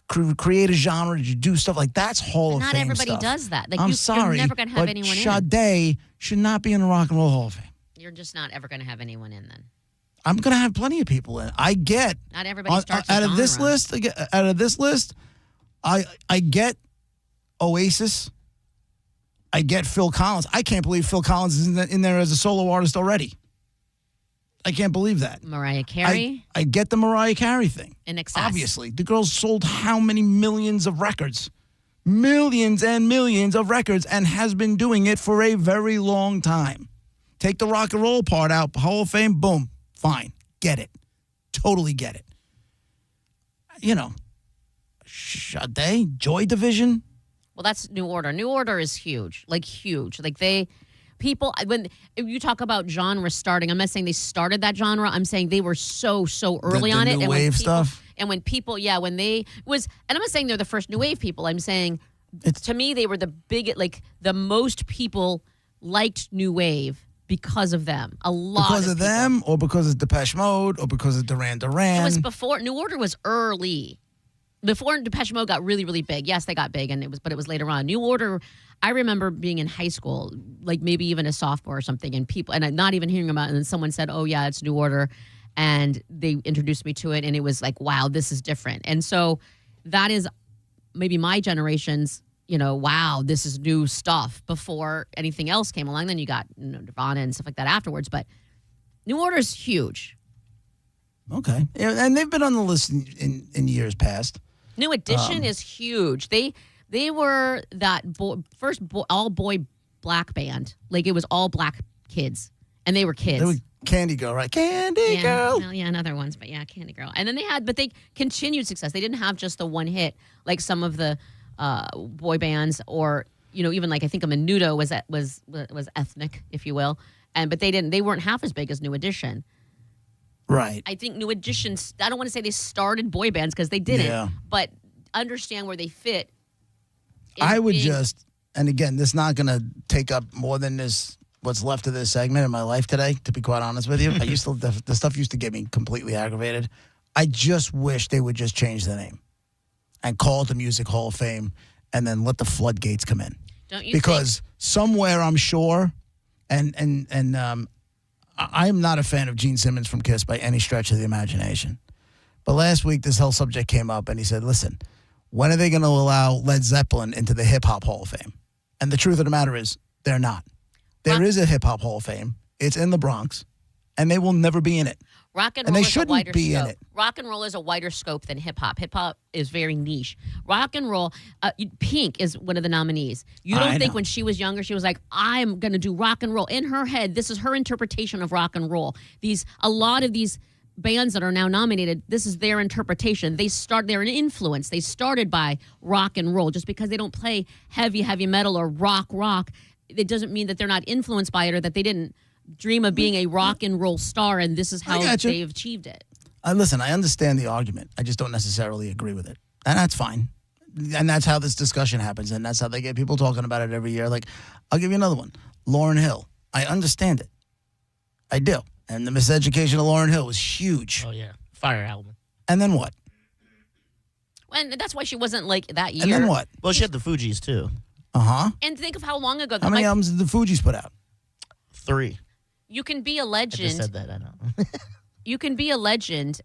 create a genre? Did you do stuff like that's Hall of Not Fame everybody stuff. does that. Like, I'm you're sorry, never going to have but anyone in. Sade should not be in the Rock and Roll Hall of Fame. You're just not ever going to have anyone in then. I'm going to have plenty of people in. I get Not everybody starts out a of this genre. list. Out of this list, I get Oasis. I get Phil Collins. I can't believe Phil Collins is in there as a solo artist already. I can't believe that. Mariah Carey. I get the Mariah Carey thing. In excess. Obviously. The girl sold how many millions of records? Millions and millions of records, and has been doing it for a very long time. Take the rock and roll part out, Hall of Fame, boom, fine. Get it. Totally get it. You know, Sade, Joy Division. Well, that's New Order. New Order is huge. Like, huge. Like, when you talk about genre starting, I'm not saying they started that genre. I'm saying they were so early The on it. new And wave when people, stuff. And when people, when they was, and I'm not saying they're the first new wave people. I'm saying, to me, they were the most people liked new wave because of them. A lot Because of people. them, or because of Depeche Mode, or because of Duran Duran. It was before New Order was early. Before Depeche Mode got really, really big. Yes, they got big, but it was later on. New Order, I remember being in high school, like maybe even a sophomore or something, and I'm not even hearing about it, and then someone said, oh, yeah, it's New Order, and they introduced me to it, and it was like, wow, this is different. And so that is maybe my generation's, wow, this is new stuff before anything else came along. Then you got Nirvana and stuff like that afterwards, but New Order is huge. Okay. And they've been on the list in years past. New Edition is huge. They were that first all boy black band. Like, it was all black kids, and they were kids. They were Candy Girl, right? Candy Girl. Well, yeah, and other ones, but yeah, Candy Girl. And then they continued success. They didn't have just the one hit like some of the boy bands, or even like I think a Menudo was ethnic, if you will, but they weren't half as big as New Edition. Right. I think New Edition, I don't want to say they started boy bands because they didn't, Yeah. but understand where they fit. I would and again, this is not going to take up more than what's left of this segment in my life today, to be quite honest with you. The stuff used to get me completely aggravated. I just wish they would just change the name and call it the Music Hall of Fame, and then let the floodgates come in. Don't you because somewhere, I'm sure, and I'm not a fan of Gene Simmons from Kiss by any stretch of the imagination. But last week, this whole subject came up, and he said, listen, when are they going to allow Led Zeppelin into the Hip Hop Hall of Fame? And the truth of the matter is, they're not. There is a Hip Hop Hall of Fame. It's in the Bronx, and they will never be in it. Rock and And roll they is a wider shouldn't be in scope. it. Rock and roll is a wider scope than hip hop. Hip hop is very niche. Rock and roll, Pink is one of the nominees. You don't I think know. when she was younger, she was like, I'm going to do rock and roll. In her head, this is her interpretation of rock and roll. A lot of these bands that are now nominated, this is their interpretation. They're an influence. They started by rock and roll. Just because they don't play heavy metal or rock, it doesn't mean that they're not influenced by it or that they didn't dream of being a rock and roll star and this is how they've achieved it. Listen, I understand the argument. I just don't necessarily agree with it. And that's fine. And that's how this discussion happens. And that's how they get people talking about it every year. Like, I'll give you another one. Lauryn Hill. I understand it. I do. And the miseducation of Lauryn Hill was huge. Oh, yeah. Fire album. And then what? And that's why she wasn't like that year. And then what? Well, she had the Fugees, too. Uh-huh. And think of how long ago. How many albums did the Fugees put out? 3. You can be a legend. I just said that, I know. You can be a legend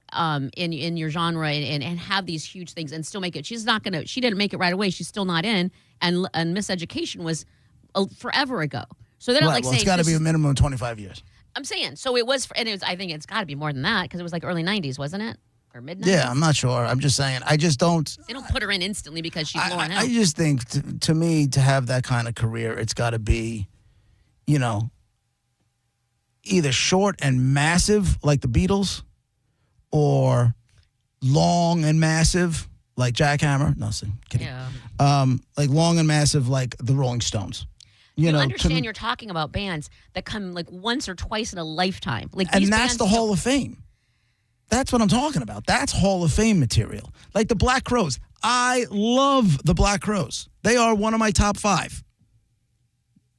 in your genre and have these huge things and still make it. She didn't make it right away. She's still not in. And Miseducation was forever ago. So they're not saying it's got to be a minimum of 25 years. I'm saying. So it was, I think it's got to be more than that because it was like early 90s, wasn't it? Or mid 90s? Yeah, I'm not sure. I'm just saying. I just don't. They don't put her in instantly because she's Lauryn Hill. I just think, to me, to have that kind of career, it's got to be, either short and massive like the Beatles or long and massive like Jack Hammer. No, kidding. Yeah. Like long and massive like the Rolling Stones. You understand you're talking about bands that come like once or twice in a lifetime. And that's the Hall of Fame. That's what I'm talking about. That's Hall of Fame material. Like the Black Crowes. I love the Black Crowes. They are one of my top 5.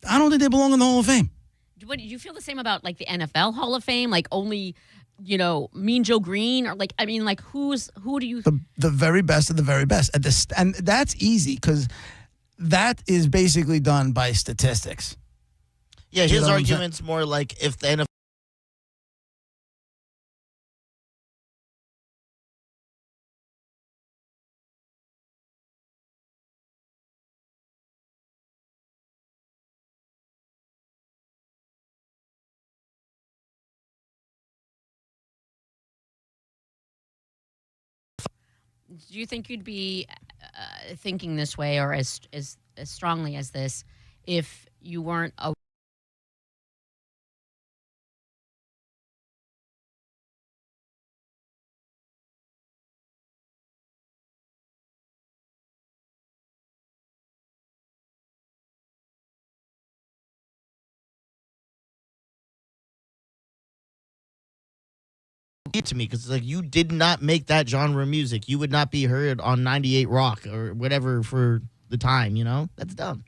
I don't think they belong in the Hall of Fame. Do you feel the same about like the NFL Hall of Fame? Like only, Mean Joe Green or like, I mean, like who do you? The very best of the very best. And that's easy because that is basically done by statistics. Yeah, his argument's more like if the NFL. Do you think you'd be thinking this way or as strongly as this if you weren't a to me because like you did not make that genre of music, you would not be heard on 98 Rock or whatever for the time. That's dumb.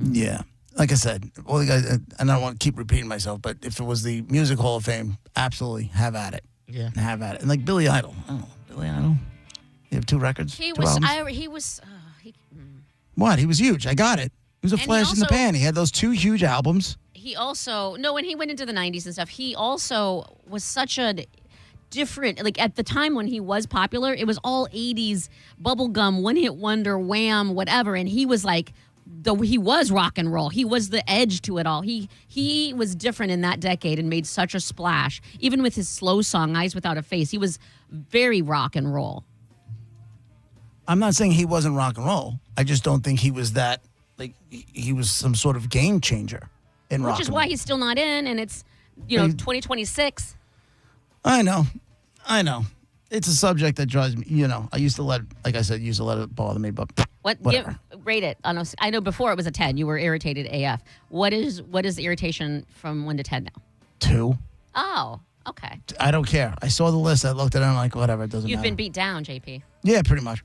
Yeah, like I said, well, and I don't want to keep repeating myself, but if it was the Music Hall of Fame, absolutely have at it. Yeah, have at it. And like Billy Idol, Billy Idol, you have 2 records. What? He was huge. I got it. He was a flash in the pan. He had those 2 huge albums. He also, when he went into the 90s and stuff, he also was such a different, like at the time when he was popular, it was all 80s bubblegum, one-hit wonder, Wham, whatever. And he was like, he was rock and roll. He was the edge to it all. He was different in that decade and made such a splash. Even with his slow song, Eyes Without a Face, he was very rock and roll. I'm not saying he wasn't rock and roll. I just don't think he was that, like, he was some sort of game changer. Which is why he's still not in, and it's 2026. I know. It's a subject that drives me. I used to let it bother me, but whatever. Rate it. I know before it was a 10. You were irritated AF. What is the irritation from 1 to 10 now? 2. Oh, okay. I don't care. I saw the list. I looked at it. I'm like, whatever. It doesn't matter. You've been beat down, JP. Yeah, pretty much.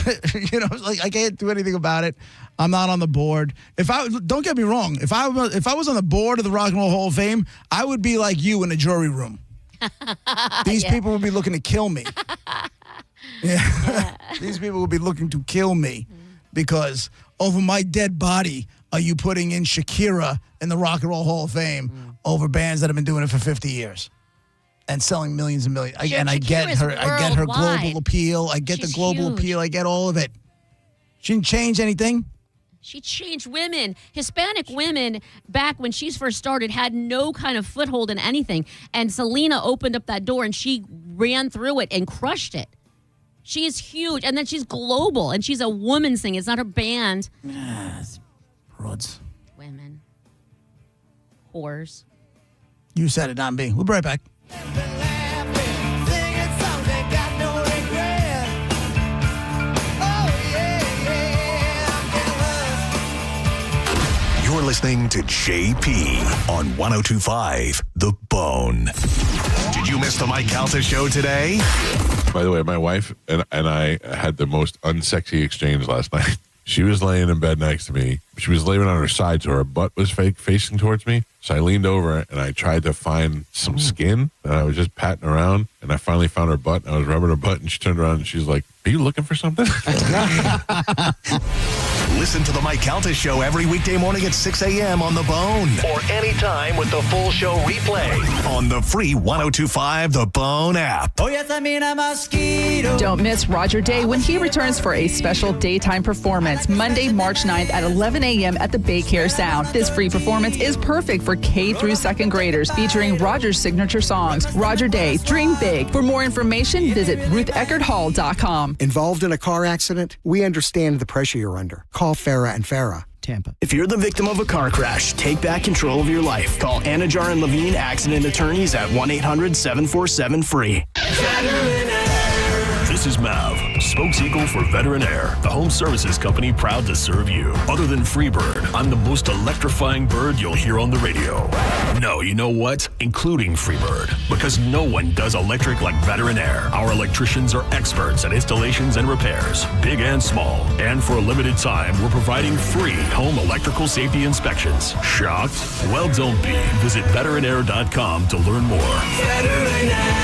Like I can't do anything about it. I'm not on the board. Don't get me wrong. If I was on the board of the Rock and Roll Hall of Fame, I would be like you in a jury room. These people would be looking to kill me. Yeah. These people would be looking to kill me because over my dead body are you putting in Shakira in the Rock and Roll Hall of Fame over bands that have been doing it for 50 years. And selling millions and millions. I get her global appeal. I get the global appeal. I get all of it. She didn't change anything. She changed women. Hispanic women, back when she first started, had no kind of foothold in anything. And Selena opened up that door and she ran through it and crushed it. She is huge. And then she's global. And she's a woman singer. It's not her band. Yes. Broads. Women. Whores. You said it, not me. We'll be right back. You're listening to JP on 102.5 The Bone. Did you miss the Mike Calta show today? By the way, my wife and I had the most unsexy exchange last night. She was laying in bed next to me. She was laying on her side, so her butt was facing towards me. So I leaned over and I tried to find some skin, and I was just patting around, and I finally found her butt, and I was rubbing her butt, and she turned around and she's like, "Are you looking for something?" Listen to the Mike Calta show every weekday morning at 6 a.m. on The Bone, or anytime with the full show replay on the free 102.5 The Bone app. Oh, yes, I mean a mosquito. Don't miss Roger Day when he returns for a special daytime performance Monday, March 9th at 11 a.m. at the Baycare Sound. This free performance is perfect for K through second graders, featuring Roger's signature songs. Roger Day, Dream Big. For more information, visit RuthEckertHall.com. Involved in a car accident? We understand the pressure you're under. Call Farah and Farah. Tampa. If you're the victim of a car crash, take back control of your life. Call Anajar and Levine Accident Attorneys at 1-800-747-FREE. This is Mav, spokespeople for Veteran Air, the home services company proud to serve you. Other than Freebird, I'm the most electrifying bird you'll hear on the radio. No, you know what? Including Freebird, because no one does electric like Veteran Air. Our electricians are experts at installations and repairs, big and small. And for a limited time, we're providing free home electrical safety inspections. Shocked? Well, don't be. Visit veteranair.com to learn more. Veteran Air.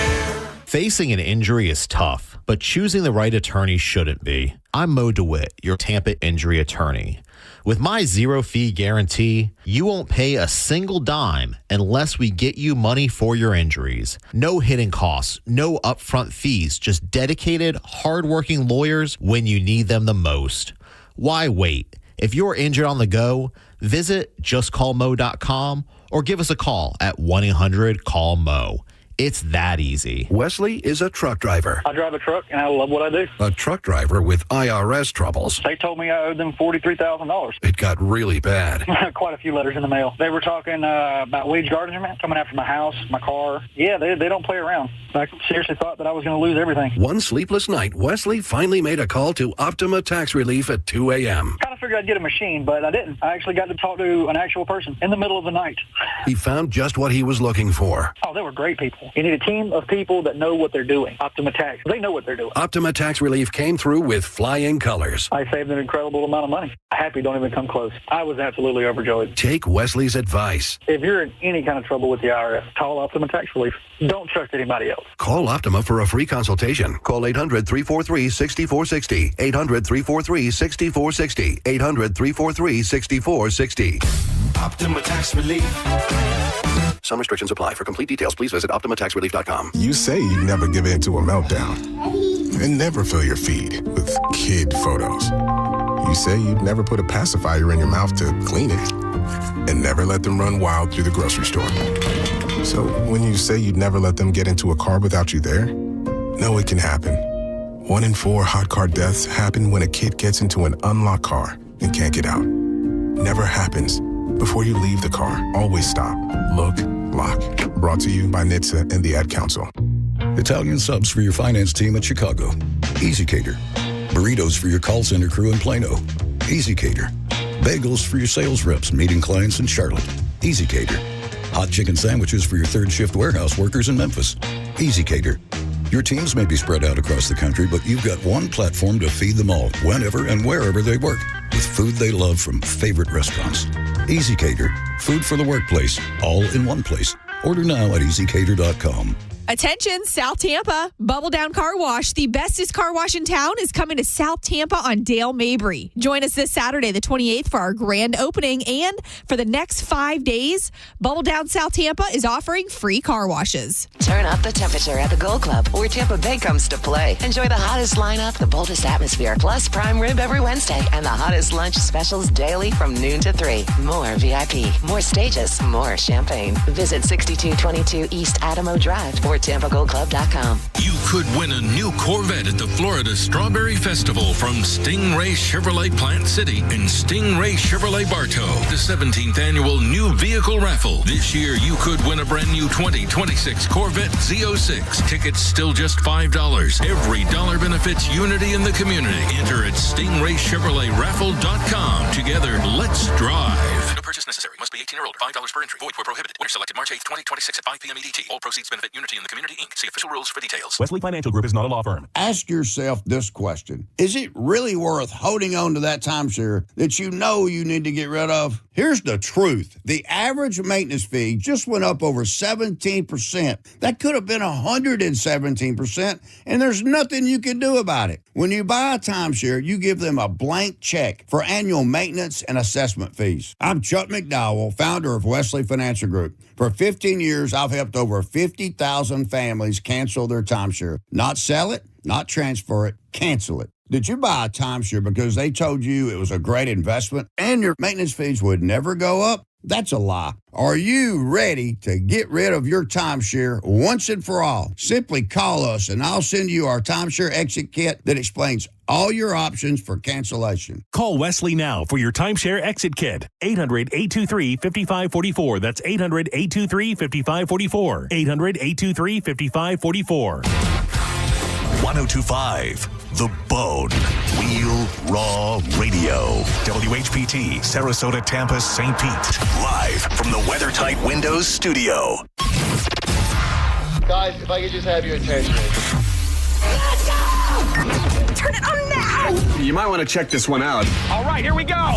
Facing an injury is tough, but choosing the right attorney shouldn't be. I'm Mo DeWitt, your Tampa injury attorney. With my zero-fee guarantee, you won't pay a single dime unless we get you money for your injuries. No hidden costs, no upfront fees, just dedicated, hardworking lawyers when you need them the most. Why wait? If you're injured on the go, visit justcallmo.com or give us a call at 1-800-CALL-MO. It's that easy. Wesley is a truck driver. I drive a truck, and I love what I do. A truck driver with IRS troubles. They told me I owed them $43,000. It got really bad. Quite a few letters in the mail. They were talking about wage garnishment, coming after my house, my car. Yeah, they don't play around. I seriously thought that I was going to lose everything. One sleepless night, Wesley finally made a call to Optima Tax Relief at 2 a.m. Kind of figured I'd get a machine, but I didn't. I actually got to talk to an actual person in the middle of the night. He found just what he was looking for. Oh, they were great people. You need a team of people that know what they're doing. Optima Tax, they know what they're doing. Optima Tax Relief came through with flying colors. I saved an incredible amount of money. Happy don't even come close. I was absolutely overjoyed. Take Wesley's advice. If you're in any kind of trouble with the IRS, call Optima Tax Relief. Don't trust anybody else. Call Optima for a free consultation. Call 800-343-6460. 800-343-6460. 800-343-6460. Optima Tax Relief. Some restrictions apply. For complete details, please visit OptimaTaxRelief.com. You say you'd never give in to a meltdown and never fill your feed with kid photos. You say you'd never put a pacifier in your mouth to clean it and never let them run wild through the grocery store. So when you say you'd never let them get into a car without you there, no, it can happen. 1 in 4 hot car deaths happen when a kid gets into an unlocked car and can't get out. Never happens. Before you leave the car, always stop, look, lock. Brought to you by NHTSA and the Ad Council. Italian subs for your finance team at Chicago. Easy Cater. Burritos for your call center crew in Plano. Easy Cater. Bagels for your sales reps meeting clients in Charlotte. Easy Cater. Hot chicken sandwiches for your third shift warehouse workers in Memphis. Easy Cater. Your teams may be spread out across the country, but you've got one platform to feed them all, whenever and wherever they work, with food they love from favorite restaurants. Easy Cater. Food for the workplace, all in one place. Order now at easycater.com. Attention, South Tampa. Bubble Down Car Wash, the bestest car wash in town, is coming to South Tampa on Dale Mabry. Join us this Saturday, the 28th, for our grand opening. And for the next 5 days, Bubble Down South Tampa is offering free car washes. Turn up the temperature at the Gold Club, where Tampa Bay comes to play. Enjoy the hottest lineup, the boldest atmosphere, plus prime rib every Wednesday, and the hottest lunch specials daily from noon to 3. More VIP, more stages, more champagne. Visit 6222 East Adamo Drive or TampaGoldClub.com. You could win a new Corvette at the Florida Strawberry Festival from Stingray Chevrolet Plant City and Stingray Chevrolet Bartow. The 17th annual new vehicle raffle. This year, you could win a brand new 2026 Corvette Z06. Tickets still just $5. Every dollar benefits unity in the community. Enter at StingrayChevroletRaffle.com. Together, let's drive. No purchase necessary. Must be 18 or older. $5 per entry. Void where prohibited. Winner selected March 8th, 2026 at 5 p.m. EDT. All proceeds benefit Unity in the Community, Inc. See official rules for details. Wesley Financial Group is not a law firm. Ask yourself this question. Is it really worth holding on to that timeshare that you know you need to get rid of? Here's the truth. The average maintenance fee just went up over 17%. That could have been 117%, and there's nothing you can do about it. When you buy a timeshare, you give them a blank check for annual maintenance and assessment fees. I'm Chuck McDowell, founder of Wesley Financial Group. For 15 years, I've helped over 50,000 families cancel their timeshare. Not sell it, not transfer it, cancel it. Did you buy a timeshare because they told you it was a great investment and your maintenance fees would never go up? That's a lie. Are you ready to get rid of your timeshare once and for all? Simply call us and I'll send you our timeshare exit kit that explains all your options for cancellation. Call Wesley now for your timeshare exit kit. 800-823-5544. That's 800-823-5544. 800-823-5544. 1025 The Bone. Real Raw Radio. WHPT, Sarasota, Tampa, St. Pete. Live from the WeatherTight Windows studio. Guys, if I could just have your attention. Let's go! Turn it on now! You might want to check this one out. All right, here we go!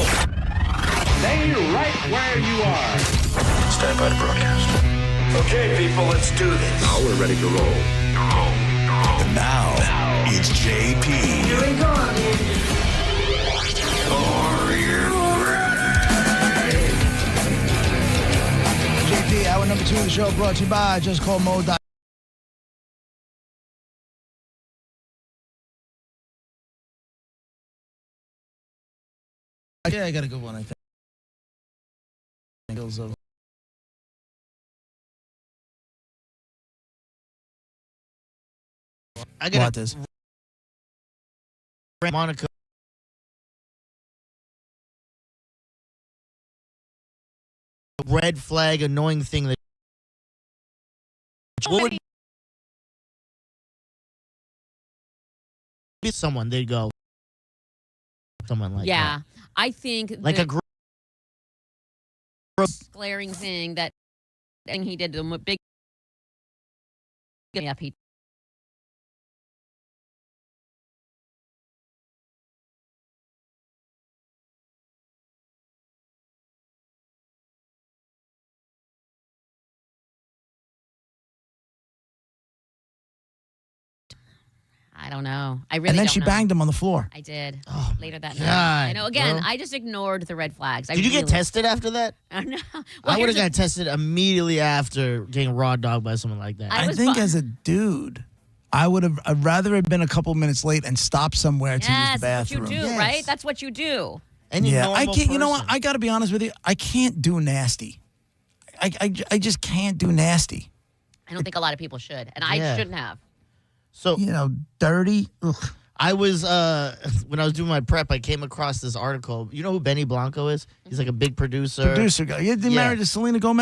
Stay right where you are. Stand by to broadcast. Okay, people, let's do this. Now we're ready to roll. And now, it's JP. Here we go. Are you ready? JP, hour number 2 of the show brought to you by Just Call Mo. Yeah, I got a good one, I think. I got this. Monica. Red flag, annoying thing that. What would be someone they'd go? Someone like that. I think Like the a glaring thing that and he did the big. Yeah, he I don't know. I really And then don't she know. banged him on the floor. I did. Later that God, night. I know. Again, bro. I just ignored the red flags. Did you get tested after that? I know. I would have got tested immediately after getting raw dogged by someone like that. I think as a dude, I'd rather have been a couple minutes late and stopped somewhere to use the Yes, that's bathroom. what you do, right? That's what you do. I can't. You know what? I got to be honest with you. I can't do nasty. I just can't do nasty. I don't think a lot of people should, and I Yeah. shouldn't have. So dirty. Ugh. I was when I was doing my prep, I came across this article. You know who Benny Blanco is? He's like a big producer. Producer guy. Yeah, they married to Selena Gomez.